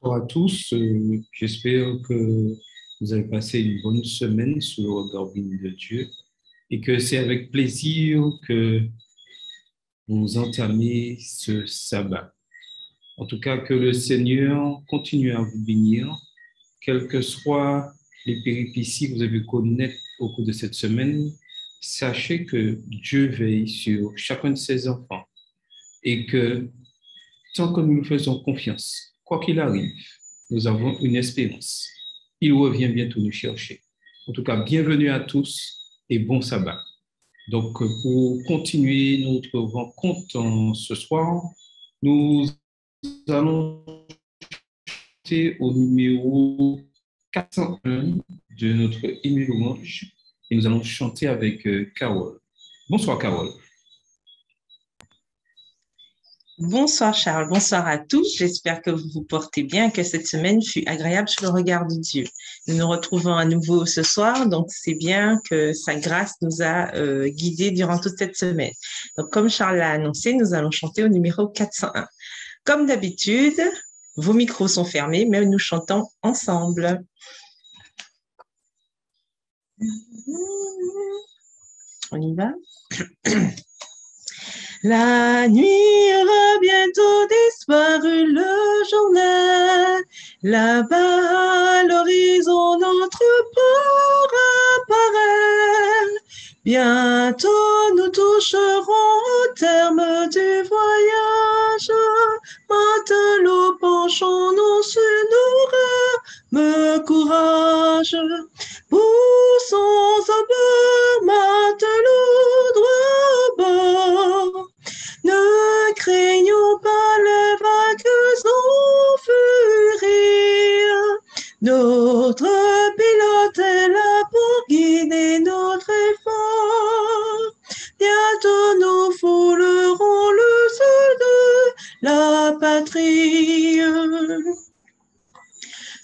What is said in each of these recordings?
Bonjour à tous, j'espère que vous avez passé une bonne semaine sous le regard béni de Dieu et que c'est avec plaisir que vous entamez ce sabbat. En tout cas, que le Seigneur continue à vous bénir, quelles que soient les péripéties que vous avez connaître au cours de cette semaine. Sachez que Dieu veille sur chacun de ses enfants et que tant que nous nous faisons confiance, quoi qu'il arrive, nous avons une espérance. Il revient bientôt nous chercher. En tout cas, bienvenue à tous et bon sabbat. Donc, pour continuer notre rencontre ce soir, nous allons passer au numéro 401 de notre hymne louange et nous allons chanter avec Carole. Bonsoir, Carole. Bonsoir Charles, bonsoir à tous. J'espère que vous vous portez bien, que cette semaine fut agréable sous le regard de Dieu. Nous nous retrouvons à nouveau ce soir, donc c'est bien que sa grâce nous a guidés durant toute cette semaine. Donc comme Charles l'a annoncé, nous allons chanter au numéro 401. Comme d'habitude, vos micros sont fermés, mais nous chantons ensemble. On y va? La nuit aura bientôt disparu, le journal. Là-bas, à l'horizon, notre port apparaît. Bientôt, nous toucherons au terme du voyage. Matelot, penchons-nous sur nos rames, courage. Poussons à bord, matelot, droit à bord. Ne craignons pas les vagues en furie. Notre pilote est là pour guider notre effort. Bientôt nous foulerons le sol de la patrie.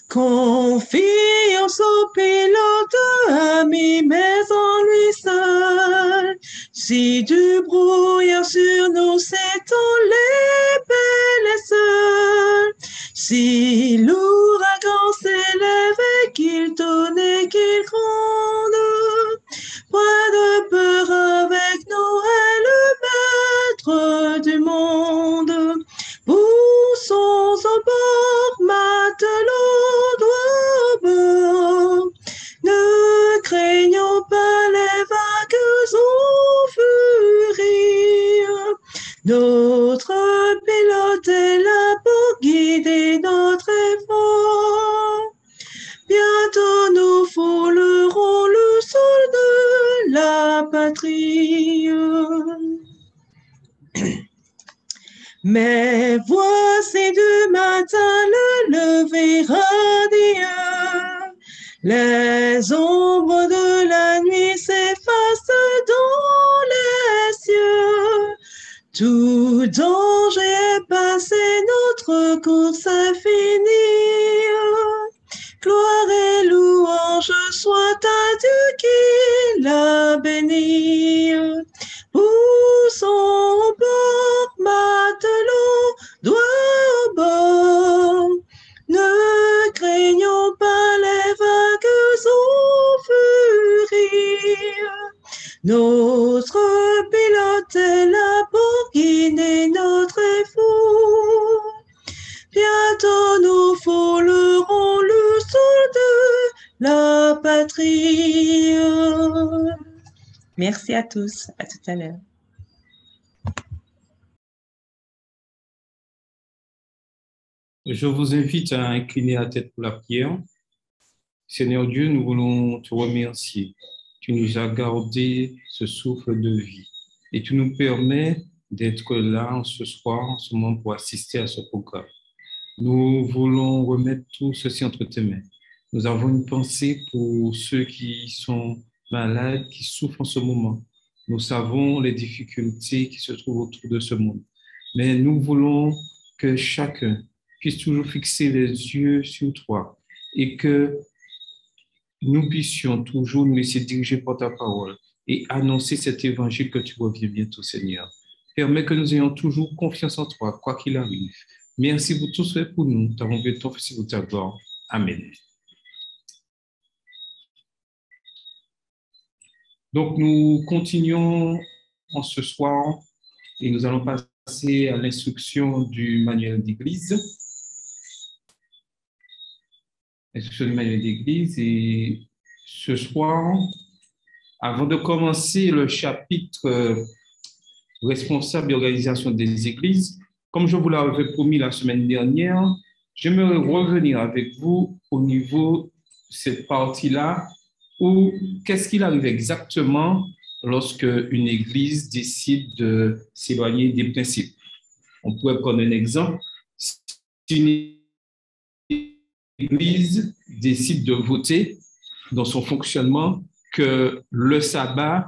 Confiance au pilote ami, mais en lui seul. Si du brouillard sur nous s'étend, l'épée est seule. Si l'ouragan s'élève et qu'il tonne et qu'il gronde, point de peur, avec nous est le maître du monde. Poussons au bord, matelot, droit à bord. Ne craignons pas les vagues en furie. Notre pilote est là pour guider notre effort. Bientôt nous foulerons le sol de la patrie. Mais voici du matin le lever radieux. Les ombres de la nuit s'effacent dans les cieux. Tout danger est passé, notre course est finie. Gloire et louange soit à Dieu qui l'a béni. Poussons au bord, matelot, droit au bord. Ne craignons pas les vagues en furie. Notre pilote est là pour guider notre effort. Bientôt nous foulerons le sol de la patrie. Merci à tous. À tout à l'heure. Je vous invite à incliner la tête pour la prière. Seigneur Dieu, nous voulons te remercier. Tu nous as gardé ce souffle de vie et tu nous permets d'être là ce soir, en ce moment, pour assister à ce programme. Nous voulons remettre tout ceci entre tes mains. Nous avons une pensée pour ceux qui sont malades, qui souffrent en ce moment. Nous savons les difficultés qui se trouvent autour de ce monde. Mais nous voulons que chacun puisse toujours fixer les yeux sur toi et que nous puissions toujours nous laisser diriger par ta parole et annoncer cet évangile que tu reviens bientôt, Seigneur. Permets que nous ayons toujours confiance en toi, quoi qu'il arrive. Merci pour tout ce que vous faites pour nous. Nous t'avons fait ton fils pour ta gloire. Amen. Donc, nous continuons en ce soir et nous allons passer à l'instruction du manuel d'église. L'instruction du manuel d'église. Et ce soir, avant de commencer le chapitre responsable d'organisation des églises, comme je vous l'avais promis la semaine dernière, j'aimerais revenir avec vous au niveau de cette partie-là où qu'est-ce qu'il arrive exactement lorsque une église décide de s'éloigner des principes. On pourrait prendre un exemple. Si une église décide de voter dans son fonctionnement que le sabbat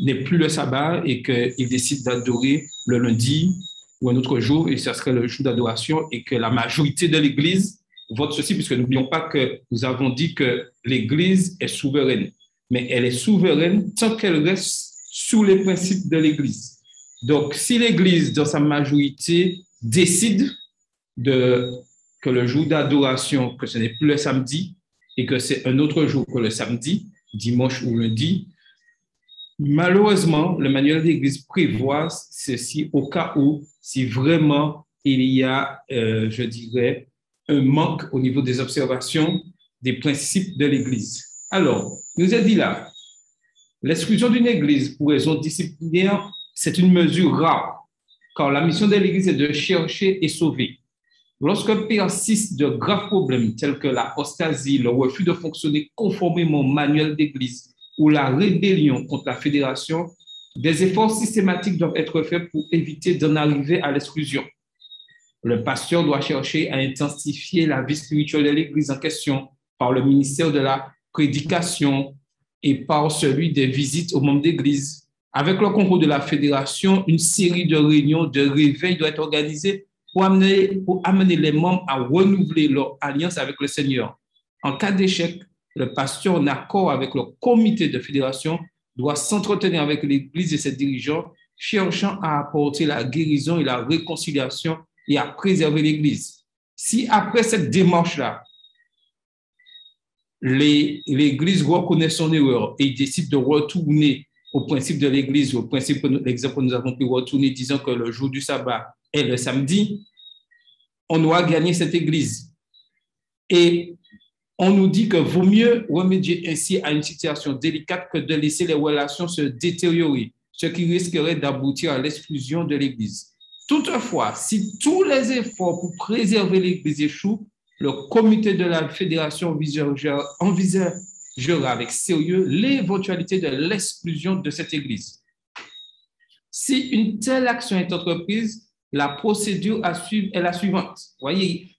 n'est plus le sabbat et qu'il décide d'adorer le lundi ou un autre jour, et ce serait le jour d'adoration, et que la majorité de l'Église vote ceci, puisque n'oublions pas que nous avons dit que l'Église est souveraine, mais elle est souveraine tant qu'elle reste sous les principes de l'Église. Donc, si l'Église, dans sa majorité, décide que le jour d'adoration, que ce n'est plus le samedi, et que c'est un autre jour que le samedi, dimanche ou lundi, malheureusement, le manuel d'église prévoit ceci au cas où, si vraiment il y a, je dirais, un manque au niveau des observations des principes de l'église. Alors, il nous est dit là, l'exclusion d'une église pour raison disciplinaire, c'est une mesure rare, car la mission de l'église est de chercher et sauver. Lorsque persistent de graves problèmes tels que l'apostasie, le refus de fonctionner conformément au manuel d'église, ou la rébellion contre la fédération, des efforts systématiques doivent être faits pour éviter d'en arriver à l'exclusion. Le pasteur doit chercher à intensifier la vie spirituelle de l'Église en question par le ministère de la prédication et par celui des visites aux membres d'Église. Avec le concours de la fédération, une série de réunions de réveil doit être organisée pour amener les membres à renouveler leur alliance avec le Seigneur. En cas d'échec, le pasteur, en accord avec le comité de fédération, doit s'entretenir avec l'Église et ses dirigeants, cherchant à apporter la guérison et la réconciliation et à préserver l'Église. Si après cette démarche-là, l'Église reconnaît son erreur et décide de retourner au principe de l'Église, au principe, l'exemple que nous avons pu retourner, disant que le jour du sabbat est le samedi, on doit gagner cette Église. Et on nous dit que vaut mieux remédier ainsi à une situation délicate que de laisser les relations se détériorer, ce qui risquerait d'aboutir à l'exclusion de l'Église. Toutefois, si tous les efforts pour préserver l'Église échouent, le comité de la fédération envisagera avec sérieux l'éventualité de l'exclusion de cette Église. Si une telle action est entreprise, la procédure à suivre est la suivante. Vous voyez,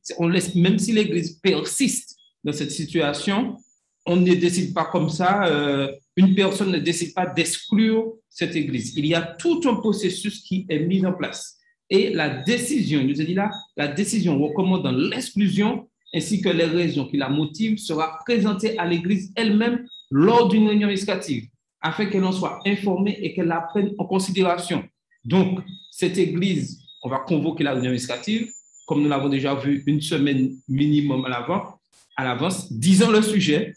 même si l'Église persiste dans cette situation, on ne décide pas comme ça, une personne ne décide pas d'exclure cette Église. Il y a tout un processus qui est mis en place. Et la décision, il nous a dit là, la décision recommandant l'exclusion ainsi que les raisons qui la motivent sera présentée à l'Église elle-même lors d'une réunion éducative, afin qu'elle en soit informée et qu'elle la prenne en considération. Donc, cette Église, on va convoquer la réunion éducative, comme nous l'avons déjà vu une semaine minimum à l'avance, disant le sujet,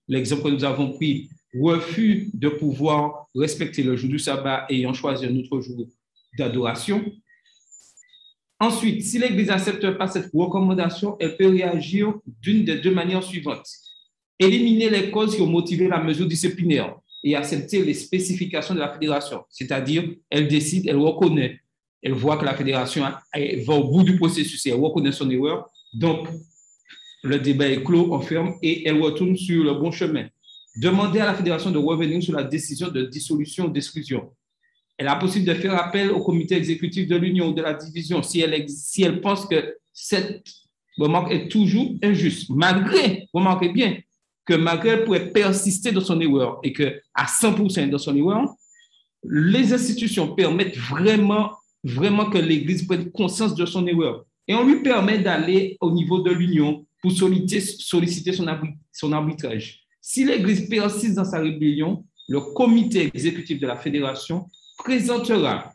l'exemple que nous avons pris, refus de pouvoir respecter le jour du sabbat ayant choisi un autre jour d'adoration. Ensuite, si l'Église n'accepte pas cette recommandation, elle peut réagir d'une des deux manières suivantes. Éliminer les causes qui ont motivé la mesure disciplinaire et accepter les spécifications de la fédération. C'est-à-dire, elle décide, elle reconnaît, elle voit que la fédération va au bout du processus et elle reconnaît son erreur. Donc, le débat est clos, on ferme et elle retourne sur le bon chemin. Demander à la fédération de revenir sur la décision de dissolution ou d'exclusion. Elle a possible de faire appel au comité exécutif de l'Union ou de la division si elle pense que cette remarque est toujours injuste. Remarquez bien, que malgré elle pourrait persister dans son erreur et qu'à 100% dans son erreur, les institutions permettent vraiment que l'Église prenne conscience de son erreur. Et on lui permet d'aller au niveau de l'Union pour solliciter son arbitrage. Si l'Église persiste dans sa rébellion, le comité exécutif de la fédération présentera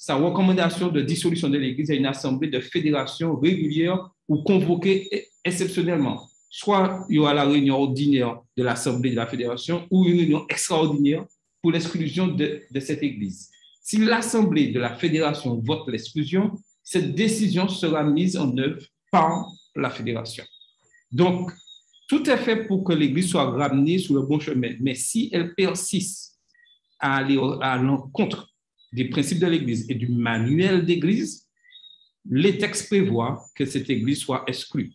sa recommandation de dissolution de l'Église est une assemblée de fédération régulière ou convoquée exceptionnellement. Soit il y aura la réunion ordinaire de l'assemblée de la fédération ou une réunion extraordinaire pour l'exclusion de cette Église. Si l'assemblée de la fédération vote l'exclusion, cette décision sera mise en œuvre par la fédération. Donc, tout est fait pour que l'Église soit ramenée sur le bon chemin. Mais si elle persiste à aller à l'encontre des principes de l'Église et du manuel d'Église, les textes prévoient que cette Église soit exclue.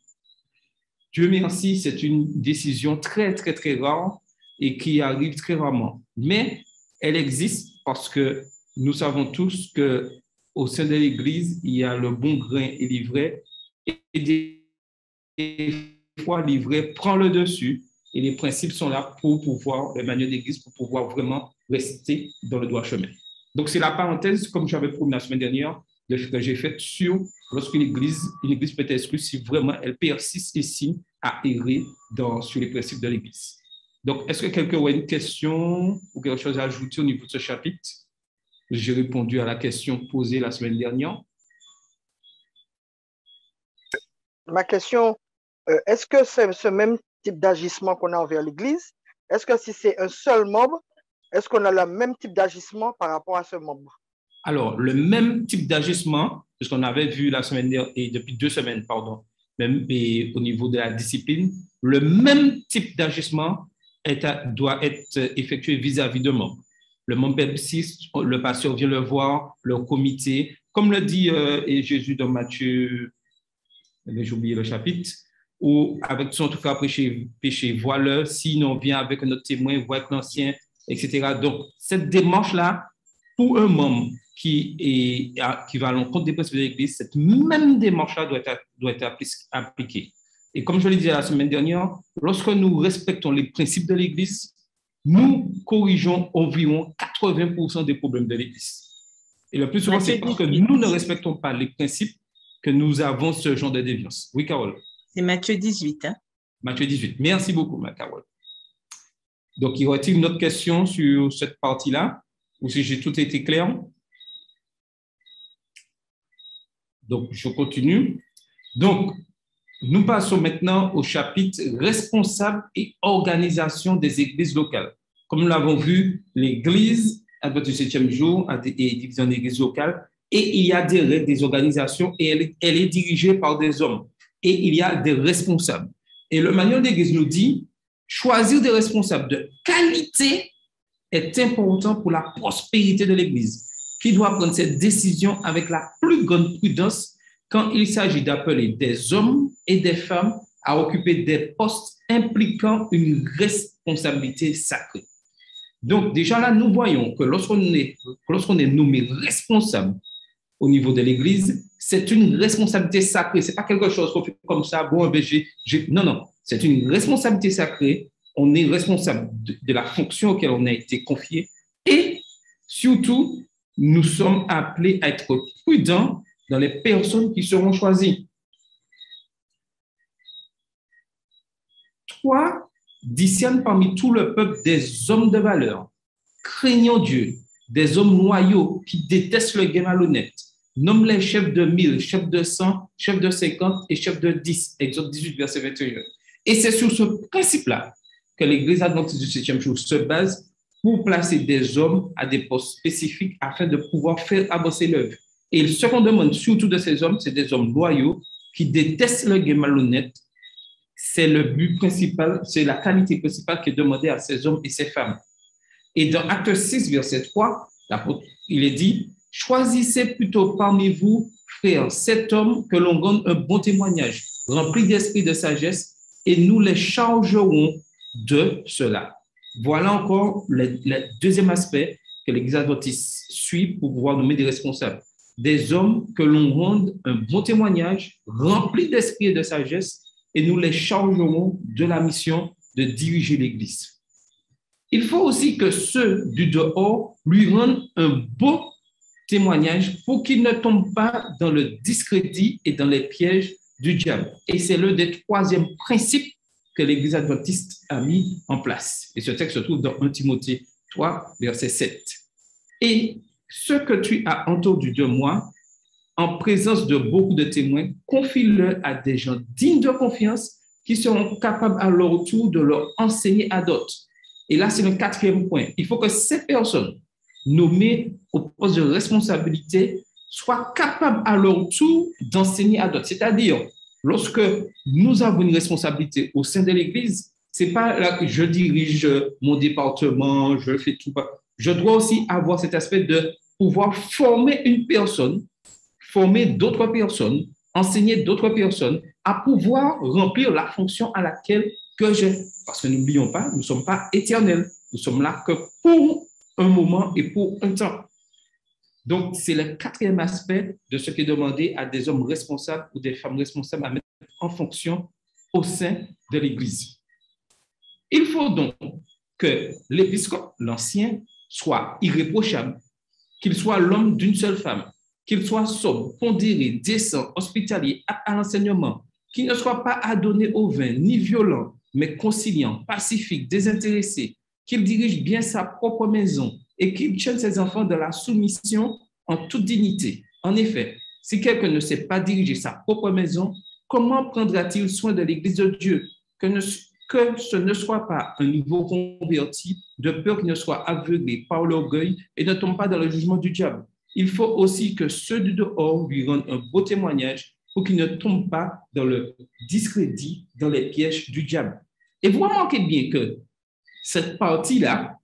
Dieu merci, c'est une décision très, très, très rare et qui arrive très rarement. Mais elle existe parce que nous savons tous qu'au sein de l'Église, il y a le bon grain et l'ivraie. Et des fois, l'ivraie prend le dessus et les principes sont là pour pouvoir, le manuel d'Église, pour pouvoir vraiment rester dans le droit chemin. Donc, c'est la parenthèse, comme j'avais promis la semaine dernière, que j'ai faite sur lorsqu'une église peut être exclue si vraiment elle persiste ici à errer sur les principes de l'Église. Donc, est-ce que quelqu'un a une question ou quelque chose à ajouter au niveau de ce chapitre? J'ai répondu à la question posée la semaine dernière. Ma question, est-ce que c'est ce même type d'agissement qu'on a envers l'Église? Est-ce que si c'est un seul membre, est-ce qu'on a le même type d'agissement par rapport à ce membre? Alors, le même type d'agissement, ce qu'on avait vu la semaine dernière, et depuis 2 semaines, pardon, même et au niveau de la discipline, le même type d'agissement doit être effectué vis-à-vis de membres. Le membre persiste, le pasteur vient le voir, le comité, comme le dit Jésus dans Matthieu, j'ai oublié le chapitre, ou avec son tout cas péché, vois-le, sinon vient avec un autre témoin, voit avec l'ancien, etc. Donc, cette démarche-là, pour un membre qui va à l'encontre des principes de l'Église, cette même démarche-là doit être appliquée. Et comme je l'ai dit la semaine dernière, lorsque nous respectons les principes de l'Église, nous corrigeons environ 80% des problèmes de l'Église. Et le plus souvent, c'est parce que nous ne respectons pas les principes que nous avons ce genre de déviance. Oui, Carole? C'est Matthieu 18. Hein? Matthieu 18. Merci beaucoup, ma Carole. Donc, y aurait-il une autre question sur cette partie-là? Ou si j'ai tout été clair? Donc, je continue. Donc, nous passons maintenant au chapitre responsable et organisation des églises locales. Comme nous l'avons vu, l'église adventiste du 7e jour est divisée en églises locales et il y a des règles, des organisations et elle est dirigée par des hommes. Et il y a des responsables. Et le manuel d'église nous dit, choisir des responsables de qualité est important pour la prospérité de l'église, qui doit prendre cette décision avec la plus grande prudence quand il s'agit d'appeler des hommes et des femmes à occuper des postes impliquant une responsabilité sacrée. Donc, déjà là, nous voyons que lorsqu'on est nommé responsable au niveau de l'Église, c'est une responsabilité sacrée. Ce n'est pas quelque chose qu'on fait comme ça. Bon, non, c'est une responsabilité sacrée. On est responsable de la fonction auquel on a été confié. Et surtout, nous sommes appelés à être prudents dans les personnes qui seront choisies. 3, discerne parmi tout le peuple des hommes de valeur, craignant Dieu, des hommes loyaux qui détestent le gain malhonnête. Nomme les chefs de 1000, chefs de 100, chefs de 50 et chefs de 10. Exode 18, verset 21. Et c'est sur ce principe-là que l'Église adventiste du 7e jour se base pour placer des hommes à des postes spécifiques afin de pouvoir faire avancer l'œuvre. Et ce qu'on demande surtout de ces hommes, c'est des hommes loyaux qui détestent le gain malhonnête. C'est le but principal, c'est la qualité principale qui est demandée à ces hommes et ces femmes. Et dans Acte 6, verset 3, il est dit, « Choisissez plutôt parmi vous, frères, 7 hommes que l'on rende un bon témoignage, remplis d'esprit de sagesse, et nous les chargerons de cela. » Voilà encore le deuxième aspect que l'Église adventiste suit pour pouvoir nommer des responsables. Des hommes que l'on rende un bon témoignage, remplis d'esprit et de sagesse, et nous les chargerons de la mission de diriger l'Église. Il faut aussi que ceux du dehors lui rendent un beau témoignage pour qu'ils ne tombent pas dans le discrédit et dans les pièges du diable. Et c'est le des 3e principes que l'Église adventiste a mis en place. Et ce texte se trouve dans 1 Timothée 3, verset 7. Et ce que tu as entendu de moi, en présence de beaucoup de témoins, confie-le à des gens dignes de confiance qui seront capables à leur tour de leur enseigner à d'autres. Et là, c'est le 4e point. Il faut que ces personnes nommées au poste de responsabilité soient capables à leur tour d'enseigner à d'autres. C'est-à-dire, lorsque nous avons une responsabilité au sein de l'Église, ce n'est pas là que je dirige mon département, je fais tout. Je dois aussi avoir cet aspect de pouvoir former une personne, former d'autres personnes, enseigner d'autres personnes à pouvoir remplir la fonction à laquelle que j'ai. Parce que n'oublions pas, nous ne sommes pas éternels. Nous sommes là que pour un moment et pour un temps. Donc, c'est le 4e aspect de ce qui est demandé à des hommes responsables ou des femmes responsables à mettre en fonction au sein de l'Église. Il faut donc que l'épiscope, l'ancien, soit irréprochable, qu'il soit l'homme d'une seule femme, qu'il soit sobre, pondéré, décent, hospitalier, à l'enseignement, qu'il ne soit pas adonné au vin, ni violent, mais conciliant, pacifique, désintéressé, qu'il dirige bien sa propre maison et qu'il tienne ses enfants dans la soumission en toute dignité. En effet, si quelqu'un ne sait pas diriger sa propre maison, comment prendra-t-il soin de l'Église de Dieu? Que ce ne soit pas un nouveau converti, de peur qu'il ne soit aveuglé par l'orgueil et ne tombe pas dans le jugement du diable. Il faut aussi que ceux du dehors lui rendent un beau témoignage pour qu'il ne tombe pas dans le discrédit, dans les pièges du diable. Et vous remarquez bien que cette partie-là,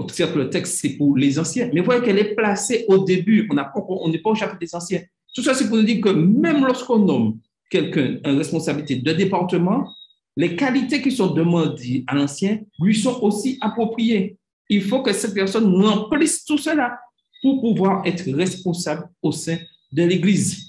certes le texte c'est pour les anciens, mais vous voyez qu'elle est placée au début, on n'est pas au chapitre des anciens. Tout ça c'est pour nous dire que même lorsqu'on nomme quelqu'un en responsabilité de département, les qualités qui sont demandées à l'ancien lui sont aussi appropriées. Il faut que cette personne remplisse tout cela pour pouvoir être responsable au sein de l'Église.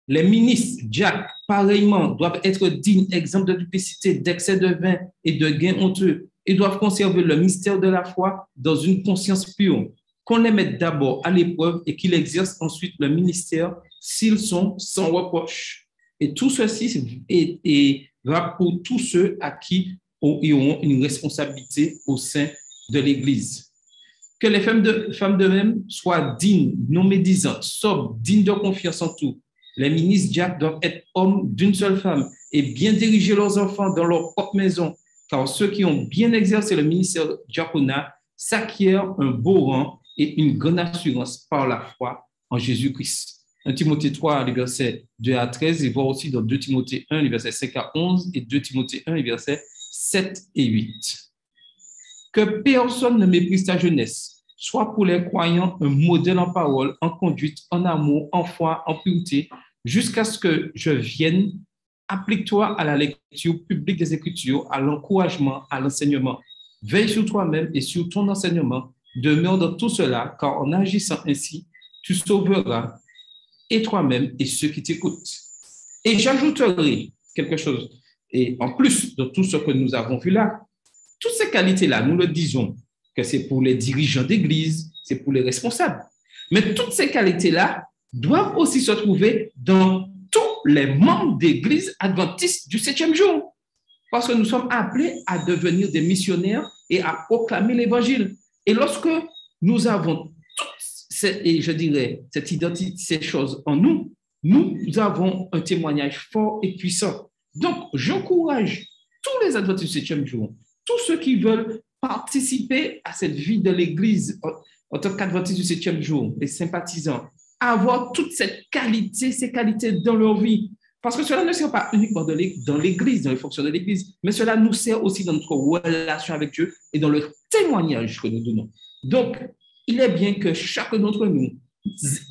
Les ministres, diacres, pareillement, doivent être dignes, exempts de duplicité, d'excès de vin et de gains honteux. Ils doivent conserver le mystère de la foi dans une conscience pure. Qu'on les mette d'abord à l'épreuve et qu'ils exercent ensuite le ministère s'ils sont sans reproche. Et tout ceci va pour tous ceux à qui ils auront une responsabilité au sein de l'Église. Que les femmes de même soient dignes, non médisantes, sobres, dignes de confiance en tout. Les ministres diacres doivent être hommes d'une seule femme et bien diriger leurs enfants dans leur propre maison, car ceux qui ont bien exercé le ministère diaconat s'acquièrent un beau rang et une grande assurance par la foi en Jésus-Christ. 1 Timothée 3, les versets 2 à 13, et voir aussi dans 2 Timothée 1, les versets 5 à 11, et 2 Timothée 1, les versets 7 et 8. Que personne ne méprise ta jeunesse, soit pour les croyants un modèle en parole, en conduite, en amour, en foi, en pureté, jusqu'à ce que je vienne. Applique-toi à la lecture publique des Écritures, à l'encouragement, à l'enseignement. Veille sur toi-même et sur ton enseignement. Demeure dans tout cela, car en agissant ainsi, tu sauveras et toi-même et ceux qui t'écoutent. Et j'ajouterai quelque chose. Et en plus de tout ce que nous avons vu là, toutes ces qualités-là, nous le disons, que c'est pour les dirigeants d'église, c'est pour les responsables. Mais toutes ces qualités-là doivent aussi se trouver dans tous les membres d'église adventistes du 7e jour. Parce que nous sommes appelés à devenir des missionnaires et à proclamer l'évangile. Et lorsque nous avons cette identité, ces choses en nous, nous avons un témoignage fort et puissant. Donc, j'encourage tous les adventistes du 7e jour, tous ceux qui veulent participer à cette vie de l'Église en tant qu'adventistes du 7e jour, les sympathisants, à avoir toutes ces qualités dans leur vie. Parce que cela ne sert pas uniquement dans l'Église, dans les fonctions de l'Église, mais cela nous sert aussi dans notre relation avec Dieu et dans le témoignage que nous donnons. Donc, il est bien que chacun d'entre nous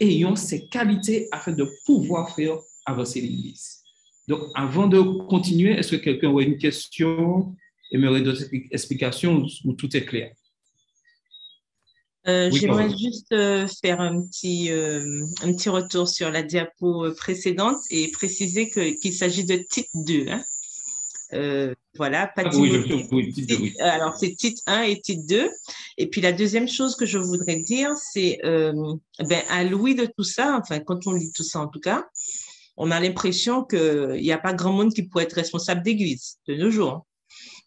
ayons ces qualités afin de pouvoir faire avancer l'Église. Donc, avant de continuer, est-ce que quelqu'un aurait une question, aimerait d'autres explications ou tout est clair? Oui, j'aimerais juste faire un petit retour sur la diapo précédente et préciser qu'il s'agit de titre 2. Hein. Voilà, pas titre, oui. Alors, c'est titre 1 et titre 2. Et puis, la deuxième chose que je voudrais dire, c'est à l'ouïe de tout ça, enfin, quand on lit tout ça en tout cas, on a l'impression qu'il n'y a pas grand monde qui pourrait être responsable d'église de nos jours.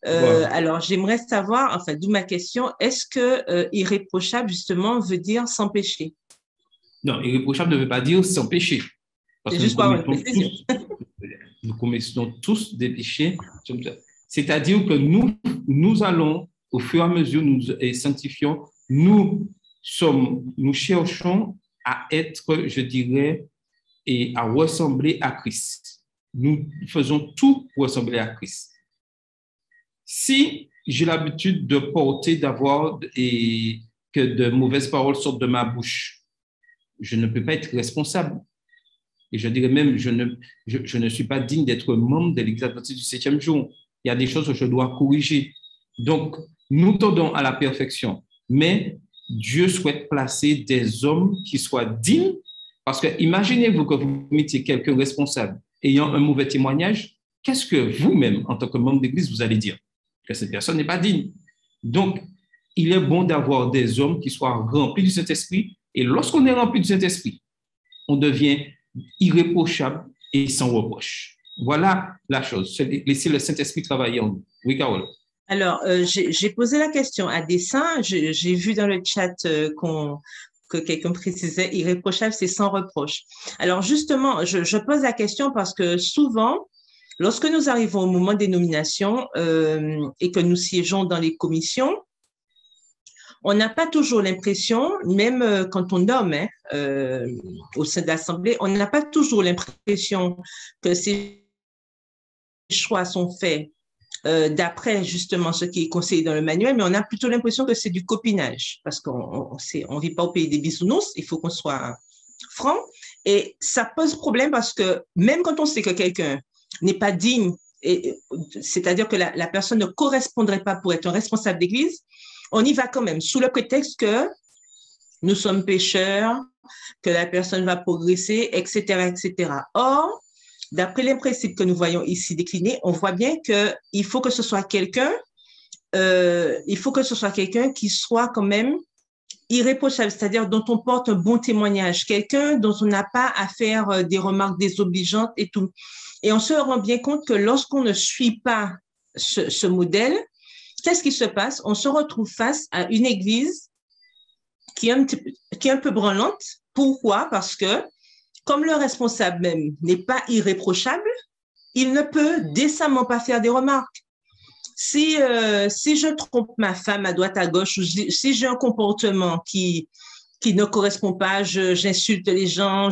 Voilà. Alors, j'aimerais savoir, enfin, d'où ma question, est-ce que irréprochable, justement, veut dire sans péché? Non, irréprochable ne veut pas dire sans péché. Parce C'est que juste pour avoir une précision. nous commettons tous des péchés. C'est-à-dire que nous allons, au fur et à mesure, nous sanctifions, nous cherchons à être, je dirais, et à ressembler à Christ. Nous faisons tout pour ressembler à Christ. Si j'ai l'habitude de porter, d'avoir et que de mauvaises paroles sortent de ma bouche, je ne peux pas être responsable. Et je dirais même, je ne suis pas digne d'être membre de l'Église adventiste du 7e jour. Il y a des choses que je dois corriger. Donc, nous tendons à la perfection, mais Dieu souhaite placer des hommes qui soient dignes, parce que imaginez-vous que vous mettiez quelqu'un responsable ayant un mauvais témoignage, qu'est-ce que vous-même, en tant que membre d'Église, vous allez dire? Que cette personne n'est pas digne. Donc, il est bon d'avoir des hommes qui soient remplis du Saint-Esprit, et lorsqu'on est rempli du Saint-Esprit, on devient irréprochable et sans reproche. Voilà la chose. Laisser le Saint-Esprit travailler en nous. Oui, Carole. Alors, j'ai posé la question à dessein. J'ai vu dans le chat que quelqu'un précisait irréprochable, c'est sans reproche. Alors, justement, je pose la question parce que souvent, lorsque nous arrivons au moment des nominations et que nous siégeons dans les commissions, on n'a pas toujours l'impression, même quand on nomme au sein de l'Assemblée, on n'a pas toujours l'impression que ces choix sont faits d'après justement ce qui est conseillé dans le manuel, mais on a plutôt l'impression que c'est du copinage, parce qu'on ne vit pas au pays des bisounours, il faut qu'on soit franc. Et ça pose problème parce que même quand on sait que quelqu'un n'est pas digne, c'est-à-dire que la personne ne correspondrait pas pour être un responsable d'église, on y va quand même, sous le prétexte que nous sommes pécheurs, que la personne va progresser, etc., etc. Or, d'après les principes que nous voyons ici déclinés, on voit bien qu'il faut que ce soit quelqu'un, qui soit quand même irréprochable, c'est-à-dire dont on porte un bon témoignage, quelqu'un dont on n'a pas à faire des remarques désobligeantes et tout. Et on se rend bien compte que lorsqu'on ne suit pas ce modèle, qu'est-ce qui se passe? On se retrouve face à une église qui est un peu branlante. Pourquoi? Parce que comme le responsable même n'est pas irréprochable, il ne peut décemment pas faire des remarques. Si je trompe ma femme à droite à gauche, ou si j'ai un comportement qui ne correspond pas, j'insulte les gens,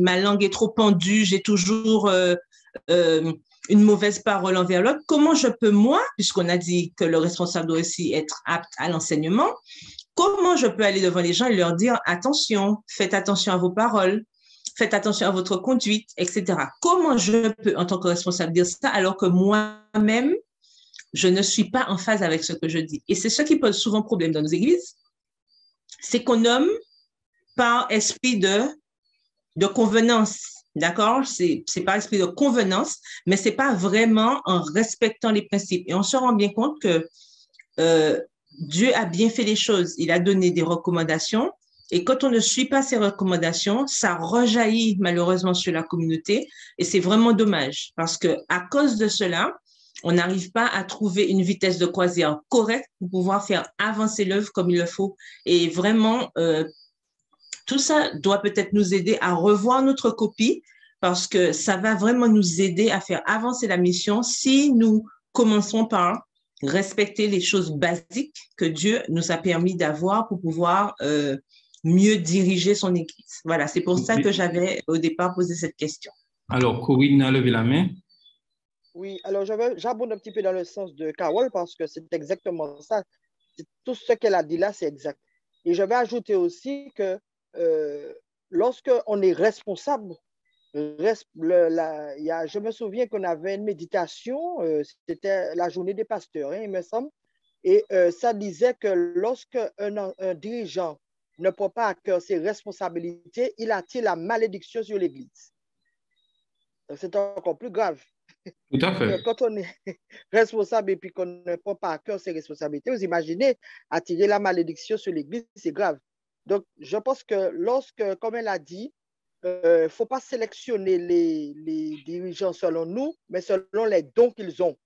ma langue est trop pendue, j'ai toujours une mauvaise parole envers l'autre, comment je peux, moi, puisqu'on a dit que le responsable doit aussi être apte à l'enseignement, comment je peux aller devant les gens et leur dire attention, faites attention à vos paroles, faites attention à votre conduite, etc. Comment je peux, en tant que responsable, dire ça alors que moi-même, je ne suis pas en phase avec ce que je dis? Et c'est ce qui pose souvent problème dans nos églises, c'est qu'on nomme par esprit de convenance. D'accord? C'est par esprit de convenance, mais c'est pas vraiment en respectant les principes. Et on se rend bien compte que Dieu a bien fait les choses. Il a donné des recommandations. Et quand on ne suit pas ces recommandations, ça rejaillit malheureusement sur la communauté. Et c'est vraiment dommage parce que à cause de cela, on n'arrive pas à trouver une vitesse de croisière correcte pour pouvoir faire avancer l'œuvre comme il le faut. Et vraiment, tout ça doit peut-être nous aider à revoir notre copie parce que ça va vraiment nous aider à faire avancer la mission si nous commençons par respecter les choses basiques que Dieu nous a permis d'avoir pour pouvoir mieux diriger son église. Voilà, c'est pour ça que j'avais au départ posé cette question. Alors, Corinne a levé la main. Oui, alors j'abonde un petit peu dans le sens de Carole parce que c'est exactement ça. Tout ce qu'elle a dit là, c'est exact. Et je vais ajouter aussi que lorsque on est responsable, je me souviens qu'on avait une méditation, c'était la journée des pasteurs, hein, il me semble, et ça disait que lorsque un dirigeant ne prend pas à cœur ses responsabilités, il attire la malédiction sur l'Église. C'est encore plus grave. Tout à fait. Quand on est responsable et puis qu'on ne prend pas à cœur ses responsabilités, vous imaginez, attirer la malédiction sur l'Église, c'est grave. Donc, je pense que comme elle a dit, il ne faut pas sélectionner les dirigeants selon nous, mais selon les dons qu'ils ont.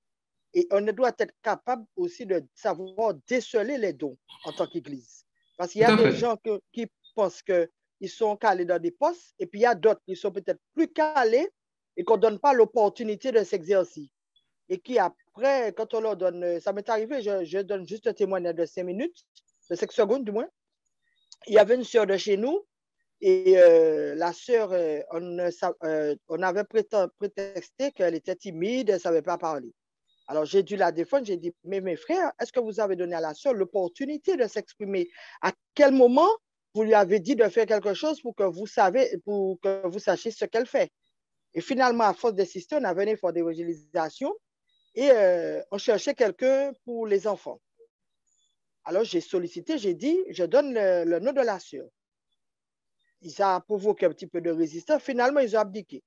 Et on doit être capable aussi de savoir déceler les dons en tant qu'Église. Parce qu'il y a des gens qui pensent qu'ils sont calés dans des postes, et puis il y a d'autres qui sont peut-être plus calés et qu'on ne donne pas l'opportunité de s'exercer. Et qui après, quand on leur donne, ça m'est arrivé, je donne juste un témoignage de 5 minutes, de 5 secondes du moins. Il y avait une sœur de chez nous, et la sœur, on avait prétexté qu'elle était timide, elle ne savait pas parler. Alors, j'ai dû la défendre, j'ai dit, mais mes frères, est-ce que vous avez donné à la sœur l'opportunité de s'exprimer? À quel moment vous lui avez dit de faire quelque chose pour que vous sachiez ce qu'elle fait? Et finalement, à force d'insister, on avait un effort d'évangélisation et on cherchait quelqu'un pour les enfants. Alors, j'ai sollicité, j'ai dit, je donne le nom de la sœur. Ça a provoqué un petit peu de résistance. Finalement, ils ont abdiqué.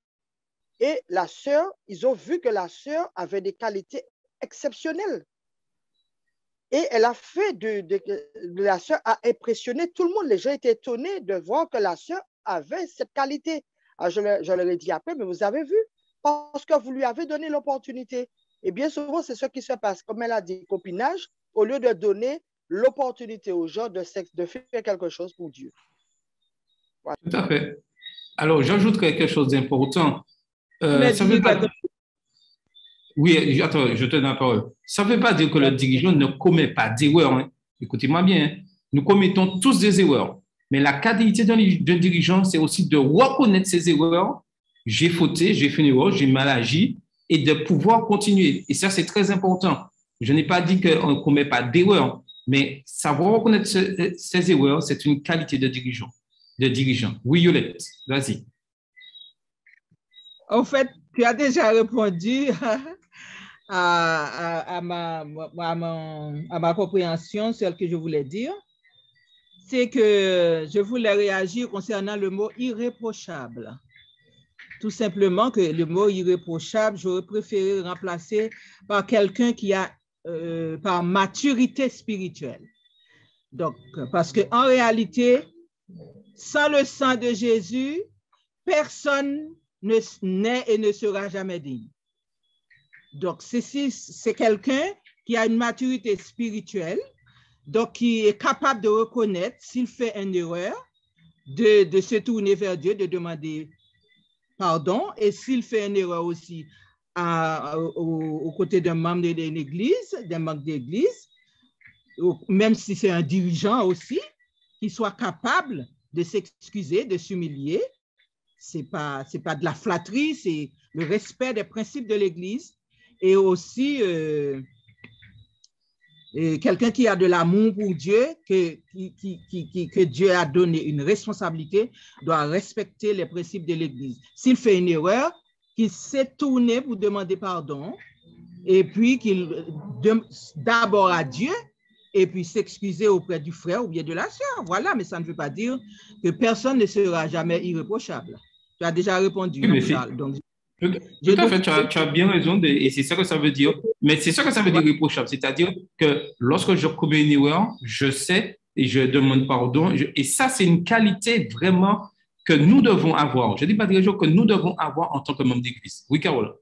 Et la sœur, ils ont vu que la sœur avait des qualités exceptionnelles. Et elle a fait la sœur a impressionné tout le monde. Les gens étaient étonnés de voir que la sœur avait cette qualité. Alors je leur ai dit après, mais vous avez vu, parce que vous lui avez donné l'opportunité. Et bien souvent, c'est ce qui se passe. Comme elle a dit, copinage, au lieu de donner l'opportunité aux gens de faire quelque chose pour Dieu. Voilà. Tout à fait. Alors, j'ajoute quelque chose d'important. Ça veut pas... Oui, attends, je te donne la parole. Ça ne veut pas dire que le dirigeant ne commet pas d'erreurs. Hein. Écoutez-moi bien. Hein. Nous commettons tous des erreurs. Mais la qualité d'un dirigeant, c'est aussi de reconnaître ses erreurs. J'ai fauté, j'ai fait une erreur, j'ai mal agi, et de pouvoir continuer. Et ça, c'est très important. Je n'ai pas dit qu'on ne commet pas d'erreurs, mais savoir reconnaître ses erreurs, c'est une qualité de dirigeant. Oui, Yolette, vas-y. En fait, tu as déjà répondu à ma compréhension sur ce que je voulais dire. C'est que je voulais réagir concernant le mot irréprochable. Tout simplement que le mot irréprochable, j'aurais préféré remplacer par quelqu'un qui a par maturité spirituelle. Donc, parce qu'en réalité, sans le sang de Jésus, personne ne naît et ne sera jamais digne. Donc, c'est quelqu'un qui a une maturité spirituelle, donc qui est capable de reconnaître s'il fait une erreur, de se tourner vers Dieu, de demander pardon, et s'il fait une erreur aussi aux côtés d'un membre de l'église, même si c'est un dirigeant aussi, qu'il soit capable de s'excuser, de s'humilier. C'est pas de la flatterie, c'est le respect des principes de l'Église et aussi quelqu'un qui a de l'amour pour Dieu, que Dieu a donné une responsabilité, doit respecter les principes de l'Église. S'il fait une erreur, qu'il s'est tourné pour demander pardon et puis qu'il d'abord à Dieu et puis s'excuser auprès du frère ou bien de la sœur. Voilà, mais ça ne veut pas dire que personne ne sera jamais irréprochable. Tu as déjà répondu, oui, Charles. Donc, tout à fait, tu as bien raison, et c'est ça que ça veut dire. Mais c'est ça que ça veut dire irréprochable, c'est-à-dire que lorsque je commets une erreur, je sais et je demande pardon. Et ça, c'est une qualité vraiment que nous devons avoir. Je ne dis pas dirigeant, que nous devons avoir en tant que membre d'église. Oui, Carola.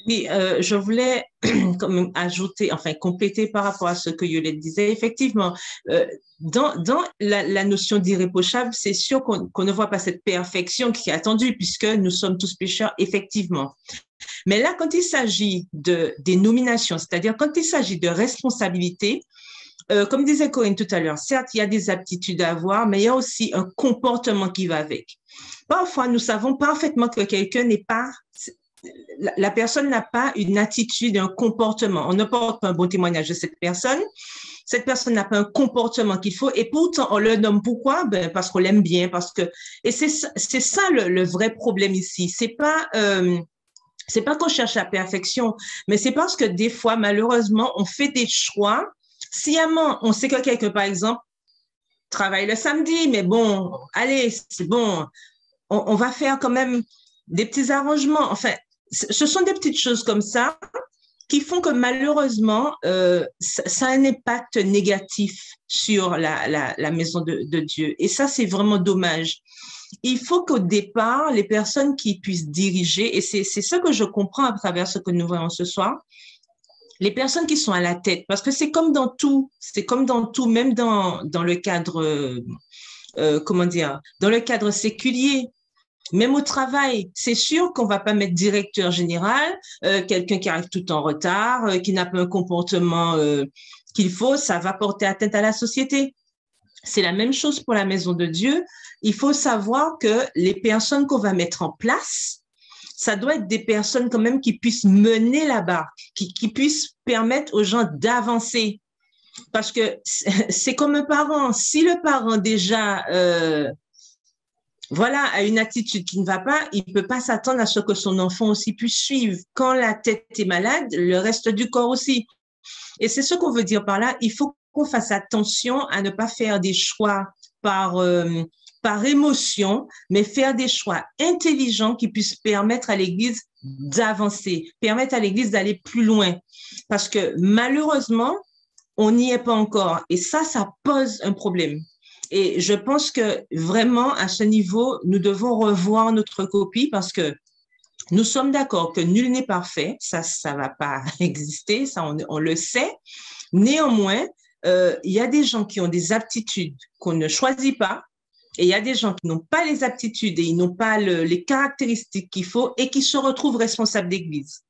Oui, je voulais quand même ajouter, enfin compléter par rapport à ce que Yolette disait. Effectivement, dans la notion d'irréprochable, c'est sûr qu'on ne voit pas cette perfection qui est attendue puisque nous sommes tous pécheurs, effectivement. Mais là, quand il s'agit des nominations, c'est-à-dire quand il s'agit de responsabilité, comme disait Corinne tout à l'heure, certes, il y a des aptitudes à avoir, mais il y a aussi un comportement qui va avec. Parfois, nous savons parfaitement que quelqu'un n'est pas... La personne n'a pas une attitude, un comportement. On ne porte pas un bon témoignage de cette personne. Cette personne n'a pas un comportement qu'il faut et pourtant on le nomme. Pourquoi? Ben, parce qu'on l'aime bien, parce que et c'est ça le vrai problème ici. C'est pas qu'on cherche la perfection, mais c'est parce que des fois malheureusement on fait des choix. Sciemment, on sait que quelqu'un par exemple travaille le samedi, mais bon, allez, c'est bon, on va faire quand même des petits arrangements. Enfin, ce sont des petites choses comme ça qui font que malheureusement, ça a un impact négatif sur la maison de Dieu. Et ça, c'est vraiment dommage. Il faut qu'au départ, les personnes qui puissent diriger, et c'est ce que je comprends à travers ce que nous voyons ce soir, les personnes qui sont à la tête, parce que c'est comme dans tout, même dans le cadre, dans le cadre séculier, même au travail, c'est sûr qu'on va pas mettre directeur général, quelqu'un qui arrive tout en retard, qui n'a pas un comportement qu'il faut, ça va porter atteinte à la société. C'est la même chose pour la maison de Dieu. Il faut savoir que les personnes qu'on va mettre en place, ça doit être des personnes quand même qui puissent mener la barque, qui puissent permettre aux gens d'avancer. Parce que c'est comme un parent. Si le parent déjà a une attitude qui ne va pas, il ne peut pas s'attendre à ce que son enfant aussi puisse suivre. Quand la tête est malade, le reste du corps aussi. Et c'est ce qu'on veut dire par là. Il faut qu'on fasse attention à ne pas faire des choix par émotion, mais faire des choix intelligents qui puissent permettre à l'Église d'avancer, permettre à l'Église d'aller plus loin. Parce que malheureusement, on n'y est pas encore. Et ça pose un problème. Et je pense que vraiment, à ce niveau, nous devons revoir notre copie parce que nous sommes d'accord que nul n'est parfait. Ça va pas exister. Ça, on le sait. Néanmoins, il y a des gens qui ont des aptitudes qu'on ne choisit pas. Et il y a des gens qui n'ont pas les aptitudes et ils n'ont pas les caractéristiques qu'il faut et qui se retrouvent responsables d'église.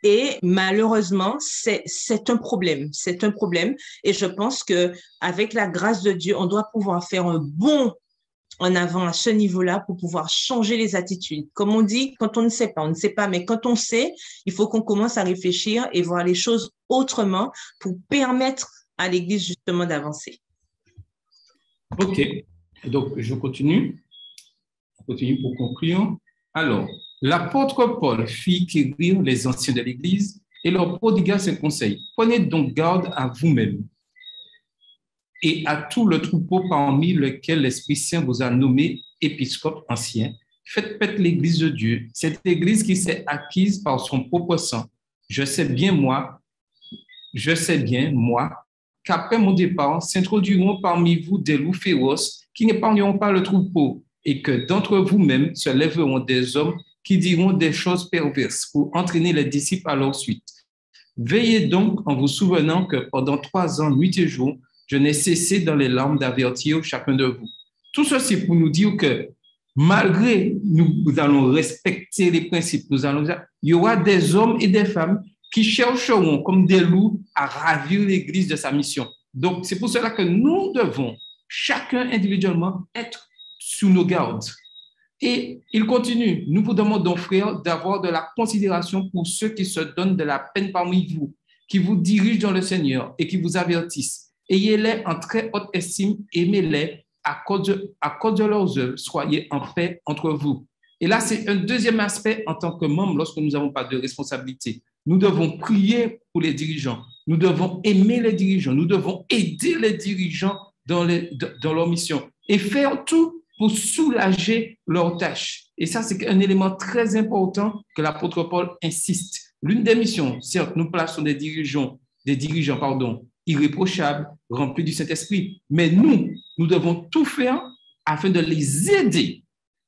Et malheureusement, c'est un problème. C'est un problème. Et je pense qu'avec la grâce de Dieu, on doit pouvoir faire un bond en avant à ce niveau-là pour pouvoir changer les attitudes. Comme on dit, quand on ne sait pas, on ne sait pas. Mais quand on sait, il faut qu'on commence à réfléchir et voir les choses autrement pour permettre à l'Église justement d'avancer. OK. Donc, je continue. On continue pour conclure. Alors, l'apôtre Paul fit quérir les anciens de l'Église et leur prodigua ses conseils. Prenez donc garde à vous-même et à tout le troupeau parmi lequel l'Esprit Saint vous a nommé épiscope ancien. Faites paître l'Église de Dieu, cette Église qui s'est acquise par son propre sang. Je sais bien, moi, qu'après mon départ, s'introduiront parmi vous des loups féroces qui n'épargneront pas le troupeau, et que d'entre vous-mêmes se lèveront des hommes qui diront des choses perverses pour entraîner les disciples à leur suite. Veillez donc en vous souvenant que pendant 3 ans, nuit et jour, je n'ai cessé dans les larmes d'avertir chacun de vous. Tout ceci pour nous dire que malgré nous allons respecter les principes, il y aura des hommes et des femmes qui chercheront comme des loups à ravir l'Église de sa mission. Donc, c'est pour cela que nous devons, chacun individuellement, être sous nos gardes. Et il continue. Nous vous demandons, frères, d'avoir de la considération pour ceux qui se donnent de la peine parmi vous, qui vous dirigent dans le Seigneur et qui vous avertissent. Ayez-les en très haute estime, aimez-les à cause de leurs œuvres, soyez en paix entre vous. Et là, c'est un deuxième aspect en tant que membre, lorsque nous n'avons pas de responsabilité. Nous devons prier pour les dirigeants. Nous devons aimer les dirigeants. Nous devons aider les dirigeants dans leur mission et faire tout pour soulager leurs tâches. Et ça, c'est un élément très important que l'apôtre Paul insiste. L'une des missions, certes, nous plaçons des dirigeants, irréprochables, remplis du Saint-Esprit, mais nous devons tout faire afin de les aider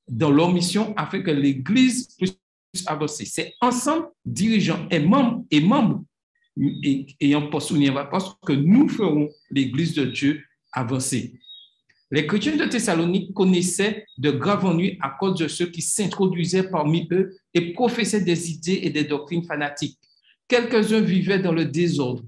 dans leur mission, afin que l'Église puisse avancer. C'est ensemble, dirigeants et membres, ayant poste ou n'ayant poste, que nous ferons l'Église de Dieu avancer. Les chrétiens de Thessalonique connaissaient de graves ennuis à cause de ceux qui s'introduisaient parmi eux et professaient des idées et des doctrines fanatiques. Quelques-uns vivaient dans le désordre,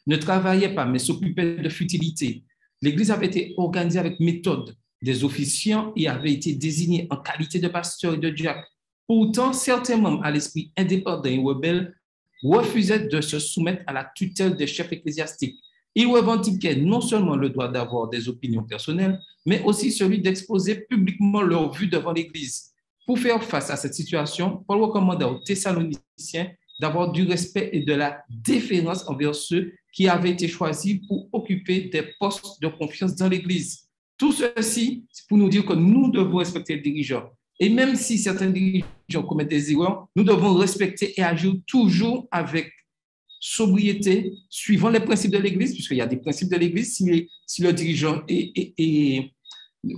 ne travaillaient pas, mais s'occupaient de futilité. L'Église avait été organisée avec méthode. Des officiants y avaient été désignés en qualité de pasteurs et de diacres. Pourtant, certains membres à l'esprit indépendant et rebelle refusaient de se soumettre à la tutelle des chefs ecclésiastiques. Ils revendiquaient non seulement le droit d'avoir des opinions personnelles, mais aussi celui d'exposer publiquement leur vue devant l'Église. Pour faire face à cette situation, Paul recommanda aux Thessaloniciens d'avoir du respect et de la déférence envers ceux qui avaient été choisis pour occuper des postes de confiance dans l'Église. Tout ceci, c'est pour nous dire que nous devons respecter les dirigeants. Et même si certains dirigeants commettent des erreurs, nous devons respecter et agir toujours avec sobriété, suivant les principes de l'Église, puisqu'il y a des principes de l'Église. Si le dirigeant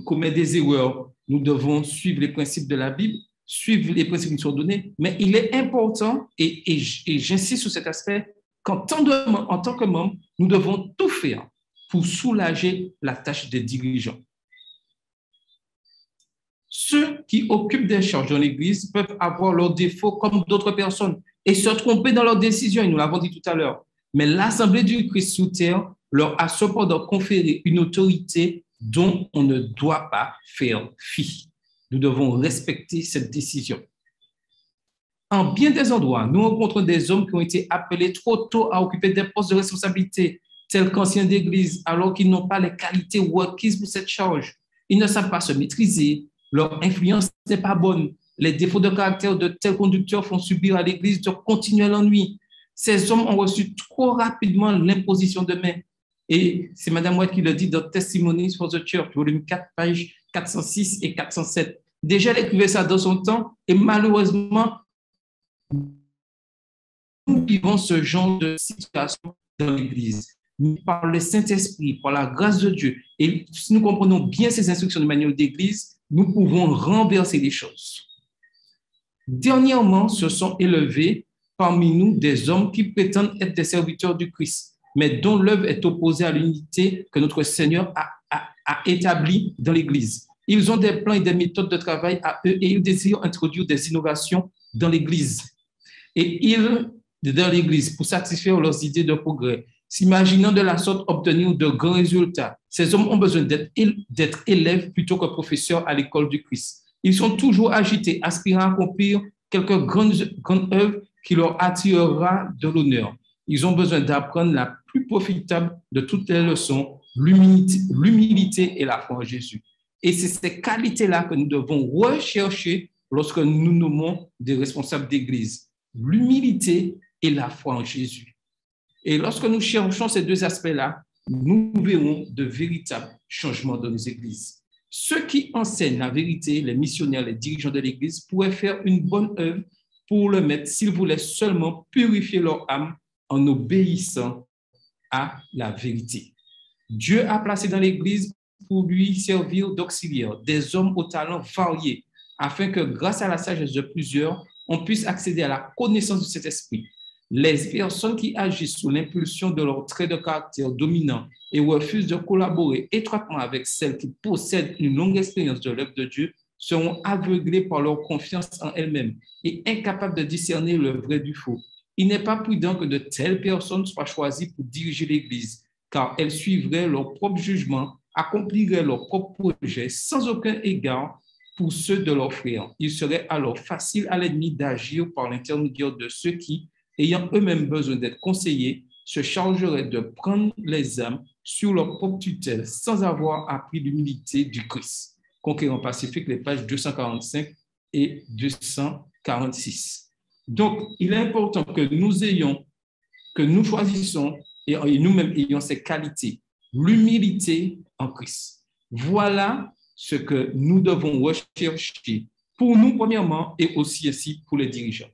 commet des erreurs, nous devons suivre les principes de la Bible, suivre les principes qui nous sont donnés. Mais il est important, et j'insiste sur cet aspect, en tant que membres, nous devons tout faire pour soulager la tâche des dirigeants. Ceux qui occupent des charges dans l'Église peuvent avoir leurs défauts comme d'autres personnes et se tromper dans leurs décisions, et nous l'avons dit tout à l'heure. Mais l'Assemblée du Christ sous terre leur a cependant conféré une autorité dont on ne doit pas faire fi. Nous devons respecter cette décision. En bien des endroits, nous rencontrons des hommes qui ont été appelés trop tôt à occuper des postes de responsabilité, tels qu'anciens d'église, alors qu'ils n'ont pas les qualités requises pour cette charge. Ils ne savent pas se maîtriser, leur influence n'est pas bonne. Les défauts de caractère de tels conducteurs font subir à l'église de continuels ennuis. Ces hommes ont reçu trop rapidement l'imposition de main. Et c'est Mme White qui le dit dans Testimonies for the Church, volume 4, pages 406 et 407. Déjà, elle écrivait ça dans son temps, et malheureusement, nous vivons ce genre de situation dans l'Église. Par le Saint-Esprit, par la grâce de Dieu, et si nous comprenons bien ces instructions de manuel d'Église, nous pouvons renverser les choses. Dernièrement, se sont élevés parmi nous des hommes qui prétendent être des serviteurs du Christ, mais dont l'œuvre est opposée à l'unité que notre Seigneur a établie dans l'Église. Ils ont des plans et des méthodes de travail à eux et ils désirent introduire des innovations dans l'Église. Dans l'Église, pour satisfaire leurs idées de progrès, s'imaginant de la sorte obtenir de grands résultats. Ces hommes ont besoin d'être élèves plutôt que professeurs à l'école du Christ. Ils sont toujours agités, aspirant à accomplir quelques grandes œuvres qui leur attirera de l'honneur. Ils ont besoin d'apprendre la plus profitable de toutes les leçons, l'humilité et la foi en Jésus. Et c'est ces qualités-là que nous devons rechercher lorsque nous nommons des responsables d'Église. L'humilité et la foi en Jésus. Et lorsque nous cherchons ces deux aspects-là, nous verrons de véritables changements dans nos églises. Ceux qui enseignent la vérité, les missionnaires, les dirigeants de l'Église, pourraient faire une bonne œuvre pour le maître s'ils voulaient seulement purifier leur âme en obéissant à la vérité. Dieu a placé dans l'Église pour lui servir d'auxiliaire des hommes aux talents variés, afin que grâce à la sagesse de plusieurs, on puisse accéder à la connaissance de cet esprit. Les personnes qui agissent sous l'impulsion de leurs traits de caractère dominants et refusent de collaborer étroitement avec celles qui possèdent une longue expérience de l'œuvre de Dieu seront aveuglées par leur confiance en elles-mêmes et incapables de discerner le vrai du faux. Il n'est pas prudent que de telles personnes soient choisies pour diriger l'Église, car elles suivraient leur propre jugement, accompliraient leurs propres projets sans aucun égard pour ceux de leurs frères. Il serait alors facile à l'ennemi d'agir par l'intermédiaire de ceux qui, ayant eux-mêmes besoin d'être conseillés, se chargeraient de prendre les âmes sur leur propre tutelle sans avoir appris l'humilité du Christ. Conquérant Pacifique, les pages 245 et 246. Donc, il est important que nous choisissons et nous-mêmes ayons ces qualités. L'humilité en Christ. Voilà ce que nous devons rechercher pour nous, premièrement, et aussi pour les dirigeants.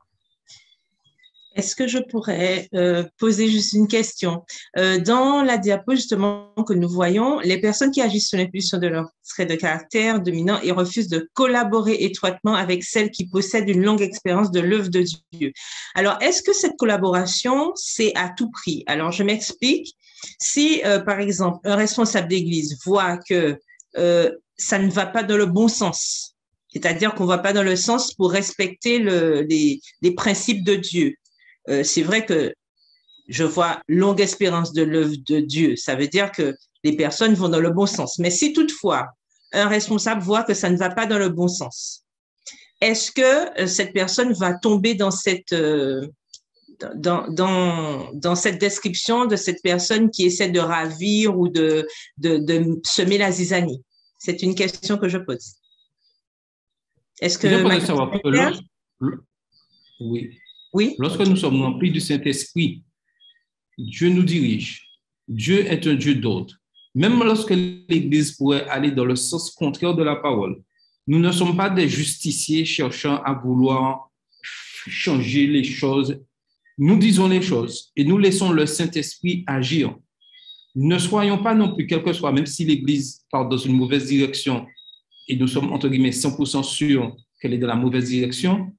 Est-ce que je pourrais poser juste une question? Dans la diapo, justement, que nous voyons, les personnes qui agissent sous l'impulsion de leur trait de caractère dominant et refusent de collaborer étroitement avec celles qui possèdent une longue expérience de l'œuvre de Dieu. Alors, est-ce que cette collaboration, c'est à tout prix? Alors, je m'explique. Si, par exemple, un responsable d'église voit que ça ne va pas dans le bon sens, c'est-à-dire qu'on ne va pas dans le sens pour respecter les principes de Dieu. C'est vrai que je vois longue espérance de l'œuvre de Dieu. Ça veut dire que les personnes vont dans le bon sens. Mais si toutefois, un responsable voit que ça ne va pas dans le bon sens, est-ce que cette personne va tomber dans cette description de cette personne qui essaie de ravir ou de semer la zizanie? C'est une question que je pose. Est-ce que... Oui. Oui. Lorsque nous sommes remplis du Saint-Esprit, Dieu nous dirige. Dieu est un Dieu d'ordre. Même lorsque l'Église pourrait aller dans le sens contraire de la parole, nous ne sommes pas des justiciers cherchant à vouloir changer les choses. Nous disons les choses et nous laissons le Saint-Esprit agir. Ne soyons pas non plus, quel que soit, même si l'Église part dans une mauvaise direction et nous sommes, entre guillemets, 100% sûrs qu'elle est dans la mauvaise direction,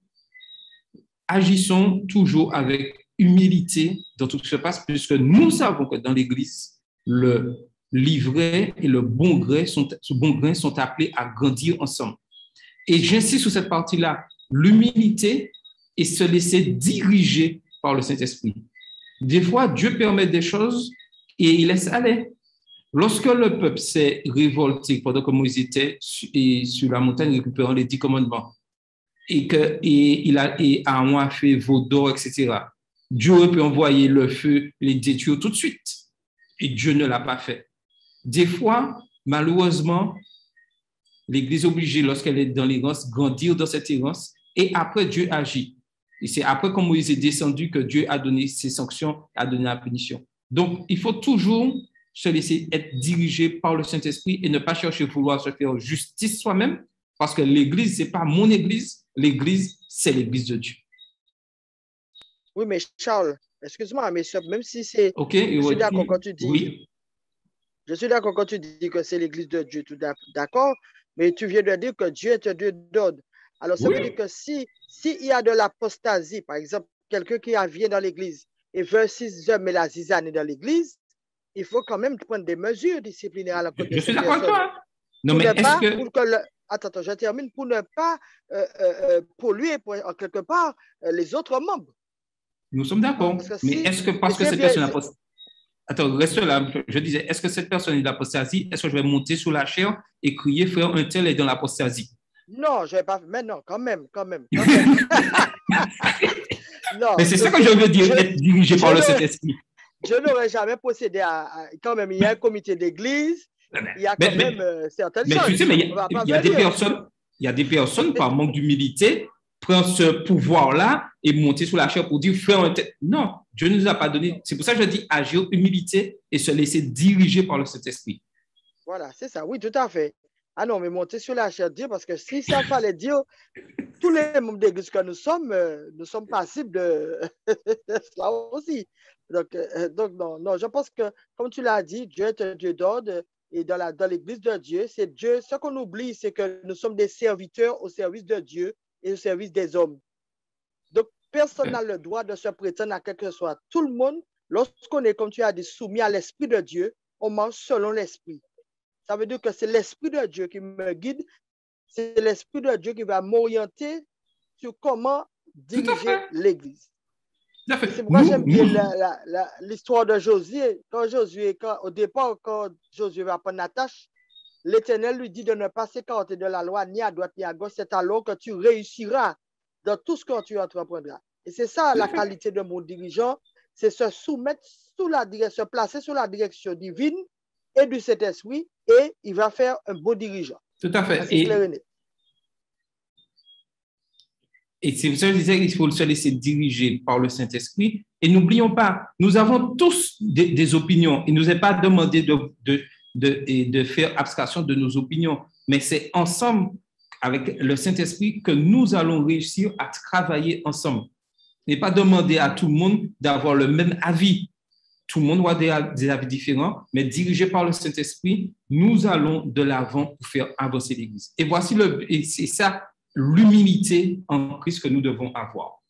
agissons toujours avec humilité dans tout ce qui se passe, puisque nous savons que dans l'Église, le l'ivraie et le bon grain sont appelés à grandir ensemble. Et j'insiste sur cette partie-là, l'humilité et se laisser diriger par le Saint-Esprit. Des fois, Dieu permet des choses et il laisse aller. Lorsque le peuple s'est révolté pendant que Moïse était sur la montagne récupérant les 10 commandements et Aaron a fait veau d'or, etc., Dieu aurait pu envoyer le feu, les détruire tout de suite. Et Dieu ne l'a pas fait. Des fois, malheureusement, l'Église est obligée, lorsqu'elle est dans l'errance, grandir dans cette errance et après Dieu agit. Et c'est après quand Moïse est descendu que Dieu a donné ses sanctions, a donné la punition. Donc, il faut toujours se laisser être dirigé par le Saint-Esprit et ne pas chercher à vouloir se faire justice soi-même, parce que l'Église, ce n'est pas mon Église, l'Église, c'est l'Église de Dieu. Oui, mais Charles, excuse-moi, mais même si c'est... Okay, je suis d'accord quand tu dis... Oui. Je suis d'accord quand tu dis que c'est l'Église de Dieu, tout d'accord, mais tu viens de dire que Dieu est un Dieu d'ordre. Alors, ça veut dire que s'il y a de l'apostasie, par exemple, quelqu'un qui vient dans l'Église et veut 6 hommes et la zizanie dans l'Église, il faut quand même prendre des mesures disciplinaires à la côté de cette personne. Je suis d'accord avec toi. Non, mais est-ce que... Attends, je termine, pour ne pas polluer en quelque part les autres membres. Nous sommes d'accord. Mais est-ce que parce que cette personne a... Attends, reste là. Je disais, est-ce que cette personne est de l'apostasie? Est-ce que je vais monter sur la chair et crier, frère, un tel est dans l'apostasie? Non, je ne vais pas. Mais non, quand même. Non, mais c'est ça que je veux dire, être dirigé par le Saint-Esprit. Je n'aurais jamais procédé à. Quand même, il y a un comité d'église, il y a quand même certaines choses. Mais tu sais, mais il y a des personnes, par manque d'humilité, prennent ce pouvoir-là et monter sur la chair pour dire, frère, un tel. Non, Dieu ne nous a pas donné. C'est pour ça que je dis agir humilité et se laisser diriger par le Saint-Esprit. Voilà, c'est ça. Oui, tout à fait. Ah non, mais monter sur la chair, dire, parce que si ça fallait dire, tous les membres d'église que nous sommes passibles de cela aussi. Donc non, je pense que, comme tu l'as dit, Dieu est un Dieu d'ordre et dans l'église de Dieu, c'est Dieu. Ce qu'on oublie, c'est que nous sommes des serviteurs au service de Dieu et au service des hommes. Donc, personne n'a le droit de se prétendre à quel que soit. Tout le monde, lorsqu'on est, comme tu as dit, soumis à l'Esprit de Dieu, on mange selon l'Esprit. Ça veut dire que c'est l'Esprit de Dieu qui me guide, c'est l'Esprit de Dieu qui va m'orienter sur comment diriger l'Église. C'est pourquoi j'aime bien l'histoire de Josué. Au départ, quand Josué va prendre la tâche, l'Éternel lui dit de ne pas s'écarter de la loi ni à droite ni à gauche. C'est alors que tu réussiras dans tout ce que tu entreprendras. Et c'est ça la qualité de mon dirigeant, c'est se soumettre sous la direction, se placer sous la direction divine et du Saint-Esprit, et il va faire un beau dirigeant. Tout à fait. Et c'est pour ça que je disais qu'il faut se laisser diriger par le Saint-Esprit. Et n'oublions pas, nous avons tous des opinions. Il ne nous est pas demandé de faire abstraction de nos opinions, mais c'est ensemble, avec le Saint-Esprit, que nous allons réussir à travailler ensemble. Il n'est pas demandé à tout le monde d'avoir le même avis. Tout le monde a des avis différents, mais dirigé par le Saint-Esprit, nous allons de l'avant pour faire avancer l'Église. Et voici c'est ça, l'humilité en Christ que nous devons avoir.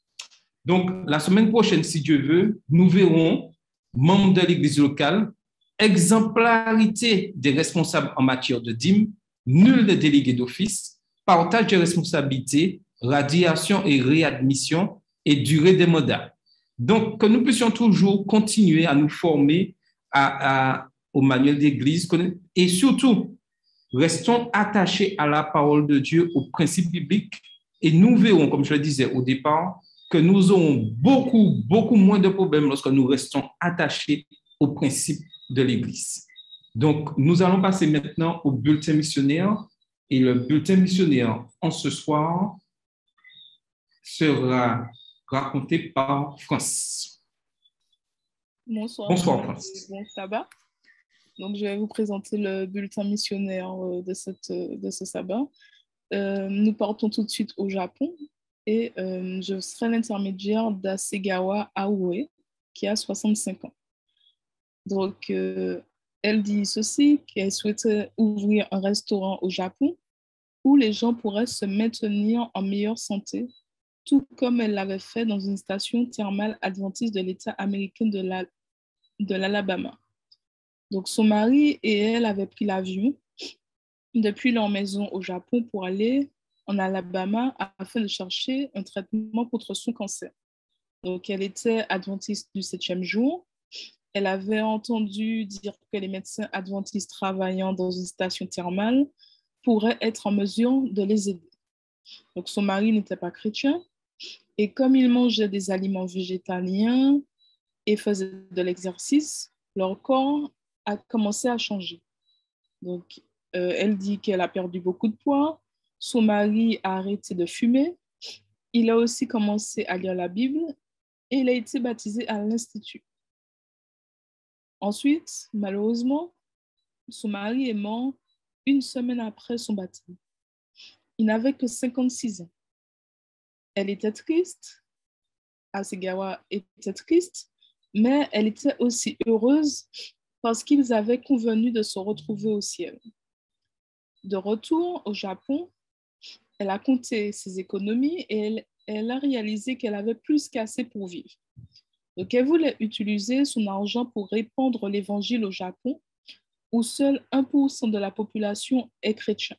Donc, la semaine prochaine, si Dieu veut, nous verrons membres de l'Église locale, exemplarité des responsables en matière de dîmes, nul ne délégué d'office, partage des responsabilités, radiation et réadmission et durée des mandats. Donc, que nous puissions toujours continuer à nous former au manuel d'Église et surtout, restons attachés à la parole de Dieu, aux principes bibliques, et nous verrons, comme je le disais au départ, que nous aurons beaucoup moins de problèmes lorsque nous restons attachés aux principes de l'Église. Donc, nous allons passer maintenant au bulletin missionnaire, et le bulletin missionnaire en ce soir sera raconté par France. Bonsoir France. Bon sabbat. Donc, je vais vous présenter le bulletin missionnaire de ce sabbat. Nous partons tout de suite au Japon et je serai l'intermédiaire d'Asegawa Aoue, qui a 65 ans. Donc, elle dit ceci, qu'elle souhaitait ouvrir un restaurant au Japon où les gens pourraient se maintenir en meilleure santé tout comme elle l'avait fait dans une station thermale adventiste de l'État américain de l'Alabama. Donc, son mari et elle avaient pris l'avion depuis leur maison au Japon pour aller en Alabama afin de chercher un traitement contre son cancer. Donc, elle était adventiste du 7e jour. Elle avait entendu dire que les médecins adventistes travaillant dans une station thermale pourraient être en mesure de les aider. Donc, son mari n'était pas chrétien et comme il mangeait des aliments végétaliens et faisait de l'exercice, leur corps a commencé à changer. Donc, elle dit qu'elle a perdu beaucoup de poids. Son mari a arrêté de fumer. Il a aussi commencé à lire la Bible et il a été baptisé à l'Institut. Ensuite, malheureusement, son mari est mort une semaine après son baptême. Il n'avait que 56 ans. Elle était triste, Hasegawa était triste, mais elle était aussi heureuse parce qu'ils avaient convenu de se retrouver au ciel. De retour au Japon, elle a compté ses économies et elle a réalisé qu'elle avait plus qu'assez pour vivre. Donc, elle voulait utiliser son argent pour répandre l'évangile au Japon, où seul 1% de la population est chrétien.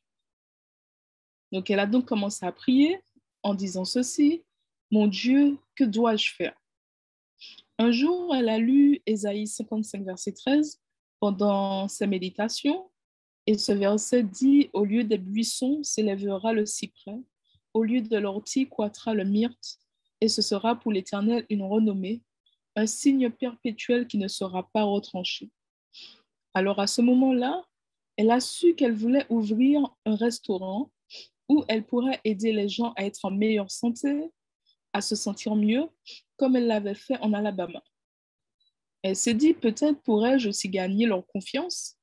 Donc, elle a donc commencé à prier en disant ceci: « Mon Dieu, que dois-je faire ?» Un jour, elle a lu Ésaïe 55, verset 13 pendant ses méditations. Et ce verset dit: « Au lieu des buissons s'élèvera le cyprès, au lieu de l'ortie croîtra le myrte, et ce sera pour l'Éternel une renommée, un signe perpétuel qui ne sera pas retranché. » Alors à ce moment-là, elle a su qu'elle voulait ouvrir un restaurant où elle pourrait aider les gens à être en meilleure santé, à se sentir mieux, comme elle l'avait fait en Alabama. Elle s'est dit: peut-être pourrais-je aussi gagner leur confiance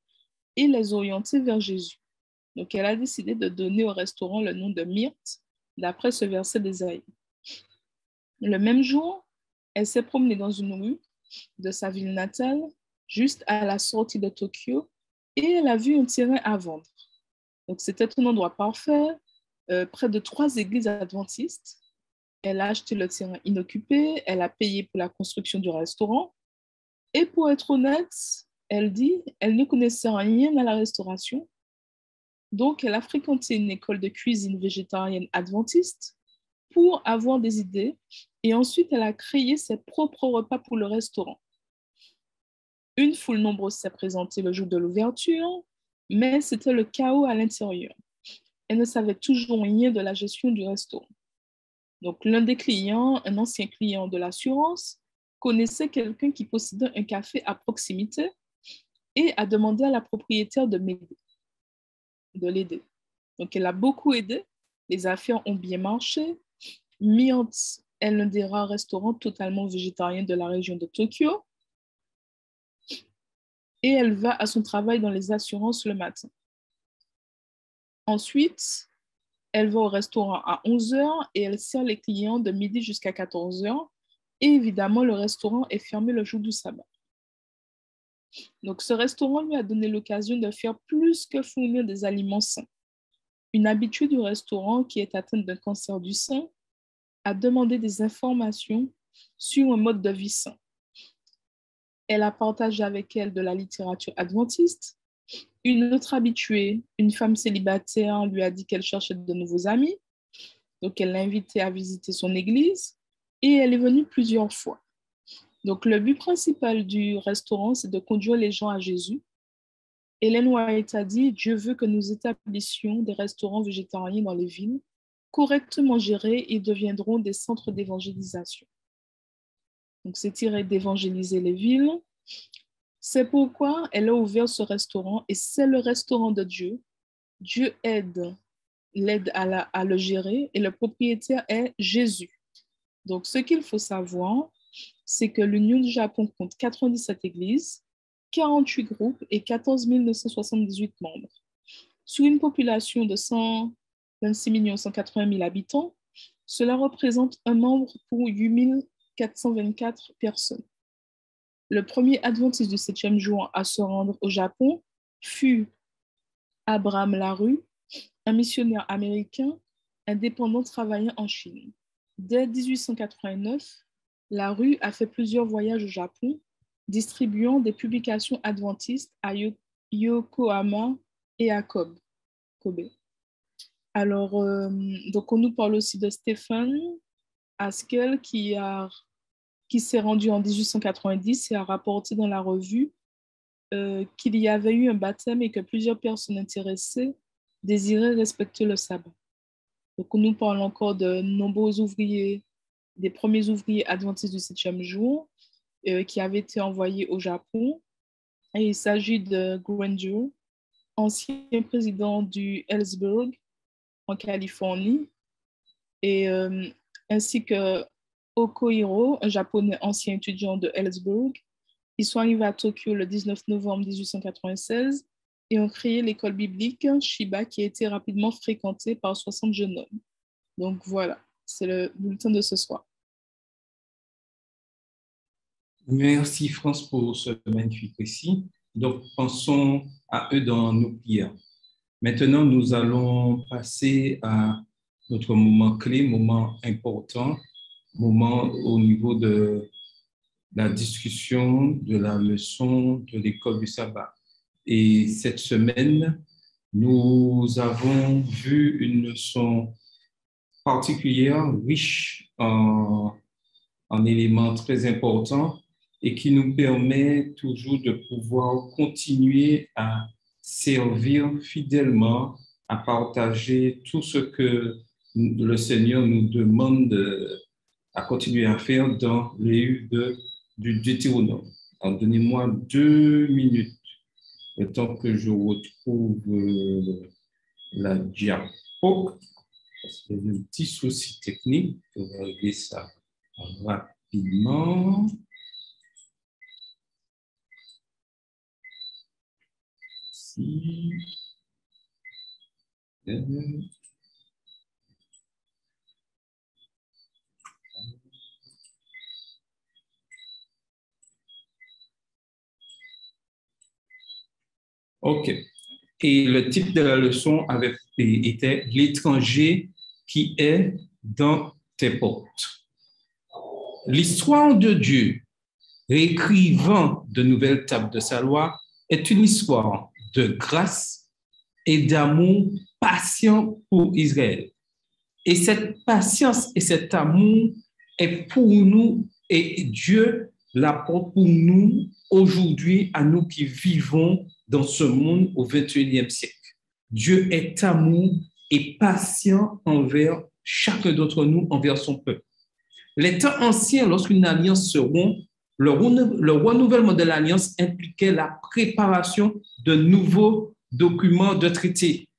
et les orienter vers Jésus. Donc, elle a décidé de donner au restaurant le nom de Myrte, d'après ce verset d'Ésaïe. Le même jour, elle s'est promenée dans une rue de sa ville natale, juste à la sortie de Tokyo, et elle a vu un terrain à vendre. Donc, c'était un endroit parfait, près de 3 églises adventistes. Elle a acheté le terrain inoccupé, elle a payé pour la construction du restaurant. Et pour être honnête, elle dit, elle ne connaissait rien à la restauration. Donc, elle a fréquenté une école de cuisine végétarienne adventiste pour avoir des idées. Et ensuite, elle a créé ses propres repas pour le restaurant. Une foule nombreuse s'est présentée le jour de l'ouverture, mais c'était le chaos à l'intérieur. Elle ne savait toujours rien de la gestion du restaurant. Donc, l'un des clients, un ancien client de l'assurance, connaissait quelqu'un qui possédait un café à proximité et a demandé à la propriétaire de l'aider. Donc, elle a beaucoup aidé. Les affaires ont bien marché. Myrte est l'un des rares restaurants totalement végétariens de la région de Tokyo. Et elle va à son travail dans les assurances le matin. Ensuite, elle va au restaurant à 11h et elle sert les clients de midi jusqu'à 14h. Et évidemment, le restaurant est fermé le jour du sabbat. Donc, ce restaurant lui a donné l'occasion de faire plus que fournir des aliments sains. Une habituée du restaurant qui est atteinte d'un cancer du sein a demandé des informations sur un mode de vie sain. Elle a partagé avec elle de la littérature adventiste. Une autre habituée, une femme célibataire, lui a dit qu'elle cherchait de nouveaux amis. Donc, elle l'a invitée à visiter son église et elle est venue plusieurs fois. Donc, le but principal du restaurant, c'est de conduire les gens à Jésus. Ellen White a dit: « Dieu veut que nous établissions des restaurants végétariens dans les villes. Correctement gérés, ils deviendront des centres d'évangélisation. » Donc, c'est tiré d'évangéliser les villes. C'est pourquoi elle a ouvert ce restaurant et c'est le restaurant de Dieu. Dieu l'aide à le gérer et le propriétaire est Jésus. Donc, ce qu'il faut savoir, c'est que l'Union du Japon compte 97 églises, 48 groupes et 14 978 membres. Sur une population de 126 180 000 habitants, cela représente un membre pour 8 424 personnes. Le premier adventiste du 7e jour à se rendre au Japon fut Abraham Larue, un missionnaire américain indépendant travaillant en Chine. Dès 1889, la rue a fait plusieurs voyages au Japon, distribuant des publications adventistes à Yokohama et à Kobe. Alors, donc on nous parle aussi de Stephen Haskell qui s'est rendu en 1890 et a rapporté dans la revue qu'il y avait eu un baptême et que plusieurs personnes intéressées désiraient respecter le sabbat. Donc, on nous parle encore de nombreux ouvriers, des premiers ouvriers adventistes du 7e jour qui avaient été envoyés au Japon. Et il s'agit de Granger, ancien président du Ellsberg en Californie, et ainsi que Okohiro, un japonais ancien étudiant de Ellsberg. Ils sont arrivés à Tokyo le 19 novembre 1896 et ont créé l'école biblique Shiba qui a été rapidement fréquentée par 60 jeunes hommes. Donc voilà, c'est le bulletin de ce soir. Merci France pour ce magnifique récit. Donc pensons à eux dans nos prières. Maintenant, nous allons passer à notre moment clé, moment important, moment au niveau de la discussion de la leçon de l'école du sabbat. Et cette semaine, nous avons vu une leçon particulière, riche en éléments très importants et qui nous permet toujours de pouvoir continuer à servir fidèlement, à partager tout ce que le Seigneur nous demande à continuer à faire dans les livres du Deutéronome. Alors, donnez-moi 2 minutes, le temps que je retrouve la diapo. C'est un petit souci technique, on va régler ça rapidement. Ici. OK. Et le titre de la leçon était « L'étranger qui est dans tes portes ». L'histoire de Dieu, réécrivant de nouvelles tables de sa loi, est une histoire de grâce et d'amour patient pour Israël. Et cette patience et cet amour est pour nous et Dieu l'apporte pour nous aujourd'hui, à nous qui vivons dans ce monde au XXIe siècle. Dieu est amour et patient envers chacun d'entre nous, envers son peuple. Les temps anciens, lorsqu'une alliance se rompt, le renouvellement de l'alliance impliquait la préparation de nouveaux documents de traité.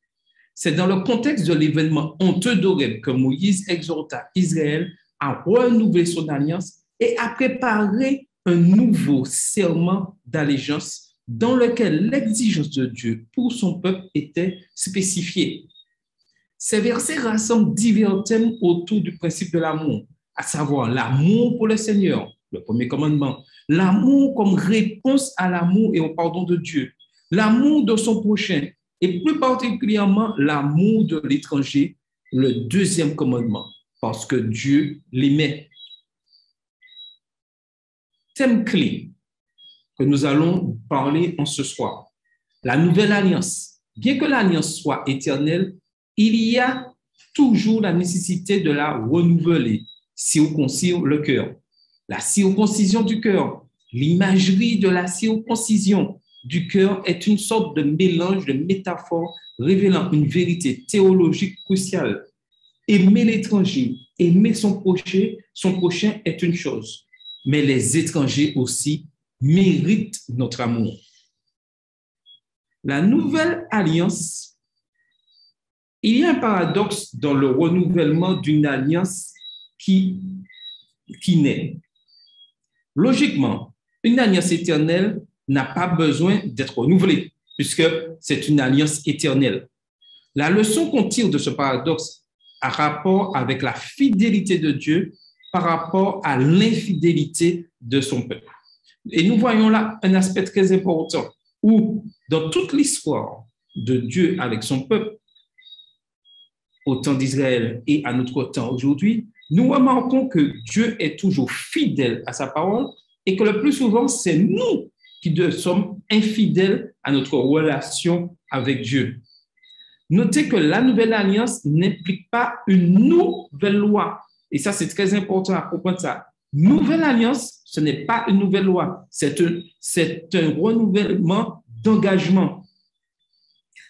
C'est dans le contexte de l'événement honteux d'Horeb que Moïse exhorta Israël à renouveler son alliance et à préparer un nouveau serment d'allégeance dans lequel l'exigence de Dieu pour son peuple était spécifiée. Ces versets rassemblent divers thèmes autour du principe de l'amour, à savoir l'amour pour le Seigneur, le premier commandement, l'amour comme réponse à l'amour et au pardon de Dieu, l'amour de son prochain, et plus particulièrement l'amour de l'étranger, le deuxième commandement, parce que Dieu l'aimait. Thème clé que nous allons parler en ce soir, la nouvelle alliance. Bien que l'alliance soit éternelle, il y a toujours la nécessité de la renouveler, circoncire le cœur. La circoncision du cœur, l'imagerie de la circoncision du cœur est une sorte de mélange de métaphores révélant une vérité théologique cruciale. Aimer l'étranger, aimer son prochain est une chose, mais les étrangers aussi méritent notre amour. La nouvelle alliance, il y a un paradoxe dans le renouvellement d'une alliance qui naît. Logiquement, une alliance éternelle n'a pas besoin d'être renouvelée, puisque c'est une alliance éternelle. La leçon qu'on tire de ce paradoxe a rapport avec la fidélité de Dieu par rapport à l'infidélité de son peuple. Et nous voyons là un aspect très important où, dans toute l'histoire de Dieu avec son peuple, au temps d'Israël et à notre temps aujourd'hui, nous remarquons que Dieu est toujours fidèle à sa parole et que le plus souvent, c'est nous qui sommes infidèles à notre relation avec Dieu. Notez que la nouvelle alliance n'implique pas une nouvelle loi. Et ça, c'est très important à comprendre ça. Nouvelle alliance, ce n'est pas une nouvelle loi. C'est un renouvellement d'engagement.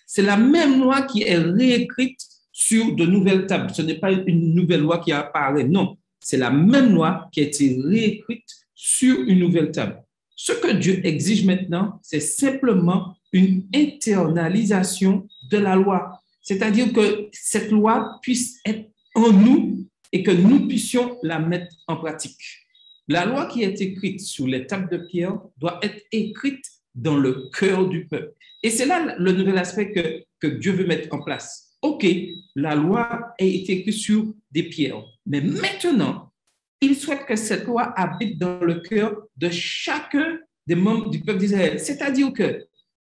C'est la même loi qui est réécrite sur de nouvelles tables. Ce n'est pas une nouvelle loi qui apparaît. Non, c'est la même loi qui a été réécrite sur une nouvelle table. Ce que Dieu exige maintenant, c'est simplement une internalisation de la loi. C'est-à-dire que cette loi puisse être en nous et que nous puissions la mettre en pratique. La loi qui est écrite sur les tables de pierre doit être écrite dans le cœur du peuple. Et c'est là le nouvel aspect que Dieu veut mettre en place. OK, la loi a été écrite sur des pierres, mais maintenant, il souhaite que cette loi habite dans le cœur de chacun des membres du peuple d'Israël. C'est-à-dire que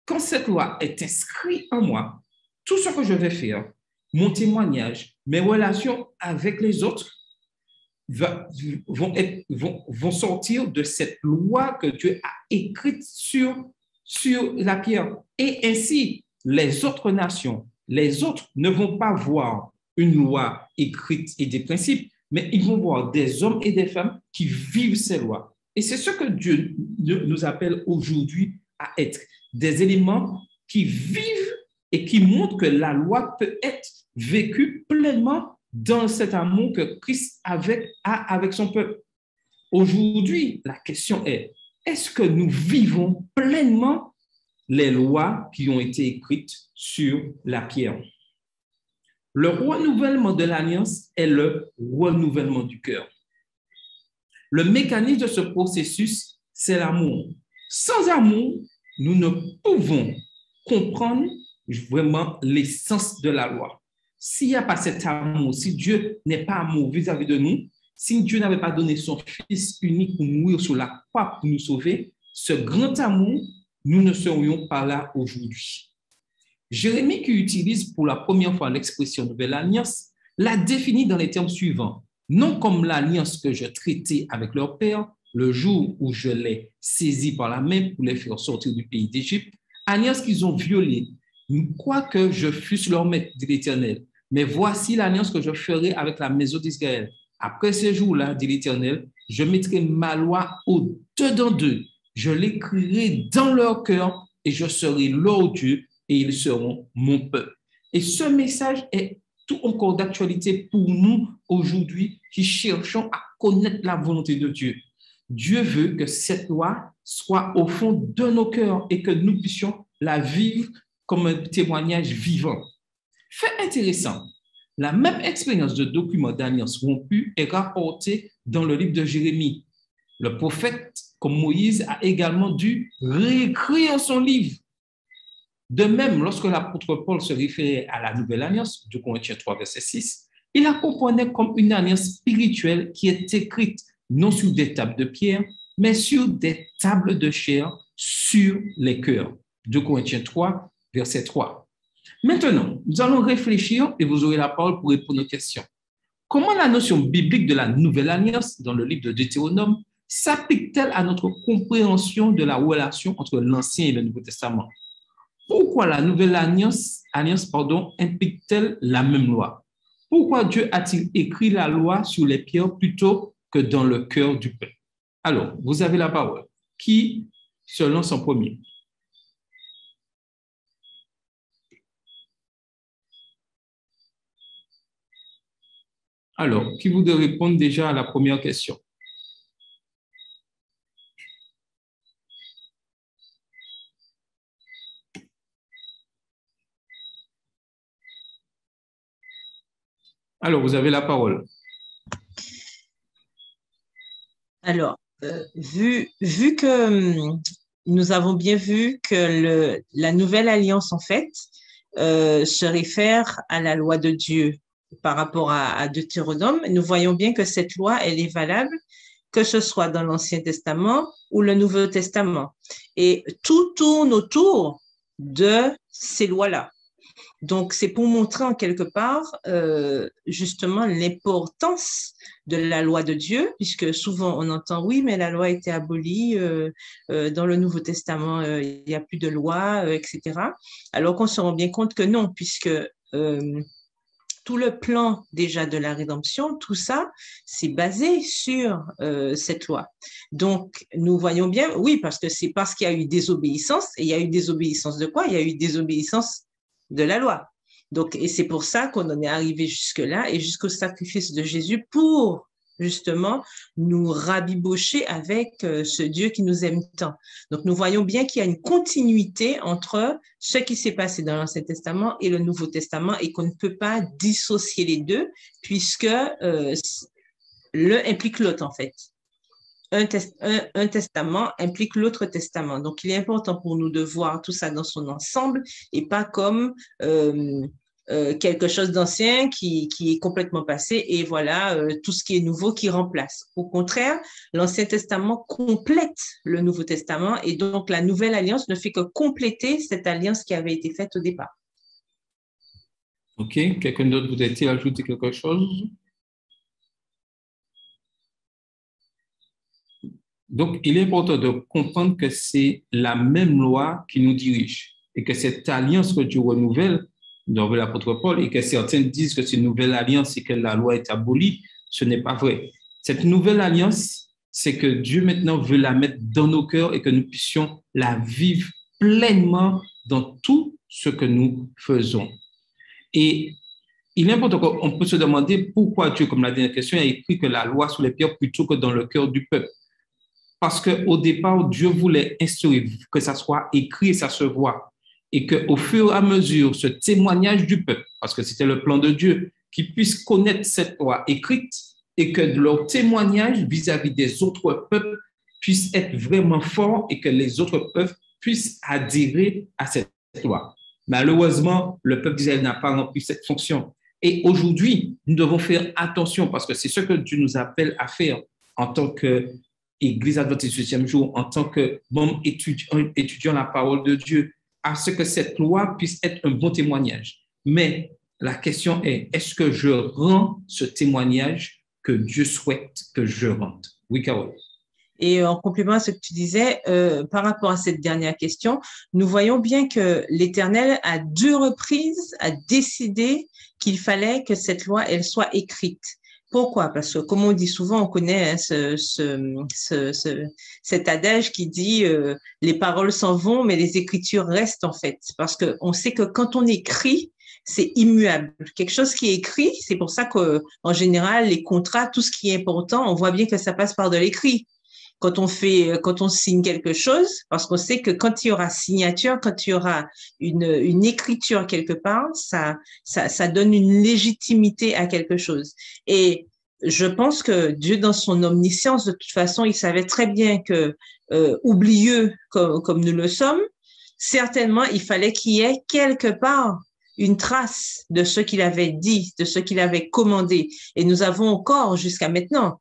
quand cette loi est inscrite en moi, tout ce que je vais faire, mon témoignage, mes relations avec les autres vont sortir de cette loi que Dieu a écrite sur la pierre. Et ainsi, les autres nations, les autres ne vont pas voir une loi écrite et des principes, mais ils vont voir des hommes et des femmes qui vivent ces lois. Et c'est ce que Dieu nous appelle aujourd'hui à être, des éléments qui vivent et qui montrent que la loi peut être vécue pleinement dans cet amour que Christ a avec son peuple. Aujourd'hui, la question est, est-ce que nous vivons pleinement les lois qui ont été écrites sur la pierre? Le renouvellement de l'alliance est le renouvellement du cœur. Le mécanisme de ce processus, c'est l'amour. Sans amour, nous ne pouvons comprendre vraiment l'essence de la loi. S'il n'y a pas cet amour, si Dieu n'est pas amour vis-à-vis de nous, si Dieu n'avait pas donné son Fils unique pour mourir sur la croix pour nous sauver, ce grand amour, nous ne serions pas là aujourd'hui. Jérémie, qui utilise pour la première fois l'expression nouvelle alliance, l'a définit dans les termes suivants. Non comme l'alliance que je traitais avec leur père le jour où je les saisis par la main pour les faire sortir du pays d'Égypte, alliance qu'ils ont violée, quoique je fusse leur maître, dit l'Éternel. Mais voici l'alliance que je ferai avec la maison d'Israël. Après ces jours-là, dit l'Éternel, je mettrai ma loi au-dedans d'eux. Je l'écrirai dans leur cœur et je serai leur Dieu et ils seront mon peuple. Et ce message est tout encore d'actualité pour nous aujourd'hui qui cherchons à connaître la volonté de Dieu. Dieu veut que cette loi soit au fond de nos cœurs et que nous puissions la vivre comme un témoignage vivant. Fait intéressant, la même expérience de document d'alliance rompu est rapportée dans le livre de Jérémie. Le prophète, comme Moïse, a également dû réécrire son livre. De même, lorsque l'apôtre Paul se référait à la nouvelle alliance, 2 Corinthiens 3, verset 6, il la comprenait comme une alliance spirituelle qui est écrite non sur des tables de pierre, mais sur des tables de chair sur les cœurs. 2 Corinthiens 3, verset 3. Maintenant, nous allons réfléchir et vous aurez la parole pour répondre aux questions. Comment la notion biblique de la nouvelle alliance dans le livre de Deutéronome s'applique-t-elle à notre compréhension de la relation entre l'Ancien et le Nouveau Testament? Pourquoi la nouvelle alliance implique-t-elle la même loi? Pourquoi Dieu a-t-il écrit la loi sur les pierres plutôt que dans le cœur du peuple? Alors, vous avez la parole. Qui se lance en premier? Alors, qui voudrait répondre déjà à la première question? Alors, vous avez la parole. Alors, vu que nous avons bien vu que la nouvelle alliance, en fait, se réfère à la loi de Dieu par rapport à Deutéronome, nous voyons bien que cette loi, elle est valable, que ce soit dans l'Ancien Testament ou le Nouveau Testament. Et tout tourne autour de ces lois-là. Donc, c'est pour montrer en quelque part justement l'importance de la loi de Dieu, puisque souvent on entend, oui, mais la loi a été abolie, dans le Nouveau Testament, il n'y a plus de loi, etc. Alors qu'on se rend bien compte que non, puisque tout le plan déjà de la rédemption, tout ça, c'est basé sur cette loi. Donc, nous voyons bien, oui, parce que c'est parce qu'il y a eu désobéissance, et il y a eu désobéissance de quoi? Il y a eu désobéissance de la loi. Donc, et c'est pour ça qu'on en est arrivé jusque-là et jusqu'au sacrifice de Jésus pour justement nous rabibocher avec ce Dieu qui nous aime tant. Donc, nous voyons bien qu'il y a une continuité entre ce qui s'est passé dans l'Ancien Testament et le Nouveau Testament et qu'on ne peut pas dissocier les deux puisque l'un implique l'autre en fait. Un testament implique l'autre testament. Donc, il est important pour nous de voir tout ça dans son ensemble et pas comme quelque chose d'ancien qui est complètement passé et voilà, tout ce qui est nouveau qui remplace. Au contraire, l'Ancien Testament complète le Nouveau Testament et donc la Nouvelle Alliance ne fait que compléter cette alliance qui avait été faite au départ. OK. Quelqu'un d'autre voudrait-il ajouter quelque chose? Donc, il est important de comprendre que c'est la même loi qui nous dirige et que cette alliance que Dieu renouvelle, dans l'apôtre Paul, et que certains disent que c'est une nouvelle alliance et que la loi est abolie, ce n'est pas vrai. Cette nouvelle alliance, c'est que Dieu maintenant veut la mettre dans nos cœurs et que nous puissions la vivre pleinement dans tout ce que nous faisons. Et il est important qu'on peut se demander pourquoi Dieu, comme la dernière question, a écrit que la loi sur les pierres plutôt que dans le cœur du peuple. Parce qu'au départ, Dieu voulait instaurer que ça soit écrit et ça se voit. Et qu'au fur et à mesure, ce témoignage du peuple, parce que c'était le plan de Dieu, qu'ils puissent connaître cette loi écrite et que leur témoignage vis-à-vis des autres peuples puisse être vraiment fort et que les autres peuples puissent adhérer à cette loi. Malheureusement, le peuple d'Israël n'a pas rempli cette fonction. Et aujourd'hui, nous devons faire attention parce que c'est ce que Dieu nous appelle à faire en tant que Église adventiste du 7e jour, en tant que membre étudiant la parole de Dieu, à ce que cette loi puisse être un bon témoignage. Mais la question est, est-ce que je rends ce témoignage que Dieu souhaite que je rende? Oui, Carole. Et en complément à ce que tu disais, par rapport à cette dernière question, nous voyons bien que l'Éternel, à 2 reprises, a décidé qu'il fallait que cette loi, elle soit écrite. Pourquoi? Parce que, comme on dit souvent, on connaît hein, cet adage qui dit les paroles s'en vont, mais les écritures restent en fait. Parce qu'on sait que quand on écrit, c'est immuable. Quelque chose qui est écrit, c'est pour ça qu'en général, les contrats, tout ce qui est important, on voit bien que ça passe par de l'écrit. Quand on signe quelque chose, parce qu'on sait que quand il y aura signature, quand il y aura une écriture quelque part, ça donne une légitimité à quelque chose. Et je pense que Dieu, dans son omniscience, de toute façon, il savait très bien que, oublieux comme nous le sommes, certainement, il fallait qu'il y ait quelque part une trace de ce qu'il avait dit, de ce qu'il avait commandé. Et nous avons encore, jusqu'à maintenant,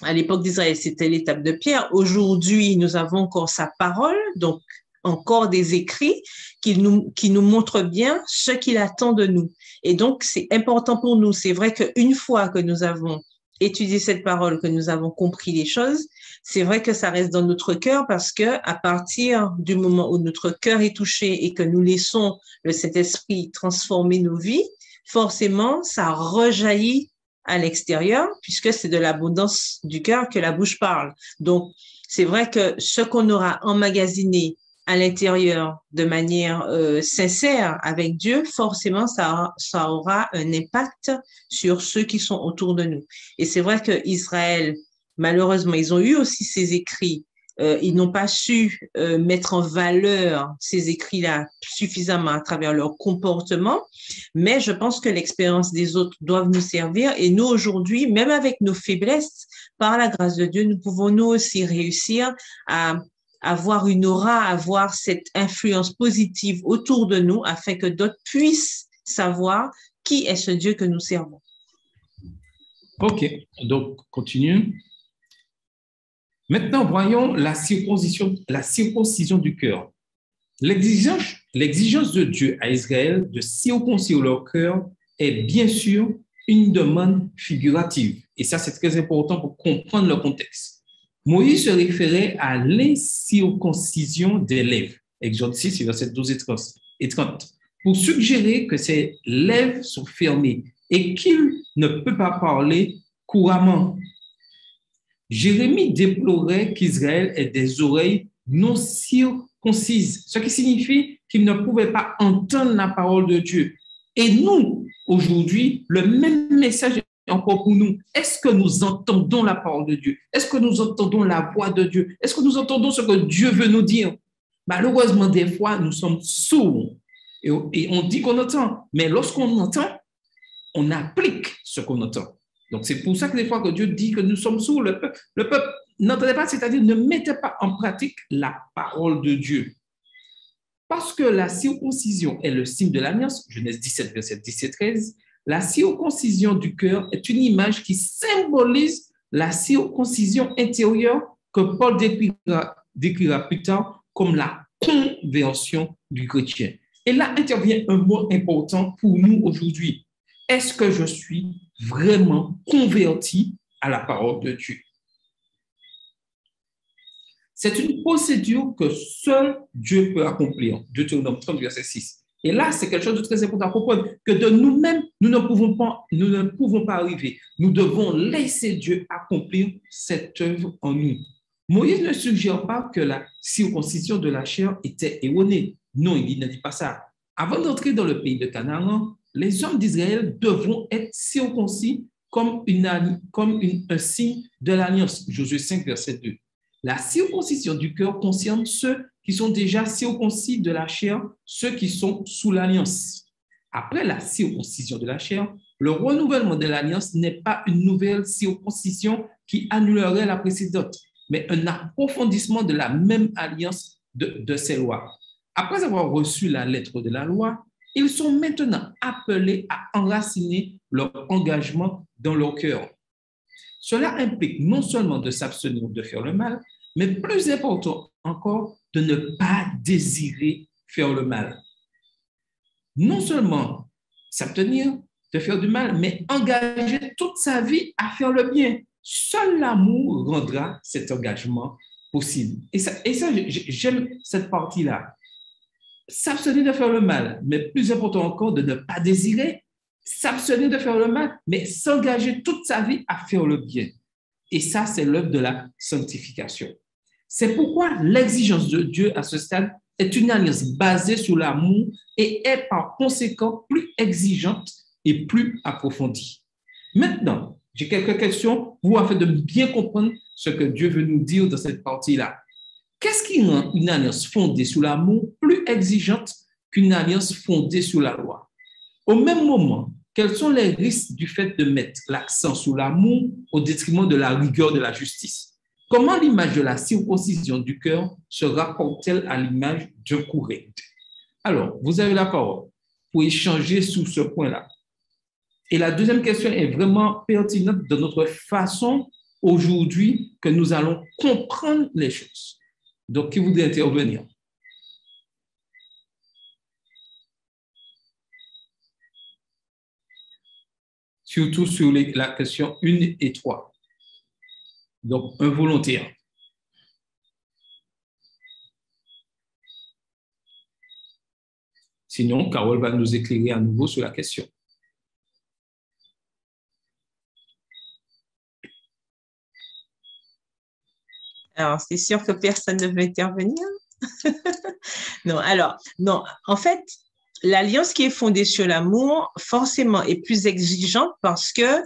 à l'époque d'Israël, c'était l'étape de Pierre. Aujourd'hui, nous avons encore sa parole, donc encore des écrits qui nous montrent bien ce qu'il attend de nous. Et donc, c'est important pour nous. C'est vrai qu'une fois que nous avons étudié cette parole, que nous avons compris les choses, c'est vrai que ça reste dans notre cœur parce que à partir du moment où notre cœur est touché et que nous laissons le Saint-Esprit transformer nos vies, forcément, ça rejaillit à l'extérieur, puisque c'est de l'abondance du cœur que la bouche parle. Donc, c'est vrai que ce qu'on aura emmagasiné à l'intérieur de manière sincère avec Dieu, forcément, ça aura un impact sur ceux qui sont autour de nous. Et c'est vrai que Israël, malheureusement, ils ont eu aussi ces écrits. Ils n'ont pas su mettre en valeur ces écrits-là suffisamment à travers leur comportement, mais je pense que l'expérience des autres doit nous servir et nous aujourd'hui, même avec nos faiblesses, par la grâce de Dieu, nous pouvons nous aussi réussir à avoir une aura, avoir cette influence positive autour de nous afin que d'autres puissent savoir qui est ce Dieu que nous servons. OK, donc continue. Maintenant, voyons la circoncision du cœur. L'exigence l'exigence de Dieu à Israël de circoncire leur cœur est bien sûr une demande figurative. Et ça, c'est très important pour comprendre le contexte. Moïse se référait à l'incirconcision des lèvres, Exode 6, versets 12 et 30, pour suggérer que ses lèvres sont fermées et qu'il ne peut pas parler couramment. Jérémie déplorait qu'Israël ait des oreilles non circoncises, ce qui signifie qu'il ne pouvait pas entendre la parole de Dieu. Et nous, aujourd'hui, le même message est encore pour nous. Est-ce que nous entendons la parole de Dieu? Est-ce que nous entendons la voix de Dieu? Est-ce que nous entendons ce que Dieu veut nous dire? Malheureusement, des fois, nous sommes sourds et on dit qu'on entend. Mais lorsqu'on entend, on applique ce qu'on entend. Donc, c'est pour ça que des fois que Dieu dit que nous sommes sourds, le peuple n'entendait pas, c'est-à-dire ne mettait pas en pratique la parole de Dieu. Parce que la circoncision est le signe de l'alliance, Genèse 17, verset 10 et 13, la circoncision du cœur est une image qui symbolise la circoncision intérieure que Paul décrira plus tard comme la conversion du chrétien. Et là intervient un mot important pour nous aujourd'hui. Est-ce que je suis vraiment converti à la parole de Dieu? C'est une procédure que seul Dieu peut accomplir. Deutéronome 30, verset 6. Et là, c'est quelque chose de très important à comprendre, que de nous-mêmes, nous ne pouvons pas arriver. Nous devons laisser Dieu accomplir cette œuvre en nous. Moïse ne suggère pas que la circoncision de la chair était erronée. Non, il ne dit pas ça. Avant d'entrer dans le pays de Canaan, les hommes d'Israël devront être circoncis comme un signe de l'alliance. Josué 5, verset 2. La circoncision du cœur concerne ceux qui sont déjà circoncis de la chair, ceux qui sont sous l'alliance. Après la circoncision de la chair, le renouvellement de l'alliance n'est pas une nouvelle circoncision qui annulerait la précédente, mais un approfondissement de la même alliance de ces lois. Après avoir reçu la lettre de la loi, ils sont maintenant appelés à enraciner leur engagement dans leur cœur. Cela implique non seulement de s'abstenir de faire le mal, mais plus important encore, de ne pas désirer faire le mal. Non seulement s'abstenir de faire du mal, mais engager toute sa vie à faire le bien. Seul l'amour rendra cet engagement possible. Et ça j'aime cette partie-là. S'abstenir de faire le mal, mais plus important encore, de ne pas désirer. S'abstenir de faire le mal, mais s'engager toute sa vie à faire le bien. Et ça, c'est l'œuvre de la sanctification. C'est pourquoi l'exigence de Dieu à ce stade est une alliance basée sur l'amour et est par conséquent plus exigeante et plus approfondie. Maintenant, j'ai quelques questions pour vous afin de bien comprendre ce que Dieu veut nous dire dans cette partie-là. Qu'est-ce qui rend une alliance fondée sur l'amour plus exigeante qu'une alliance fondée sur la loi? Au même moment, quels sont les risques du fait de mettre l'accent sur l'amour au détriment de la rigueur de la justice? Comment l'image de la circoncision du cœur se rapporte-t-elle à l'image d'un courrier? Alors, vous avez la parole pour échanger sur ce point-là. Et la deuxième question est vraiment pertinente de notre façon aujourd'hui que nous allons comprendre les choses. Donc, qui voudrait intervenir? Surtout sur la question 1 et 3. Donc, un volontaire. Sinon, Carole va nous éclairer à nouveau sur la question. Alors, c'est sûr que personne ne veut intervenir. Non, en fait, l'alliance qui est fondée sur l'amour, forcément, est plus exigeante parce que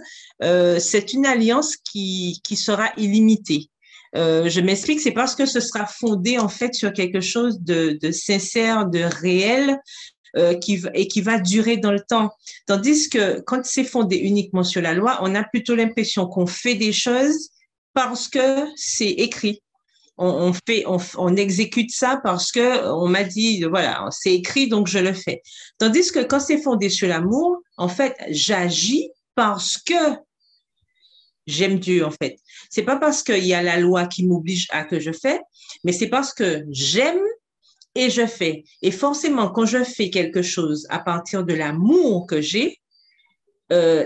c'est une alliance qui sera illimitée. Je m'explique, c'est parce que ce sera fondé en fait sur quelque chose de sincère, de réel, qui va durer dans le temps. Tandis que quand c'est fondé uniquement sur la loi, on a plutôt l'impression qu'on fait des choses parce que c'est écrit. On exécute ça parce que on m'a dit, voilà, c'est écrit, donc je le fais. Tandis que quand c'est fondé sur l'amour, en fait, j'agis parce que j'aime Dieu, en fait. C'est pas parce qu'il y a la loi qui m'oblige à que je fais, mais c'est parce que j'aime et je fais. Et forcément, quand je fais quelque chose à partir de l'amour que j'ai,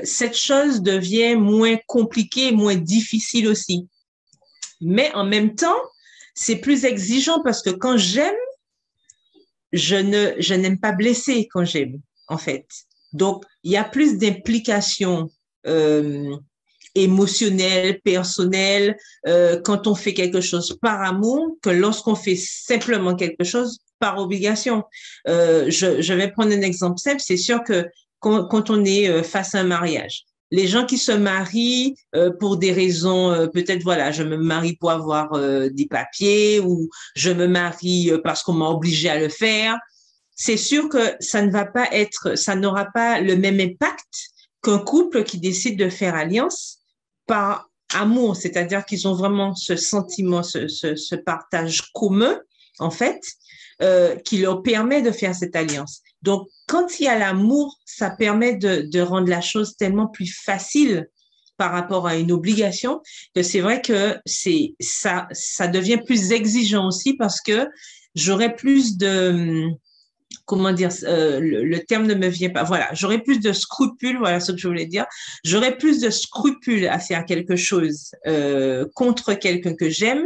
cette chose devient moins compliquée, moins difficile aussi. Mais en même temps, c'est plus exigeant parce que quand j'aime, je n'aime pas blesser quand j'aime, en fait. Donc, il y a plus d'implications émotionnelles, personnelles, quand on fait quelque chose par amour que lorsqu'on fait simplement quelque chose par obligation. Je vais prendre un exemple simple. C'est sûr que quand on est face à un mariage, les gens qui se marient pour des raisons, peut-être, voilà, je me marie pour avoir des papiers ou je me marie parce qu'on m'a obligé à le faire. C'est sûr que ça n'aura pas le même impact qu'un couple qui décide de faire alliance par amour, c'est-à-dire qu'ils ont vraiment ce sentiment, ce partage commun, en fait, qui leur permet de faire cette alliance. Donc, quand il y a l'amour, ça permet de rendre la chose tellement plus facile par rapport à une obligation, que c'est vrai que ça devient plus exigeant aussi parce que j'aurais plus de, comment dire, le terme ne me vient pas. Voilà, j'aurais plus de scrupules, voilà ce que je voulais dire. J'aurais plus de scrupules à faire quelque chose contre quelqu'un que j'aime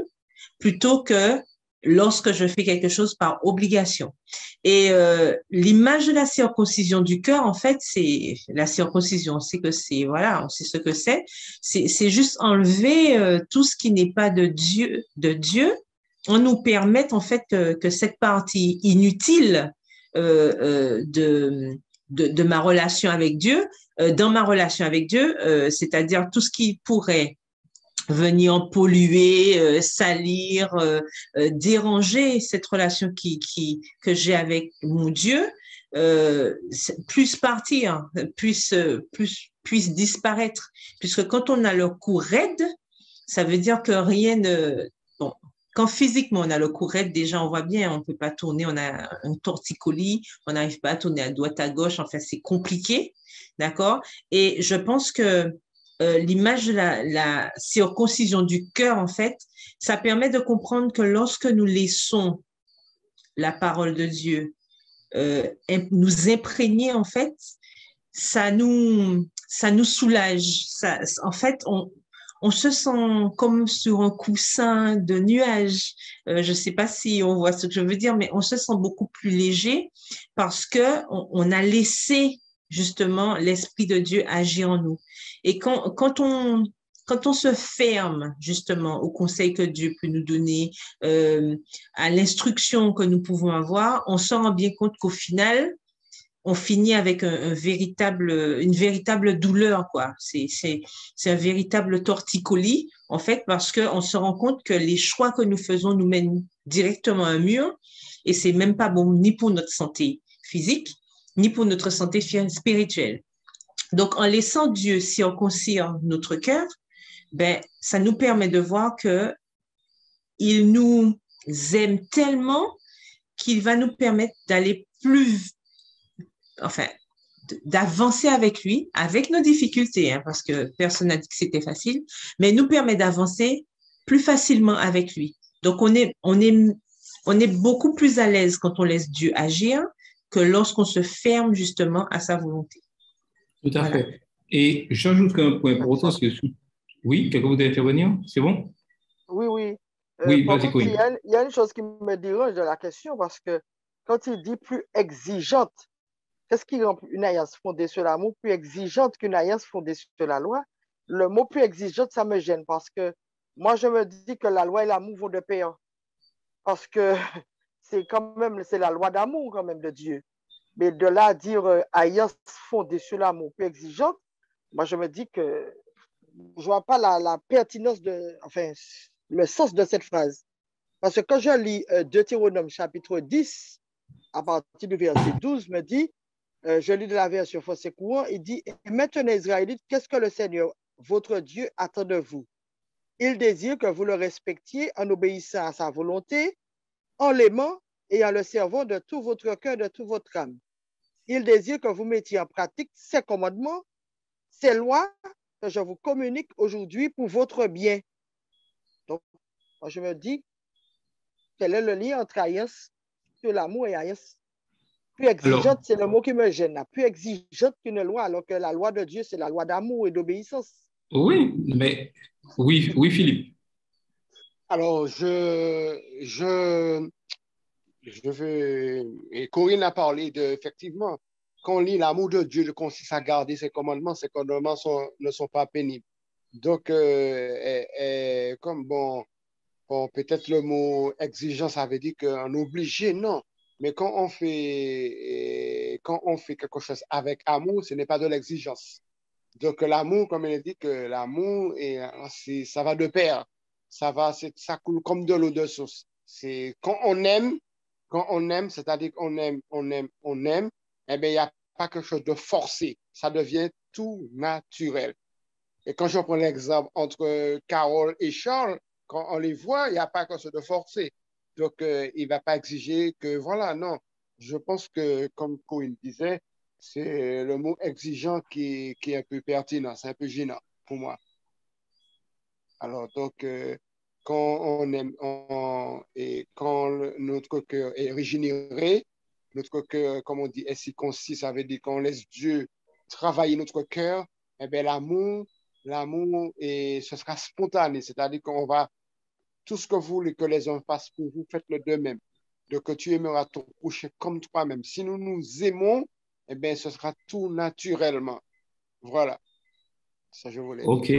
plutôt que lorsque je fais quelque chose par obligation. Et l'image de la circoncision du cœur, en fait, c'est la circoncision. On sait que c'est, voilà, on sait ce que c'est. C'est juste enlever tout ce qui n'est pas de Dieu, en nous permettre en fait que cette partie inutile de ma relation avec Dieu, dans ma relation avec Dieu, c'est-à-dire tout ce qui pourrait venir polluer, salir, déranger cette relation que j'ai avec mon Dieu, puisse partir, puisse disparaître. Puisque quand on a le cou raide, ça veut dire que rien ne... Bon, quand physiquement on a le cou raide, déjà on voit bien, on ne peut pas tourner, on a un torticolis, on n'arrive pas à tourner à droite, à gauche, enfin c'est compliqué, d'accord? Et je pense que l'image de la circoncision du cœur, en fait, ça permet de comprendre que lorsque nous laissons la parole de Dieu nous imprégner, en fait, ça nous soulage. En fait, on se sent comme sur un coussin de nuages. Je ne sais pas si on voit ce que je veux dire, mais on se sent beaucoup plus léger parce que on a laissé justement l'Esprit de Dieu agir en nous. Et quand on se ferme justement au conseil que Dieu peut nous donner, à l'instruction que nous pouvons avoir, on se rend bien compte qu'au final, on finit avec une véritable douleur, quoi. C'est un véritable torticolis, en fait, parce qu'on se rend compte que les choix que nous faisons nous mènent directement à un mur et c'est même pas bon ni pour notre santé physique, ni pour notre santé spirituelle. Donc, en laissant Dieu circoncire notre cœur, ben, ça nous permet de voir que il nous aime tellement qu'il va nous permettre d'aller d'avancer avec lui, avec nos difficultés, hein, parce que personne n'a dit que c'était facile, mais il nous permet d'avancer plus facilement avec lui. Donc, on est beaucoup plus à l'aise quand on laisse Dieu agir que lorsqu'on se ferme justement à sa volonté. Tout à fait. Et j'ajoute qu'un point important, parce que oui, quelqu'un voudrait intervenir? C'est bon? Oui. Oui, vas-y, il y a une chose qui me dérange de la question, parce que quand il dit plus exigeante, qu'est-ce qui rend une alliance fondée sur l'amour plus exigeante qu'une alliance fondée sur la loi? Le mot plus exigeante, ça me gêne, parce que moi, je me dis que la loi et l'amour vont de pair. Parce que c'est la loi d'amour quand même de Dieu. Mais de là à dire alliance fondée sur l'amour plus exigeante, moi je me dis que je ne vois pas la pertinence le sens de cette phrase. Parce que quand je lis Deutéronome chapitre 10, à partir du verset 12, me dit, je lis de la version français courant, il dit, et maintenant Israélites, qu'est-ce que le Seigneur, votre Dieu, attend de vous? Il désire que vous le respectiez en obéissant à sa volonté, en l'aimant et en le servant de tout votre cœur, de toute votre âme. Il désire que vous mettiez en pratique ces commandements, ces lois que je vous communique aujourd'hui pour votre bien. Donc, moi, je me dis, quel est le lien entre alliance sur l'amour et alliance. Plus exigeante, c'est le mot qui me gêne. Plus exigeante qu'une loi, alors que la loi de Dieu, c'est la loi d'amour et d'obéissance. Oui, mais oui, oui, Philippe. Alors, et Corinne a parlé effectivement, quand on lit l'amour de Dieu, consiste à garder ses commandements ne sont pas pénibles. Donc, comme peut-être le mot exigence, ça veut dire qu'on est obligé, non. Mais quand on fait quelque chose avec amour, ce n'est pas de l'exigence. Donc, l'amour, comme elle dit, que l'amour, ça va de pair. Ça coule comme de l'eau de source. C'est quand on aime, c'est-à-dire qu'on aime, eh bien, il n'y a pas quelque chose de forcé. Ça devient tout naturel. Et quand je prends l'exemple entre Carole et Charles, quand on les voit, il n'y a pas quelque chose de forcé. Donc, il ne va pas exiger que, voilà, non. Je pense que, comme Corinne disait, c'est le mot exigeant qui est un peu pertinent, c'est un peu gênant pour moi. Alors, donc, quand on aime et quand notre cœur est régénéré, notre cœur, comme on dit, est circoncis, ça veut dire qu'on laisse Dieu travailler notre cœur, eh bien, l'amour, et ce sera spontané, c'est-à-dire qu'on va, tout ce que vous voulez que les hommes fassent pour vous, faites-le d'eux-mêmes. Donc, que tu aimeras ton prochain comme toi-même. Si nous nous aimons, eh bien, ce sera tout naturellement. Voilà. Ça, je voulais dire. OK.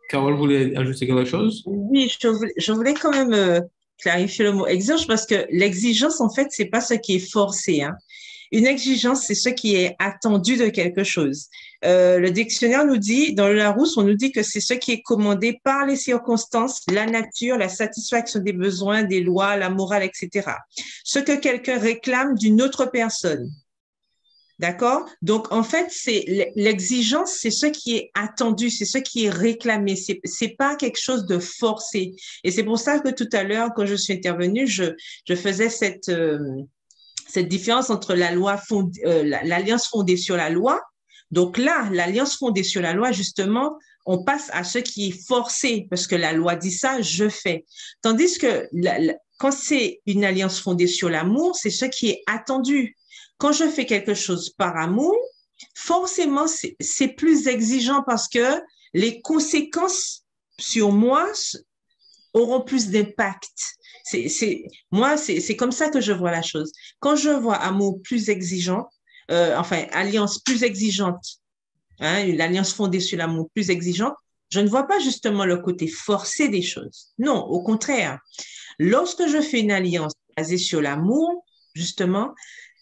Carole voulait ajouter quelque chose? Oui, je voulais quand même clarifier le mot exigence parce que l'exigence, en fait, c'est pas ce qui est forcé, hein. Une exigence, c'est ce qui est attendu de quelque chose. Le dictionnaire nous dit, dans le Larousse, on nous dit que c'est ce qui est commandé par les circonstances, la nature, la satisfaction des besoins, des lois, la morale, etc. Ce que quelqu'un réclame d'une autre personne. D'accord? Donc, en fait, c'est l'exigence, c'est ce qui est attendu, c'est ce qui est réclamé. C'est pas quelque chose de forcé. Et c'est pour ça que tout à l'heure, quand je suis intervenue, je faisais cette différence entre l'alliance fondée sur la loi. Donc là, l'alliance fondée sur la loi, justement, on passe à ce qui est forcé parce que la loi dit ça, je fais. Tandis que quand c'est une alliance fondée sur l'amour, c'est ce qui est attendu. Quand je fais quelque chose par amour, forcément, c'est plus exigeant parce que les conséquences sur moi auront plus d'impact. Moi, c'est comme ça que je vois la chose. Quand je vois amour plus exigeant, alliance plus exigeante, hein, une alliance fondée sur l'amour plus exigeante, je ne vois pas justement le côté forcé des choses. Non, au contraire. Lorsque je fais une alliance basée sur l'amour, justement,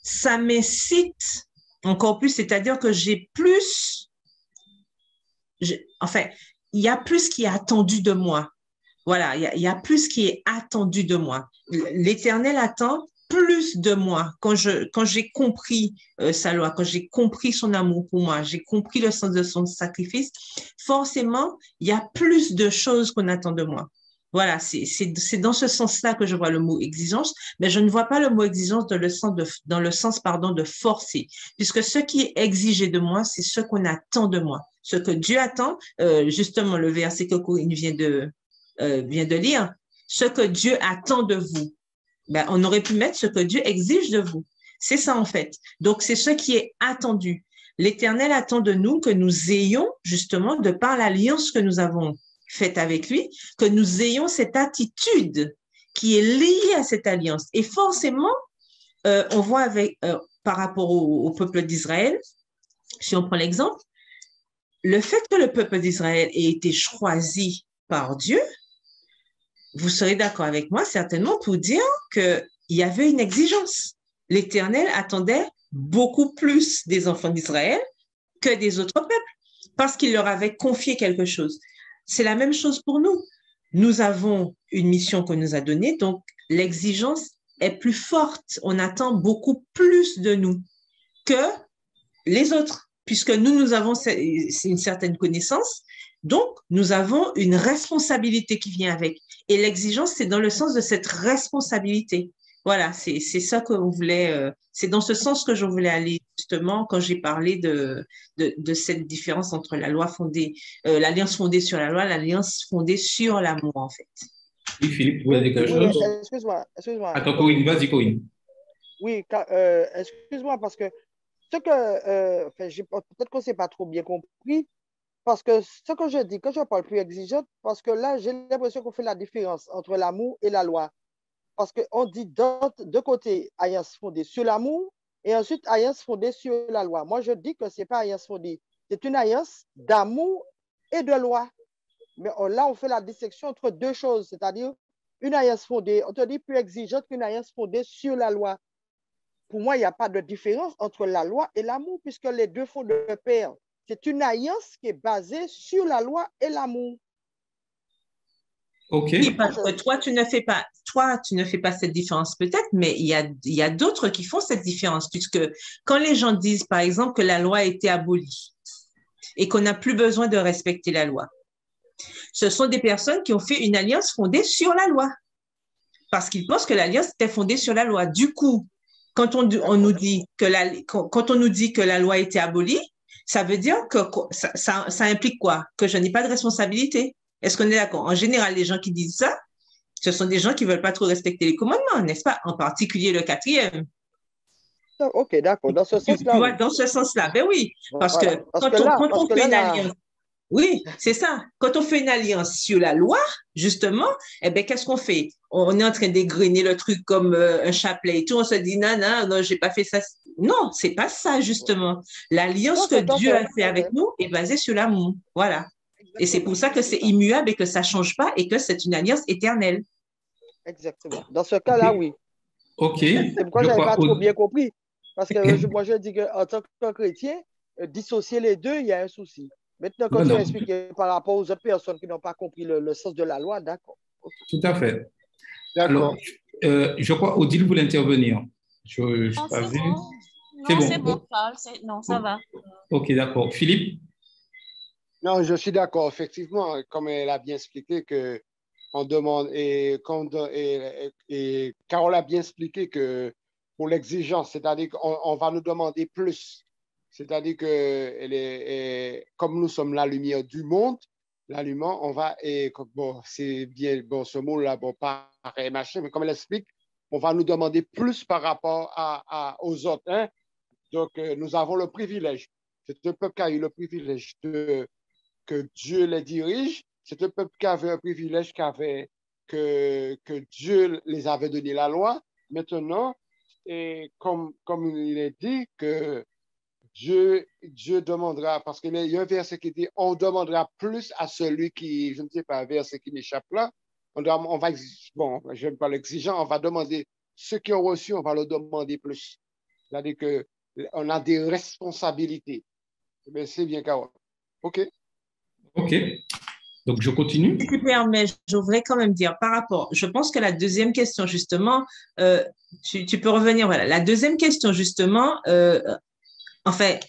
ça m'incite encore plus, c'est-à-dire que il y a plus qui est attendu de moi. Voilà, il y a plus qui est attendu de moi. L'Éternel attend plus de moi quand j'ai compris sa loi, quand j'ai compris son amour pour moi, j'ai compris le sens de son sacrifice. Forcément, il y a plus de choses qu'on attend de moi. Voilà, c'est dans ce sens-là que je vois le mot exigence, mais je ne vois pas le mot exigence dans le sens de forcer, puisque ce qui est exigé de moi, c'est ce qu'on attend de moi, ce que Dieu attend. Justement, le verset que Corinne vient de lire, ce que Dieu attend de vous. Ben, on aurait pu mettre ce que Dieu exige de vous. C'est ça en fait. Donc, c'est ce qui est attendu. L'Éternel attend de nous que nous ayons, justement, de par l'alliance que nous avons faite avec lui, que nous ayons cette attitude qui est liée à cette alliance. Et forcément, on voit par rapport au peuple d'Israël, si on prend l'exemple, le fait que le peuple d'Israël ait été choisi par Dieu, vous serez d'accord avec moi certainement pour dire qu'il y avait une exigence. L'Éternel attendait beaucoup plus des enfants d'Israël que des autres peuples parce qu'il leur avait confié quelque chose. C'est la même chose pour nous. Nous avons une mission qu'on nous a donnée, donc l'exigence est plus forte. On attend beaucoup plus de nous que les autres, puisque nous avons une certaine connaissance. Donc, nous avons une responsabilité qui vient avec. Et l'exigence, c'est dans le sens de cette responsabilité. Voilà, c'est ça que on voulait, c'est dans ce sens que je voulais aller justement quand j'ai parlé de cette différence entre la loi l'alliance fondée sur la loi, l'alliance fondée sur l'amour en fait. Oui, Philippe, vous voulez dire quelque chose? Excuse-moi. Attends, Corinne, vas-y, Corinne. Oui, excuse-moi, parce que peut-être qu'on ne s'est pas trop bien compris, parce que ce que je dis, que je parle plus exigeante, parce que là, j'ai l'impression qu'on fait la différence entre l'amour et la loi. Parce qu'on dit de côté, alliance fondée sur l'amour, et ensuite, alliance fondée sur la loi. Moi, je dis que ce n'est pas alliance fondée, c'est une alliance d'amour et de loi. Mais là, on fait la distinction entre deux choses, c'est-à-dire une alliance fondée, on te dit plus exigeante qu'une alliance fondée sur la loi. Pour moi, il n'y a pas de différence entre la loi et l'amour, puisque les deux font de pair. C'est une alliance qui est basée sur la loi et l'amour. OK. Oui, parce que toi, tu ne fais pas cette différence peut-être, mais il y a d'autres qui font cette différence, puisque quand les gens disent, par exemple, que la loi a été abolie et qu'on n'a plus besoin de respecter la loi, ce sont des personnes qui ont fait une alliance fondée sur la loi, parce qu'ils pensent que l'alliance était fondée sur la loi. Du coup, quand on nous dit que la loi a été abolie, ça veut dire que ça implique quoi? Que je n'ai pas de responsabilité. Est-ce qu'on est d'accord? En général, les gens qui disent ça, ce sont des gens qui ne veulent pas trop respecter les commandements, n'est-ce pas? En particulier le 4e. OK, d'accord. Dans ce sens-là. Tu vois, dans ce sens-là, ben oui. Parce que quand on fait une alliance, oui, c'est ça. Quand on fait une alliance sur la loi, justement, eh bien, qu'est-ce qu'on fait? On est en train d'égrener le truc comme un chapelet et tout. On se dit, non, j'ai pas fait ça. Non, c'est pas ça, justement. L'alliance que Dieu a fait avec nous est basée sur l'amour. Voilà. Et c'est pour ça que c'est immuable et que ça ne change pas et que c'est une alliance éternelle. Exactement. Dans ce cas-là, oui. OK. C'est pourquoi je n'avais pas trop bien compris. Parce que moi, je dis qu'en tant que chrétien, dissocier les deux, il y a un souci. Maintenant, quand tu as expliqué par rapport aux autres personnes qui n'ont pas compris le sens de la loi, d'accord. Tout à fait. Alors, je crois Odile voulait intervenir. Je n'ai pas vu. Non, c'est bon, Charles. Non, ça va. OK, d'accord. Philippe? Non, je suis d'accord. Effectivement, comme elle a bien expliqué que on demande et Carole a bien expliqué que pour l'exigence, c'est-à-dire qu'on va nous demander plus. C'est-à-dire que comme nous sommes la lumière du monde, l'allumant, on va, et bon, c'est bien, bon, ce mot-là, bon, pareil, machin, mais comme elle explique, on va nous demander plus par rapport aux autres. Hein? Donc, nous avons le privilège. C'est un peuple qui a eu le privilège que Dieu les dirige. C'est un peuple qui avait un privilège que Dieu les avait donné la loi. Maintenant, et comme il est dit que Dieu demandera, parce qu'il y a un verset qui dit, on demandera plus à celui qui, je ne sais pas, un verset qui m'échappe là, on va, bon, je n'aime pas l'exigeant, on va demander, ceux qui ont reçu, on va leur demander plus. C'est-à-dire qu'on a des responsabilités. Mais c'est bien, Carole. OK. OK. Donc, je continue. Si tu permets, je voudrais quand même dire par rapport, je pense que la deuxième question, justement, tu peux revenir, voilà. La deuxième question, justement, en fait,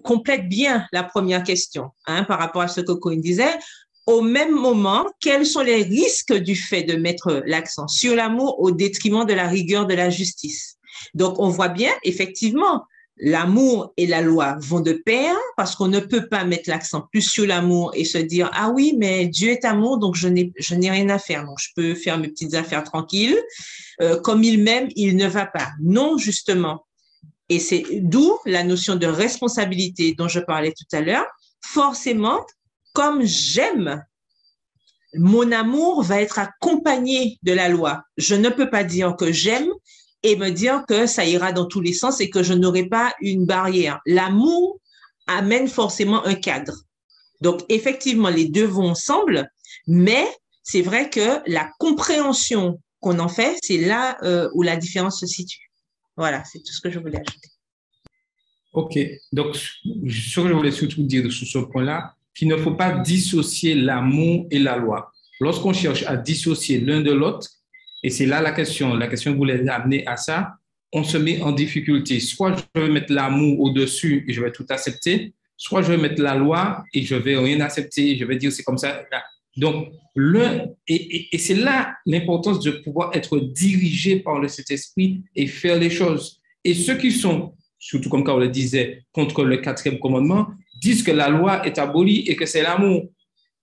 complète bien la première question, hein, par rapport à ce que Corinne disait. Au même moment, quels sont les risques du fait de mettre l'accent sur l'amour au détriment de la rigueur de la justice? Donc, on voit bien, effectivement, l'amour et la loi vont de pair parce qu'on ne peut pas mettre l'accent plus sur l'amour et se dire « Ah oui, mais Dieu est amour, donc je n'ai rien à faire. Donc, je peux faire mes petites affaires tranquilles. Comme il m'aime, il ne va pas. » Non, justement. Et c'est d'où la notion de responsabilité dont je parlais tout à l'heure. Forcément, comme j'aime, mon amour va être accompagné de la loi. Je ne peux pas dire que j'aime et me dire que ça ira dans tous les sens et que je n'aurai pas une barrière. L'amour amène forcément un cadre. Donc, effectivement, les deux vont ensemble, mais c'est vrai que la compréhension qu'on en fait, c'est là où la différence se situe. Voilà, c'est tout ce que je voulais ajouter. OK. Donc, ce que je voulais surtout dire sur ce point-là, qu'il ne faut pas dissocier l'amour et la loi. Lorsqu'on cherche à dissocier l'un de l'autre, et c'est là la question que vous voulez amener à ça, on se met en difficulté. Soit je vais mettre l'amour au-dessus et je vais tout accepter, soit je vais mettre la loi et je ne vais rien accepter, je vais dire c'est comme ça. Donc, et c'est là l'importance de pouvoir être dirigé par le Saint-Esprit et faire les choses. Et ceux qui sont, surtout comme Carole le disait, contre le 4e commandement, disent que la loi est abolie et que c'est l'amour.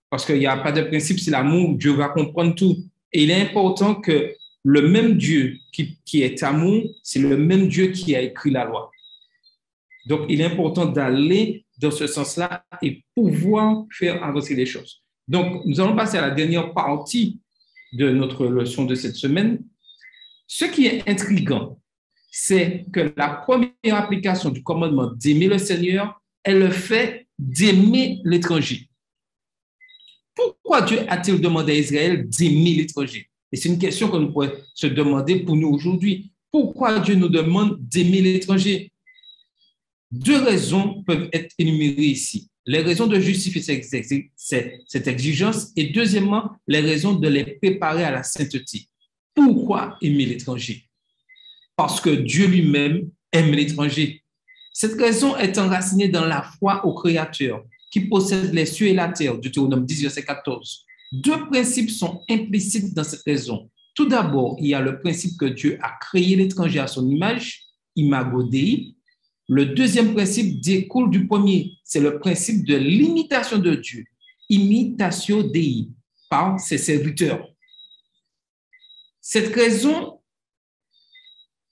Parce qu'il n'y a pas de principe, c'est l'amour, Dieu va comprendre tout. Et il est important que le même Dieu qui est amour, c'est le même Dieu qui a écrit la loi. Donc, il est important d'aller dans ce sens-là et pouvoir faire avancer les choses. Donc, nous allons passer à la dernière partie de notre leçon de cette semaine. Ce qui est intriguant, c'est que la première application du commandement d'aimer le Seigneur est le fait d'aimer l'étranger. Pourquoi Dieu a-t-il demandé à Israël d'aimer l'étranger? Et c'est une question que nous pourrions se demander pour nous aujourd'hui. Pourquoi Dieu nous demande d'aimer l'étranger? Deux raisons peuvent être énumérées ici. Les raisons de justifier cette exigence et deuxièmement, les raisons de les préparer à la sainteté. Pourquoi aimer l'étranger? Parce que Dieu lui-même aime l'étranger. Cette raison est enracinée dans la foi au Créateur qui possède les cieux et la terre, Deutéronome 10, verset 14. Deux principes sont implicites dans cette raison. Tout d'abord, il y a le principe que Dieu a créé l'étranger à son image, imago Dei. Le deuxième principe découle du premier, c'est le principe de l'imitation de Dieu, imitatio Dei, par ses serviteurs. Cette raison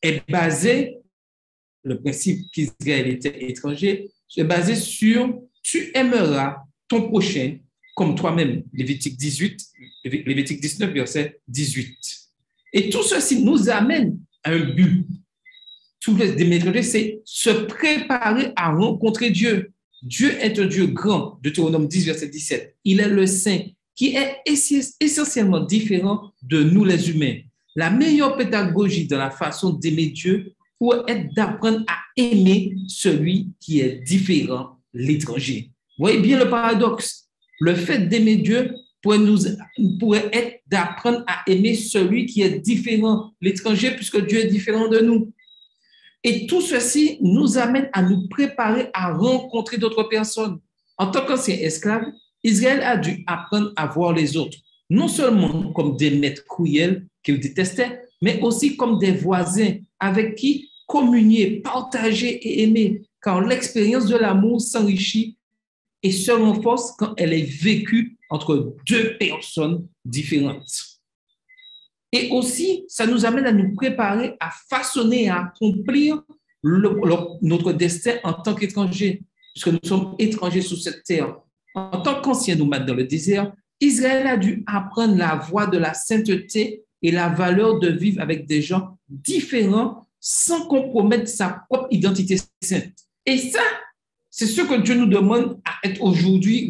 est basée, le principe qu'Israël était étranger, est basé sur « tu aimeras ton prochain comme toi-même », Lévitique 19, verset 18. Et tout ceci nous amène à un but. Tout le démétranger, c'est se préparer à rencontrer Dieu. Dieu est un Dieu grand, Deutéronome 10, verset 17. Il est le Saint qui est essentiellement différent de nous les humains. La meilleure pédagogie dans la façon d'aimer Dieu pourrait être d'apprendre à aimer celui qui est différent, l'étranger. Vous voyez bien le paradoxe. Le fait d'aimer Dieu pourrait être d'apprendre à aimer celui qui est différent, l'étranger, puisque Dieu est différent de nous. Et tout ceci nous amène à nous préparer à rencontrer d'autres personnes. En tant qu'ancien esclave, Israël a dû apprendre à voir les autres, non seulement comme des maîtres cruels qu'il détestait, mais aussi comme des voisins avec qui communier, partager et aimer, car l'expérience de l'amour s'enrichit et se renforce quand elle est vécue entre deux personnes différentes. Et aussi, ça nous amène à nous préparer à façonner et à accomplir notre destin en tant qu'étrangers, puisque nous sommes étrangers sur cette terre. En tant qu'anciens nomades dans le désert, Israël a dû apprendre la voie de la sainteté et la valeur de vivre avec des gens différents sans compromettre sa propre identité sainte. Et ça, c'est ce que Dieu nous demande à être aujourd'hui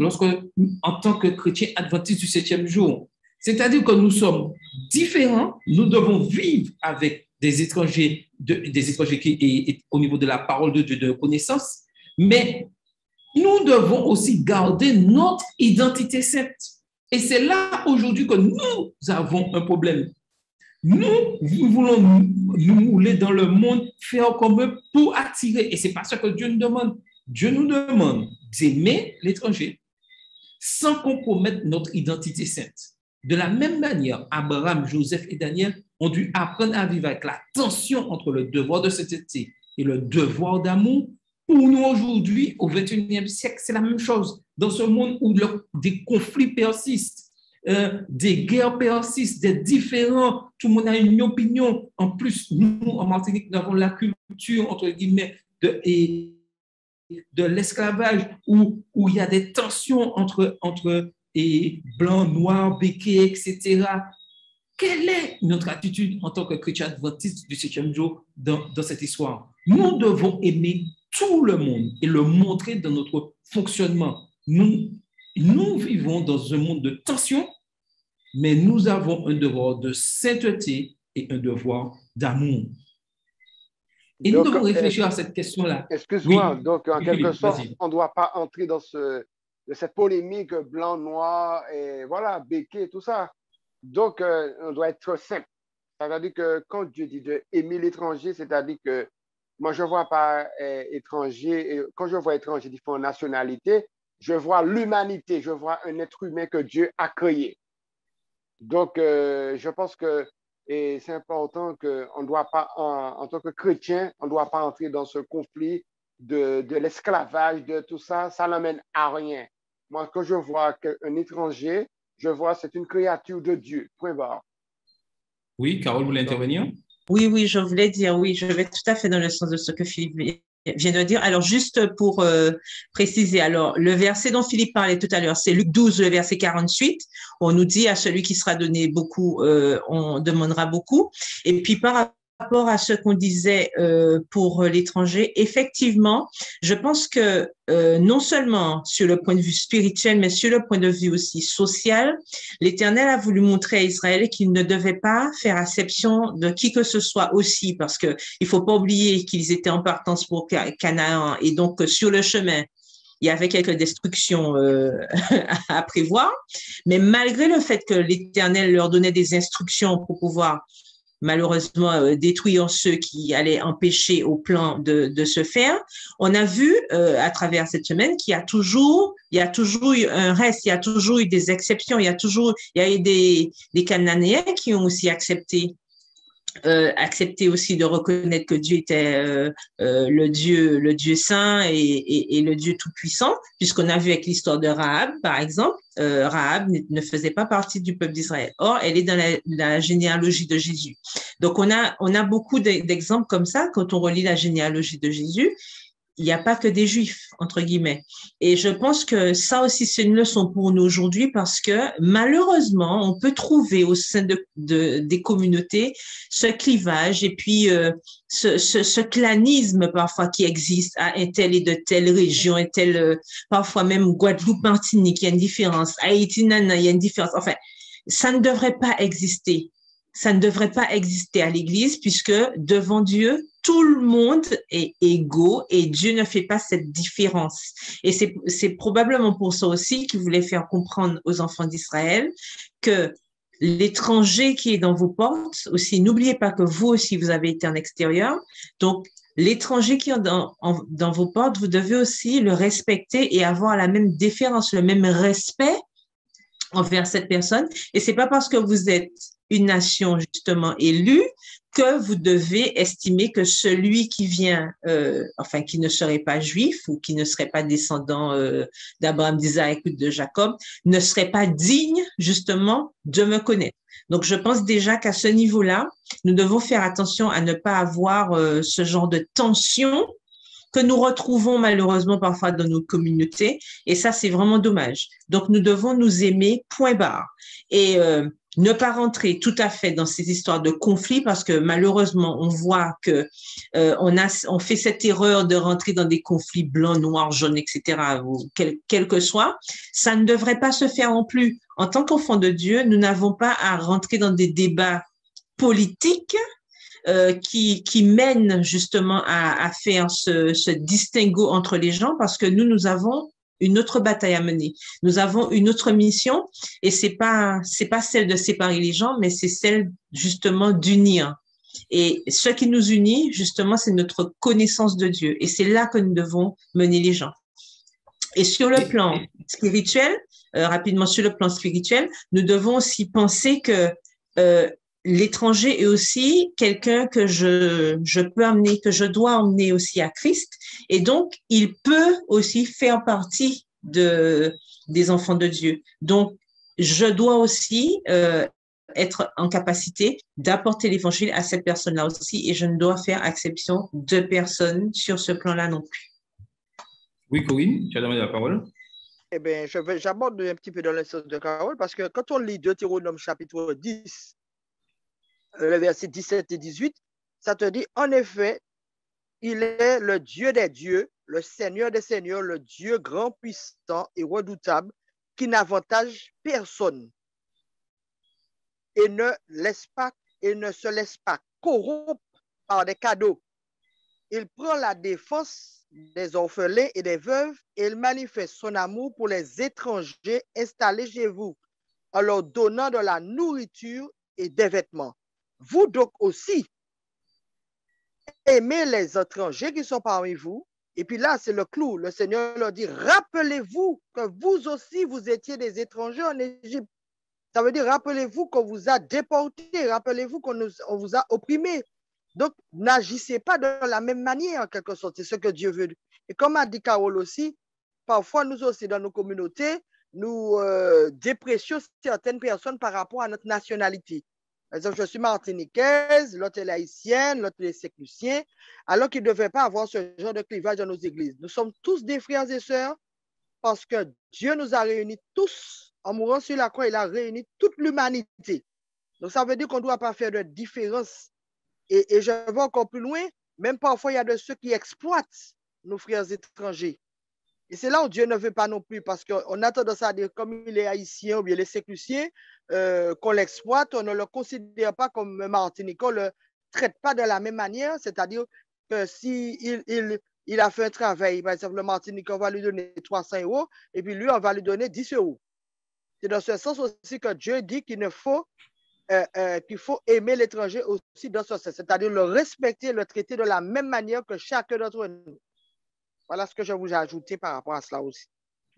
en tant que chrétiens adventistes du 7e jour. C'est-à-dire que nous sommes différents, nous devons vivre avec des étrangers qui, au niveau de la parole de Dieu, de connaissance, mais nous devons aussi garder notre identité sainte. Et c'est là aujourd'hui que nous avons un problème. Nous voulons nous mouler dans le monde, faire comme eux pour attirer. Et ce n'est pas ce que Dieu nous demande. Dieu nous demande d'aimer l'étranger sans compromettre notre identité sainte. De la même manière, Abraham, Joseph et Daniel ont dû apprendre à vivre avec la tension entre le devoir de sainteté et le devoir d'amour. Pour nous aujourd'hui, au XXIe siècle, c'est la même chose. Dans ce monde où des conflits persistent, des guerres persistent, des différends, tout le monde a une opinion. En plus, nous, en Martinique, nous avons la culture, entre guillemets, de l'esclavage, où il y a des tensions entre blancs, noirs, béquets, etc. Quelle est notre attitude en tant que chrétiens adventistes du 7e jour dans cette histoire? Nous devons aimer tout le monde et le montrer dans notre fonctionnement. Nous vivons dans un monde de tension, mais nous avons un devoir de sainteté et un devoir d'amour. Et donc, nous devons réfléchir à cette question-là. Excuse-moi, oui. Donc en quelque sorte, on ne doit pas entrer dans cette polémique blanc, noir, et voilà, béquet, tout ça. Donc, on doit être simple. C'est-à-dire que quand Dieu dit d'aimer l'étranger, c'est-à-dire que moi, je ne vois pas étranger, et quand je vois étranger de différentes nationalités, je vois l'humanité, je vois un être humain que Dieu a créé. Donc, je pense que c'est important qu'on ne doit pas, en tant que chrétien, on ne doit pas entrer dans ce conflit de l'esclavage, de tout ça, ça n'amène à rien. Moi, quand je vois un étranger, je vois c'est une créature de Dieu, point barre. Oui, Carole voulait intervenir? Oui, je voulais dire, oui, je vais tout à fait dans le sens de ce que Philippe vient de dire. Alors, juste pour préciser, alors, le verset dont Philippe parlait tout à l'heure, c'est Luc 12, le verset 48. On nous dit à celui qui sera donné beaucoup, on demandera beaucoup. Et puis, par rapport à ce qu'on disait pour l'étranger, effectivement, je pense que non seulement sur le point de vue spirituel, mais sur le point de vue aussi social, l'Éternel a voulu montrer à Israël qu'il ne devait pas faire exception de qui que ce soit aussi, parce que il faut pas oublier qu'ils étaient en partance pour Canaan et donc sur le chemin, il y avait quelques destructions à prévoir, mais malgré le fait que l'Éternel leur donnait des instructions pour pouvoir malheureusement détruire ceux qui allaient empêcher au plan de se faire. On a vu à travers cette semaine qu'il y a toujours eu un reste, il y a toujours eu des exceptions, il y a eu des Cananéens qui ont aussi accepté aussi de reconnaître que Dieu était le Dieu saint et le Dieu tout-puissant, puisqu'on a vu avec l'histoire de Rahab, par exemple, Rahab ne faisait pas partie du peuple d'Israël. Or, elle est dans la généalogie de Jésus. Donc, on a beaucoup d'exemples comme ça quand on relit la généalogie de Jésus. Il n'y a pas que des juifs, entre guillemets. Et je pense que ça aussi, c'est une leçon pour nous aujourd'hui parce que malheureusement, on peut trouver au sein des communautés ce clivage et puis ce clanisme parfois qui existe à un tel et de telle région, un tel, parfois même Guadeloupe, Martinique, il y a une différence. Haïti, nana, il y a une différence. Enfin, ça ne devrait pas exister. Ça ne devrait pas exister à l'Église puisque devant Dieu, tout le monde est égaux et Dieu ne fait pas cette différence. Et c'est probablement pour ça aussi qu'il voulait faire comprendre aux enfants d'Israël que l'étranger qui est dans vos portes aussi, n'oubliez pas que vous aussi, vous avez été en extérieur. Donc, l'étranger qui est dans vos portes, vous devez aussi le respecter et avoir la même déférence, le même respect envers cette personne. Et c'est pas parce que vous êtes une nation justement élue que vous devez estimer que celui qui vient, qui ne serait pas juif ou qui ne serait pas descendant d'Abraham, d'Isaac ou de Jacob, ne serait pas digne justement de me connaître. Donc, je pense déjà qu'à ce niveau-là, nous devons faire attention à ne pas avoir ce genre de tension que nous retrouvons malheureusement parfois dans nos communautés. Et ça, c'est vraiment dommage. Donc, nous devons nous aimer, point barre. Et ne pas rentrer tout à fait dans ces histoires de conflits parce que malheureusement, on voit que on fait cette erreur de rentrer dans des conflits blancs, noirs, jaunes, etc., ou quel que soit. Ça ne devrait pas se faire non plus. En tant qu'enfants de Dieu, nous n'avons pas à rentrer dans des débats politiques qui mène justement à faire ce distinguo entre les gens parce que nous avons une autre bataille à mener. Nous avons une autre mission et c'est pas celle de séparer les gens, mais c'est celle justement d'unir. Et ce qui nous unit, justement, c'est notre connaissance de Dieu. Et c'est là que nous devons mener les gens. Et sur le plan spirituel, rapidement sur le plan spirituel, nous devons aussi penser que l'étranger est aussi quelqu'un que je peux amener, que je dois emmener aussi à Christ. Et donc, il peut aussi faire partie des enfants de Dieu. Donc, je dois aussi être en capacité d'apporter l'évangile à cette personne-là aussi et je ne dois faire exception de personne sur ce plan-là non plus. Oui, Corinne, tu as demandé la parole. Eh bien, j'aborde un petit peu dans le sens de Carole parce que quand on lit Deutéronome chapitre 10, le verset 17 et 18, ça te dit, en effet, il est le Dieu des dieux, le Seigneur des seigneurs, le Dieu grand, puissant et redoutable, qui n'avantage personne et ne se laisse pas corrompre par des cadeaux. Il prend la défense des orphelins et des veuves et il manifeste son amour pour les étrangers installés chez vous, en leur donnant de la nourriture et des vêtements. Vous donc aussi, aimez les étrangers qui sont parmi vous. Et puis là, c'est le clou. Le Seigneur leur dit, rappelez-vous que vous aussi, vous étiez des étrangers en Égypte. Ça veut dire, rappelez-vous qu'on vous a déportés, rappelez-vous qu'on vous a opprimés. Donc, n'agissez pas de la même manière, en quelque sorte. C'est ce que Dieu veut. Et comme a dit Carole aussi, parfois, nous aussi, dans nos communautés, nous dépressions certaines personnes par rapport à notre nationalité. Par exemple, je suis martiniquaise, l'autre est haïtienne, l'autre est séclucien, alors qu'il ne devait pas avoir ce genre de clivage dans nos églises. Nous sommes tous des frères et sœurs parce que Dieu nous a réunis tous. En mourant sur la croix, il a réuni toute l'humanité. Donc, ça veut dire qu'on ne doit pas faire de différence. Et je vais encore plus loin, même parfois, il y a de ceux qui exploitent nos frères étrangers. Et c'est là où Dieu ne veut pas non plus, parce qu'on a tendance à dire, comme il est haïtien ou bien les séclusiens, qu'on l'exploite, on ne le considère pas comme Martiniquais, on ne le traite pas de la même manière, c'est-à-dire que s'il il a fait un travail, par exemple, le Martiniquais, on va lui donner 300 €, et puis lui, on va lui donner 10 €. C'est dans ce sens aussi que Dieu dit qu'il faut aimer l'étranger aussi dans ce sens, c'est-à-dire le respecter, le traiter de la même manière que chacun d'entre nous. Voilà ce que je vous ai ajouté par rapport à cela aussi.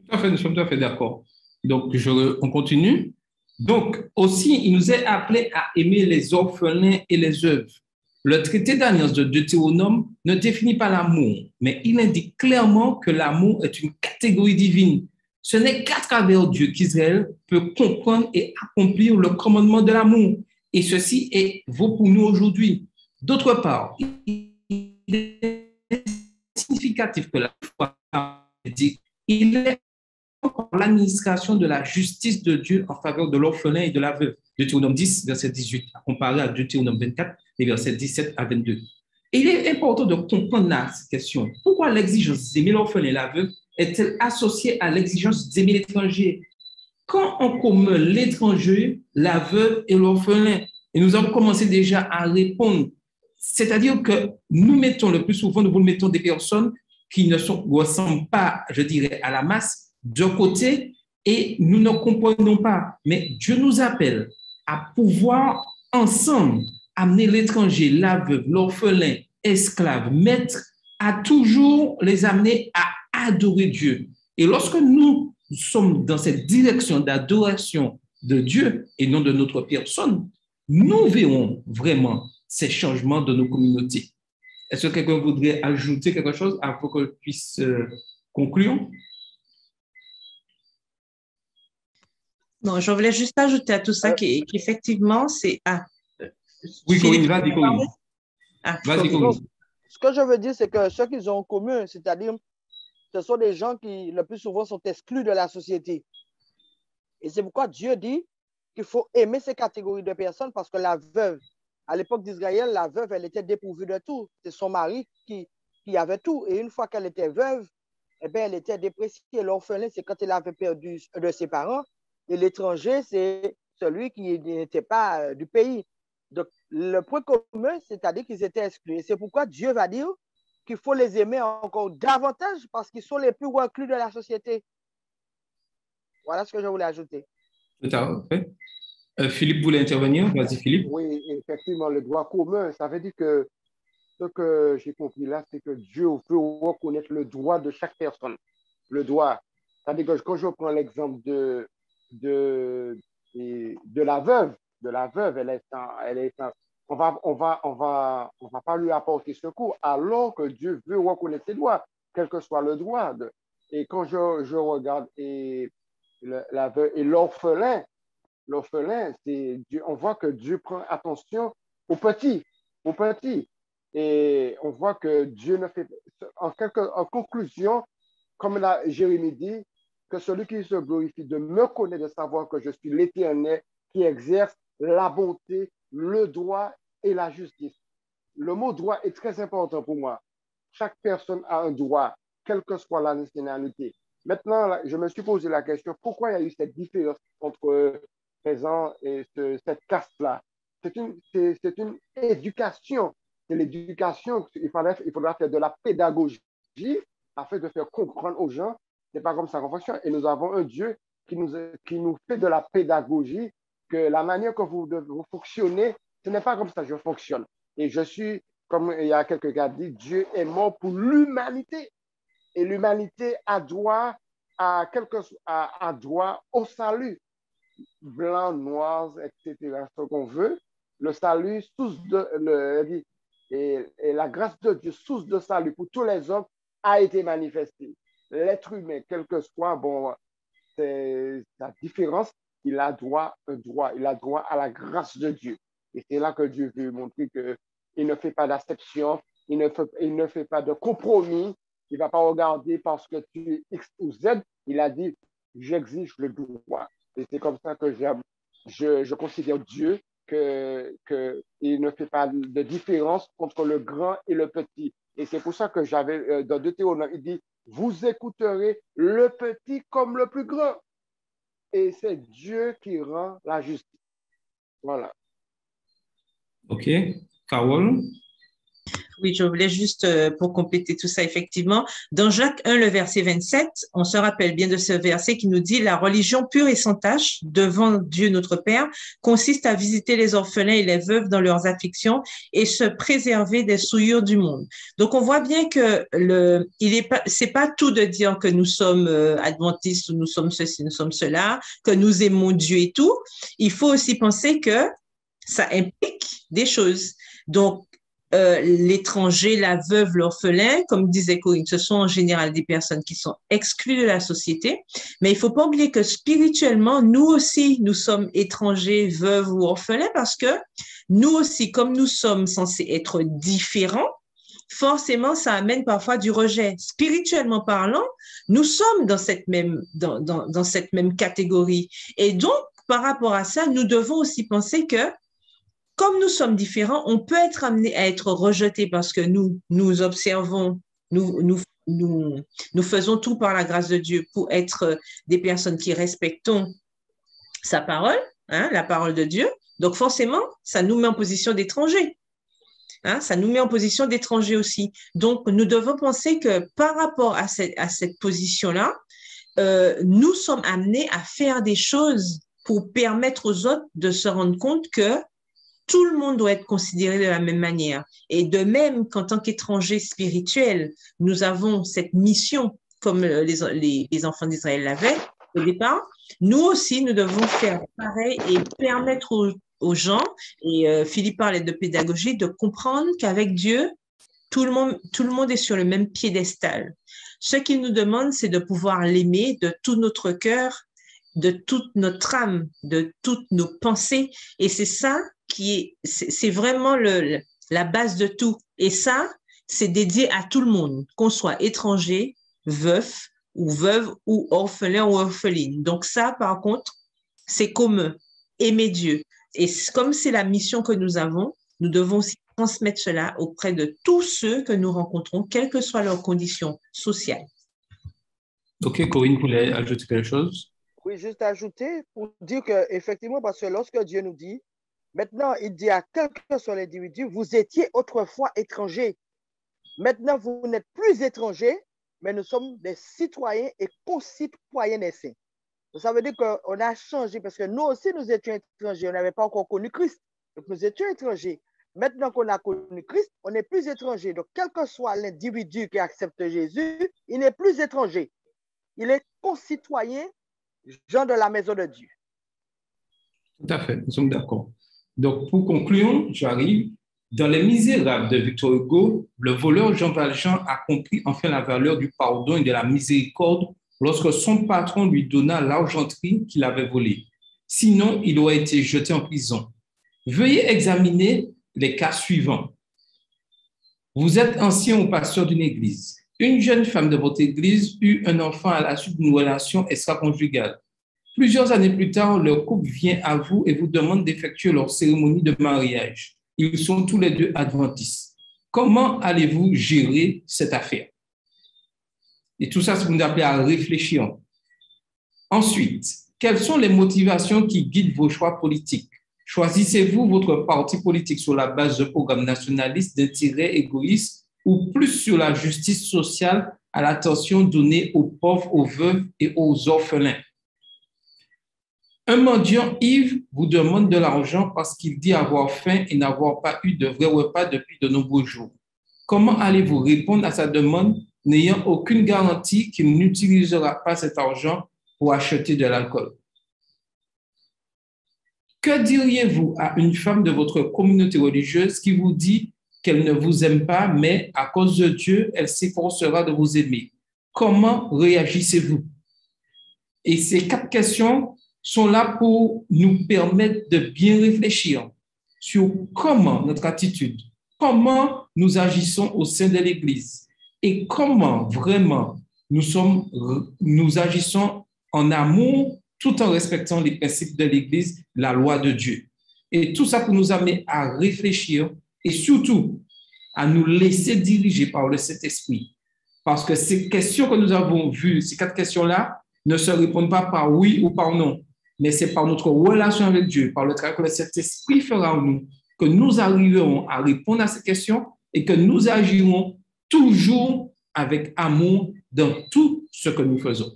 Tout à fait, nous sommes tout à fait d'accord. Donc, on continue. Donc, aussi, il nous est appelé à aimer les orphelins et les œuvres. Le traité d'alliance de Deutéronome ne définit pas l'amour, mais il indique clairement que l'amour est une catégorie divine. Ce n'est qu'à travers Dieu qu'Israël peut comprendre et accomplir le commandement de l'amour. Et ceci vaut pour nous aujourd'hui. D'autre part, il est significatif que la foi dit il est l'administration de la justice de Dieu en faveur de l'orphelin et de la veuve. Deutéronome 10, verset 18, comparé à Deutéronome 24, les versets 17 à 22. Et il est important de comprendre là cette question. Pourquoi l'exigence d'aimer l'orphelin et la veuve est-elle associée à l'exigence d'aimer l'étranger? Quand on commet l'étranger, la veuve et l'orphelin, et nous avons commencé déjà à répondre, c'est-à-dire que nous mettons le plus souvent, nous mettons des personnes qui ne ressemblent pas, je dirais, à la masse de côté et nous ne comprenons pas. Mais Dieu nous appelle à pouvoir ensemble amener l'étranger, la veuve, l'orphelin, esclave, maître, à toujours les amener à adorer Dieu. Et lorsque nous sommes dans cette direction d'adoration de Dieu et non de notre personne, nous verrons vraiment ces changements de nos communautés. Est-ce que quelqu'un voudrait ajouter quelque chose avant que je puisse conclure? Non, je voulais juste ajouter à tout ça qu'effectivement, c'est... oui, Corinne, vas-y, Corinne. Vas-y, Corinne. Ce que je veux dire, c'est que ce qu'ils ont en commun, c'est-à-dire, ce sont des gens qui, le plus souvent, sont exclus de la société. Et c'est pourquoi Dieu dit qu'il faut aimer ces catégories de personnes parce que la veuve, à l'époque d'Israël, la veuve, elle était dépourvue de tout. C'est son mari qui avait tout. Et une fois qu'elle était veuve, eh bien, elle était dépréciée. L'orphelin, c'est quand elle avait perdu de ses parents. Et l'étranger, c'est celui qui n'était pas du pays. Donc, le point commun, c'est-à-dire qu'ils étaient exclus. Et c'est pourquoi Dieu va dire qu'il faut les aimer encore davantage parce qu'ils sont les plus reclus de la société. Voilà ce que je voulais ajouter. Tout à fait. Philippe voulait intervenir. Vas-y, Philippe. Oui, effectivement, le droit commun, ça veut dire que ce que j'ai compris là, c'est que Dieu veut reconnaître le droit de chaque personne. Le droit. C'est-à-dire que quand je prends l'exemple de la veuve, on va pas lui apporter secours alors que Dieu veut reconnaître ses droits, quel que soit le droit. Et quand je regarde la veuve et l'orphelin, on voit que Dieu prend attention aux petits. Et on voit que Dieu ne fait, en conclusion, comme Jérémie dit, que celui qui se glorifie de me connaître, de savoir que je suis l'Éternel qui exerce la bonté, le droit et la justice. Le mot droit est très important pour moi. Chaque personne a un droit, quelle que soit la nationalité. Maintenant, je me suis posé la question, pourquoi il y a eu cette différence entre présent et cette caste-là? C'est une éducation. C'est l'éducation. Il faudra faire de la pédagogie afin de faire comprendre aux gens. Ce n'est pas comme ça qu'on fonctionne. Et nous avons un Dieu qui nous fait de la pédagogie, que la manière que vous fonctionnez, ce n'est pas comme ça que je fonctionne. Et je suis, comme il y a quelqu'un qui a dit, Dieu est mort pour l'humanité. Et l'humanité a droit droit au salut. Blanc, noir, etc., ce qu'on veut. Le salut, et la grâce de Dieu, source de salut pour tous les hommes, a été manifestée. L'être humain, quel que soit, c'est la différence, il a droit à la grâce de Dieu. Et c'est là que Dieu veut montrer qu'il ne fait pas d'acception, il ne fait pas de compromis, il ne va pas regarder parce que tu es X ou Z, il a dit, j'exige le droit. Et c'est comme ça que je considère Dieu, qu'il ne fait pas de différence entre le grand et le petit. Et c'est pour ça que j'avais, dans Deutéronome, il dit, vous écouterez le petit comme le plus grand. Et c'est Dieu qui rend la justice. Voilà. OK. Carole? Oui, je voulais juste, pour compléter tout ça, effectivement, dans Jacques 1, le verset 27, on se rappelle bien de ce verset qui nous dit « La religion pure et sans tache devant Dieu notre Père consiste à visiter les orphelins et les veuves dans leurs afflictions et se préserver des souillures du monde. » Donc, on voit bien que c'est pas tout de dire que nous sommes adventistes ou nous sommes ceci, nous sommes cela, que nous aimons Dieu et tout. Il faut aussi penser que ça implique des choses. Donc, l'étranger, la veuve, l'orphelin, comme disait Corinne, ce sont en général des personnes qui sont exclues de la société. Mais il ne faut pas oublier que spirituellement, nous aussi, nous sommes étrangers, veuves ou orphelins parce que nous aussi, comme nous sommes censés être différents, forcément, ça amène parfois du rejet. Spirituellement parlant, nous sommes dans cette même catégorie. Et donc, par rapport à ça, nous devons aussi penser que comme nous sommes différents, on peut être amené à être rejeté parce que nous observons, nous faisons tout par la grâce de Dieu pour être des personnes qui respectons sa parole, hein, la parole de Dieu. Donc forcément, ça nous met en position d'étrangers. Hein, ça nous met en position d'étrangers aussi. Donc, nous devons penser que par rapport à cette position-là, nous sommes amenés à faire des choses pour permettre aux autres de se rendre compte que tout le monde doit être considéré de la même manière. Et de même qu'en tant qu'étrangers spirituels, nous avons cette mission, comme les enfants d'Israël l'avaient au départ, nous aussi, nous devons faire pareil et permettre aux gens, et Philippe parlait de pédagogie, de comprendre qu'avec Dieu, tout le monde est sur le même piédestal. Ce qu'il nous demande, c'est de pouvoir l'aimer de tout notre cœur, de toute notre âme, de toutes nos pensées. Et c'est ça c'est vraiment la base de tout. Et ça, c'est dédié à tout le monde, qu'on soit étranger, veuf ou veuve ou orphelin ou orpheline. Donc ça, par contre, c'est commun. Aimer Dieu. Et comme c'est la mission que nous avons, nous devons aussi transmettre cela auprès de tous ceux que nous rencontrons, quelles que soient leurs conditions sociales. OK, Corinne, vous voulez ajouter quelque chose? Oui, juste ajouter pour dire qu'effectivement, parce que lorsque Dieu nous dit, maintenant, il dit à quel que soit l'individu, vous étiez autrefois étrangers. Maintenant, vous n'êtes plus étrangers, mais nous sommes des citoyens et concitoyens des saints. Ça veut dire qu'on a changé parce que nous aussi, nous étions étrangers. On n'avait pas encore connu Christ. Donc, nous étions étrangers. Maintenant qu'on a connu Christ, on n'est plus étranger. Donc, quel que soit l'individu qui accepte Jésus, il n'est plus étranger. Il est concitoyen, gens de la maison de Dieu. Tout à fait, nous sommes d'accord. Donc, pour conclure, j'arrive. Dans Les Misérables de Victor Hugo, le voleur Jean Valjean a compris enfin la valeur du pardon et de la miséricorde lorsque son patron lui donna l'argenterie qu'il avait volée. Sinon, il aurait été jeté en prison. Veuillez examiner les cas suivants. Vous êtes ancien ou pasteur d'une église. Une jeune femme de votre église eut un enfant à la suite d'une relation extra-conjugale. Plusieurs années plus tard, leur couple vient à vous et vous demande d'effectuer leur cérémonie de mariage. Ils sont tous les deux adventistes. Comment allez-vous gérer cette affaire? Et tout ça, c'est vous appelez à réfléchir. Ensuite, quelles sont les motivations qui guident vos choix politiques? Choisissez-vous votre parti politique sur la base de programmes nationalistes, d'intérêts égoïstes ou plus sur la justice sociale, à l'attention donnée aux pauvres, aux veuves et aux orphelins? Un mendiant ivre vous demande de l'argent parce qu'il dit avoir faim et n'avoir pas eu de vrai repas depuis de nombreux jours. Comment allez-vous répondre à sa demande n'ayant aucune garantie qu'il n'utilisera pas cet argent pour acheter de l'alcool? Que diriez-vous à une femme de votre communauté religieuse qui vous dit qu'elle ne vous aime pas, mais à cause de Dieu, elle s'efforcera de vous aimer? Comment réagissez-vous? Et ces 4 questions sont là pour nous permettre de bien réfléchir sur comment notre attitude, comment nous agissons au sein de l'Église et comment vraiment nous agissons en amour tout en respectant les principes de l'Église, la loi de Dieu. Et tout ça pour nous amener à réfléchir et surtout à nous laisser diriger par le Saint-Esprit. Parce que ces questions que nous avons vues, ces 4 questions-là, ne se répondent pas par oui ou par non, mais c'est par notre relation avec Dieu, par le travail que le Saint-Esprit fera en nous, que nous arriverons à répondre à ces questions et que nous agirons toujours avec amour dans tout ce que nous faisons.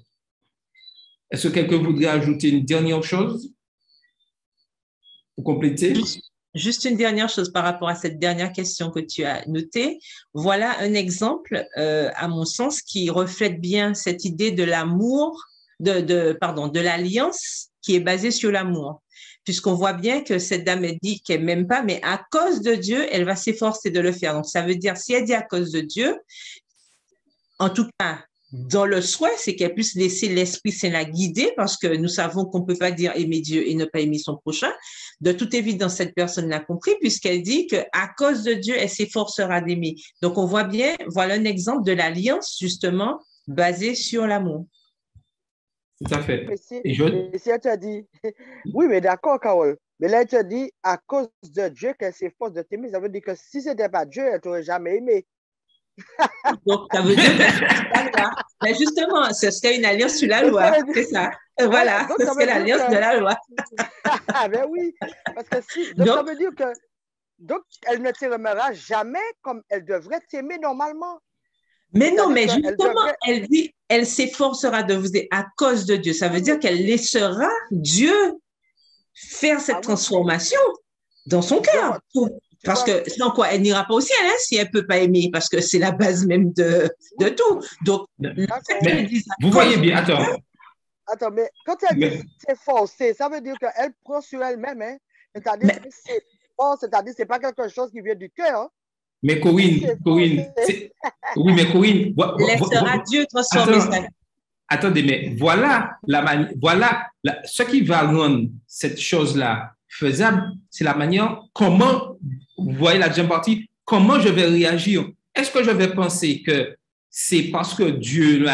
Est-ce que quelqu'un voudrait ajouter une dernière chose pour compléter? Juste une dernière chose par rapport à cette dernière question que tu as notée. Voilà un exemple, à mon sens, qui reflète bien cette idée de l'amour, de l'alliance qui est basée sur l'amour. Puisqu'on voit bien que cette dame, elle dit qu'elle m'aime pas, mais à cause de Dieu, elle va s'efforcer de le faire. Donc, ça veut dire, si elle dit à cause de Dieu, en tout cas, dans le souhait, c'est qu'elle puisse laisser l'Esprit Saint la guider, parce que nous savons qu'on ne peut pas dire aimer Dieu et ne pas aimer son prochain. De toute évidence, cette personne l'a compris, puisqu'elle dit qu'à cause de Dieu, elle s'efforcera d'aimer. Donc, on voit bien, voilà un exemple de l'alliance, justement, basée sur l'amour. Tout à fait. Et si elle te dit, oui, mais d'accord, Carole, mais là, elle te dit, à cause de Dieu qu'elle s'efforce de t'aimer, ça veut dire que si ce n'était pas Dieu, elle ne t'aurait jamais aimé. Donc, ça veut dire que mais justement, ce serait une alliance sur la loi, c'est ça. Voilà, ce serait l'alliance de la loi. Ah ben oui, parce que si, donc ça veut dire que donc elle ne t'aimera jamais comme elle devrait t'aimer normalement. Mais non, mais justement, elle dit, elle s'efforcera de vous aimer à cause de Dieu. Ça veut dire qu'elle laissera Dieu faire cette transformation dans son cœur. Parce que sans quoi, elle n'ira pas au ciel, hein, si elle ne peut pas aimer, parce que c'est la base même de tout. Donc, vous voyez bien, attends, mais quand elle dit c'est forcé, ça veut dire qu'elle prend sur elle-même, hein, c'est-à-dire que c'est fort, c'est-à-dire que ce n'est pas quelque chose qui vient du cœur. Hein. Mais Corinne, oui, mais Corinne, laissera Dieu transformer ça. Attendez, mais voilà ce qui va rendre cette chose-là faisable, c'est la manière comment, vous voyez la deuxième partie, comment je vais réagir. Est-ce que je vais penser que c'est parce que Dieu,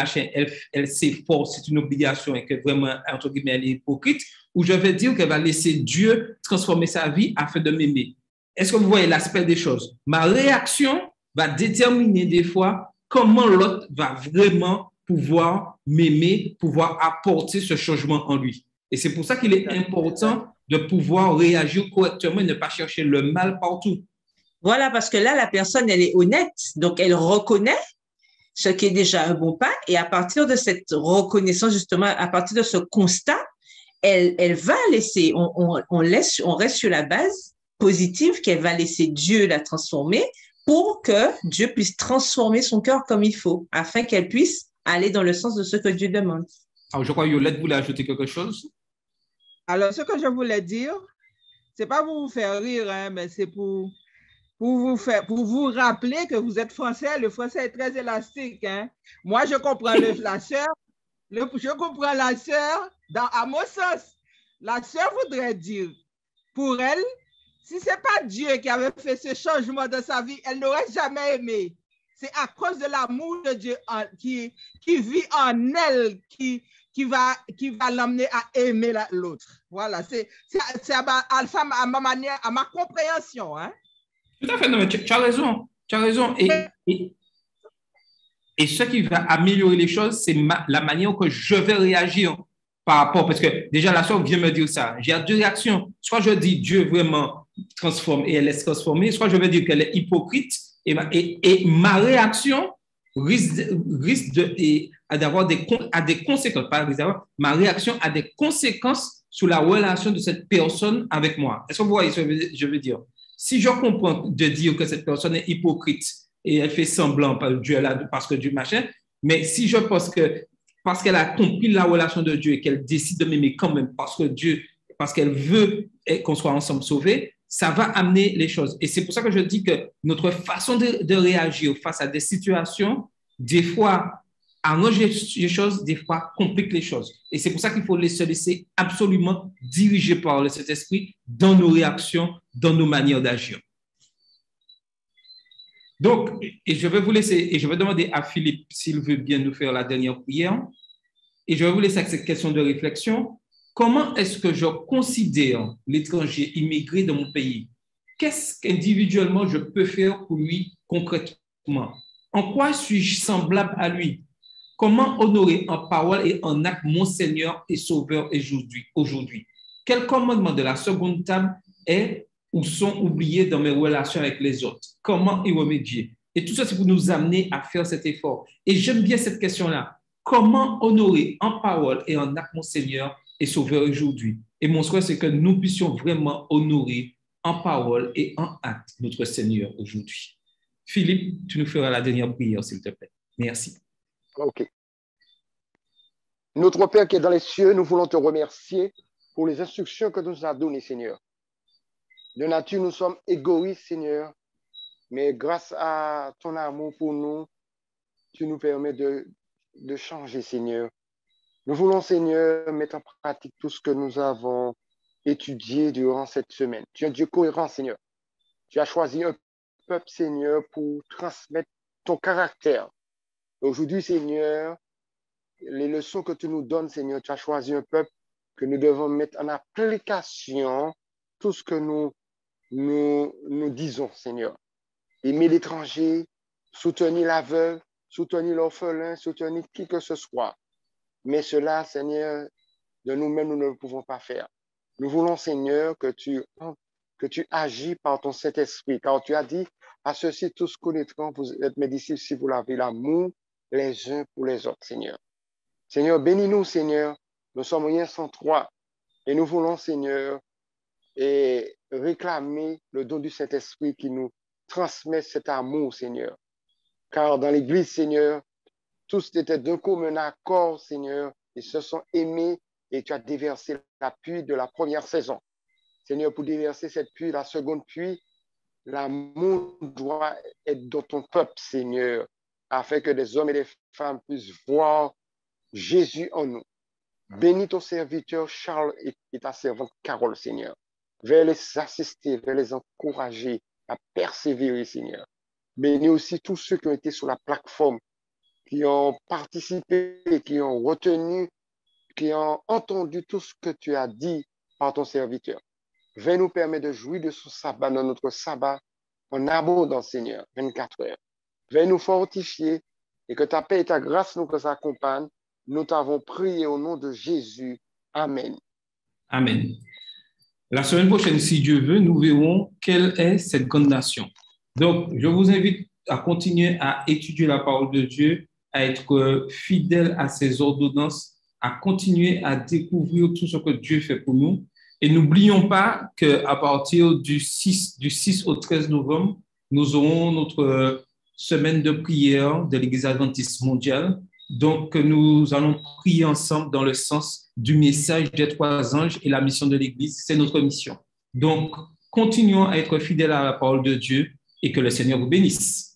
elle s'efforce, c'est une obligation et que vraiment, entre guillemets, elle est hypocrite, ou je vais dire qu'elle va laisser Dieu transformer sa vie afin de m'aimer? Est-ce que vous voyez l'aspect des choses? Ma réaction va déterminer des fois comment l'autre va vraiment pouvoir m'aimer, pouvoir apporter ce changement en lui. Et c'est pour ça qu'il est important de pouvoir réagir correctement et ne pas chercher le mal partout. Voilà, parce que là, la personne, elle est honnête, donc elle reconnaît ce qui est déjà un bon pas, et à partir de cette reconnaissance, justement, à partir de ce constat, elle va laisser, on reste sur la base positive qu'elle va laisser Dieu la transformer pour que Dieu puisse transformer son cœur comme il faut, afin qu'elle puisse aller dans le sens de ce que Dieu demande. Alors, je crois que Yolette voulait ajouter quelque chose. Alors, ce que je voulais dire, c'est pas pour vous faire rire, hein, mais c'est pour vous rappeler que vous êtes français. Le français est très élastique. Hein. Moi, je comprends la sœur. Je comprends la sœur à mon sens. La sœur voudrait dire, pour elle, si ce n'est pas Dieu qui avait fait ce changement dans sa vie, elle n'aurait jamais aimé. C'est à cause de l'amour de Dieu qui vit en elle qui va l'amener à aimer l'autre. Voilà, c'est à ma manière, à ma compréhension. Hein? Tout à fait, non, mais tu as raison. Tu as raison. Et ce qui va améliorer les choses, c'est la manière que je vais réagir par rapport, parce que déjà la sœur vient me dire ça. J'ai 2 réactions. Soit je dis Dieu vraiment transforme et elle laisse transformer, soit je vais dire qu'elle est hypocrite et ma réaction risque d'avoir des conséquences. Ma réaction a des conséquences sur la relation de cette personne avec moi. Est-ce que vous voyez ce que je veux dire? Si je comprends de dire que cette personne est hypocrite et elle fait semblant parce que Dieu machin, mais si je pense que parce qu'elle a compris la relation de Dieu et qu'elle décide de m'aimer quand même parce qu'elle veut qu'on soit ensemble sauvés, ça va amener les choses. Et c'est pour ça que je dis que notre façon de réagir face à des situations, des fois, arrange les choses, des fois, complique les choses. Et c'est pour ça qu'il faut se laisser absolument diriger par le Saint-Esprit dans nos réactions, dans nos manières d'agir. Donc, et je vais vous laisser, et je vais demander à Philippe s'il veut bien nous faire la dernière prière, et je vais vous laisser avec cette question de réflexion. Comment est-ce que je considère l'étranger immigré dans mon pays? Qu'est-ce qu'individuellement je peux faire pour lui concrètement? En quoi suis-je semblable à lui? Comment honorer en parole et en acte mon Seigneur et Sauveur aujourd'hui? Quel commandement de la seconde table est ou sont oubliés dans mes relations avec les autres? Comment y remédier? Et tout ça, c'est pour nous amener à faire cet effort. Et j'aime bien cette question-là. Comment honorer en parole et en acte mon Seigneur et Sauveur aujourd'hui? Et mon souhait, c'est que nous puissions vraiment honorer en parole et en acte notre Seigneur aujourd'hui. Philippe, tu nous feras la dernière prière, s'il te plaît. Merci. OK. Notre Père qui est dans les cieux, nous voulons te remercier pour les instructions que tu nous as données, Seigneur. De nature, nous sommes égoïstes, Seigneur, mais grâce à ton amour pour nous, tu nous permets de changer, Seigneur. Nous voulons, Seigneur, mettre en pratique tout ce que nous avons étudié durant cette semaine. Tu es un Dieu cohérent, Seigneur. Tu as choisi un peuple, Seigneur, pour transmettre ton caractère. Aujourd'hui, Seigneur, les leçons que tu nous donnes, Seigneur, tu as choisi un peuple que nous devons mettre en application tout ce que nous disons, Seigneur. Aimer l'étranger, soutenir la veuve, soutenir l'orphelin, soutenir qui que ce soit. Mais cela, Seigneur, de nous-mêmes, nous ne le pouvons pas faire. Nous voulons, Seigneur, que tu agis par ton Saint-Esprit, car tu as dit, à ceux-ci tous connaîtront, vous êtes mes disciples, si vous l'avez l'amour les uns pour les autres, Seigneur. Seigneur, bénis-nous, Seigneur. Nous sommes rien sans toi. Et nous voulons, Seigneur, et réclamer le don du Saint-Esprit qui nous transmet cet amour, Seigneur. Car dans l'Église, Seigneur, tous étaient d'un commun accord, Seigneur, ils se sont aimés et tu as déversé la pluie de la première saison. Seigneur, pour déverser cette pluie, la seconde pluie, l'amour doit être dans ton peuple, Seigneur, afin que des hommes et des femmes puissent voir Jésus en nous. Bénis ton serviteur Charles et ta servante Carole, Seigneur. Vers les assister, vers les encourager à persévérer, Seigneur. Bénis aussi tous ceux qui ont été sur la plateforme, qui ont participé, qui ont retenu, qui ont entendu tout ce que tu as dit par ton serviteur. Viens nous permettre de jouir de ce sabbat, dans notre sabbat, en abondance, Seigneur, 24 heures. Viens nous fortifier et que ta paix et ta grâce nous accompagnent. Nous t'avons prié au nom de Jésus. Amen. Amen. La semaine prochaine, si Dieu veut, nous verrons quelle est cette grande nation. Donc, je vous invite à continuer à étudier la parole de Dieu, à être fidèle à ses ordonnances, à continuer à découvrir tout ce que Dieu fait pour nous. Et n'oublions pas qu'à partir du 6 au 13 novembre, nous aurons notre semaine de prière de l'Église adventiste mondiale. Donc, nous allons prier ensemble dans le sens du message des 3 anges et la mission de l'Église. C'est notre mission. Donc, continuons à être fidèles à la parole de Dieu et que le Seigneur vous bénisse.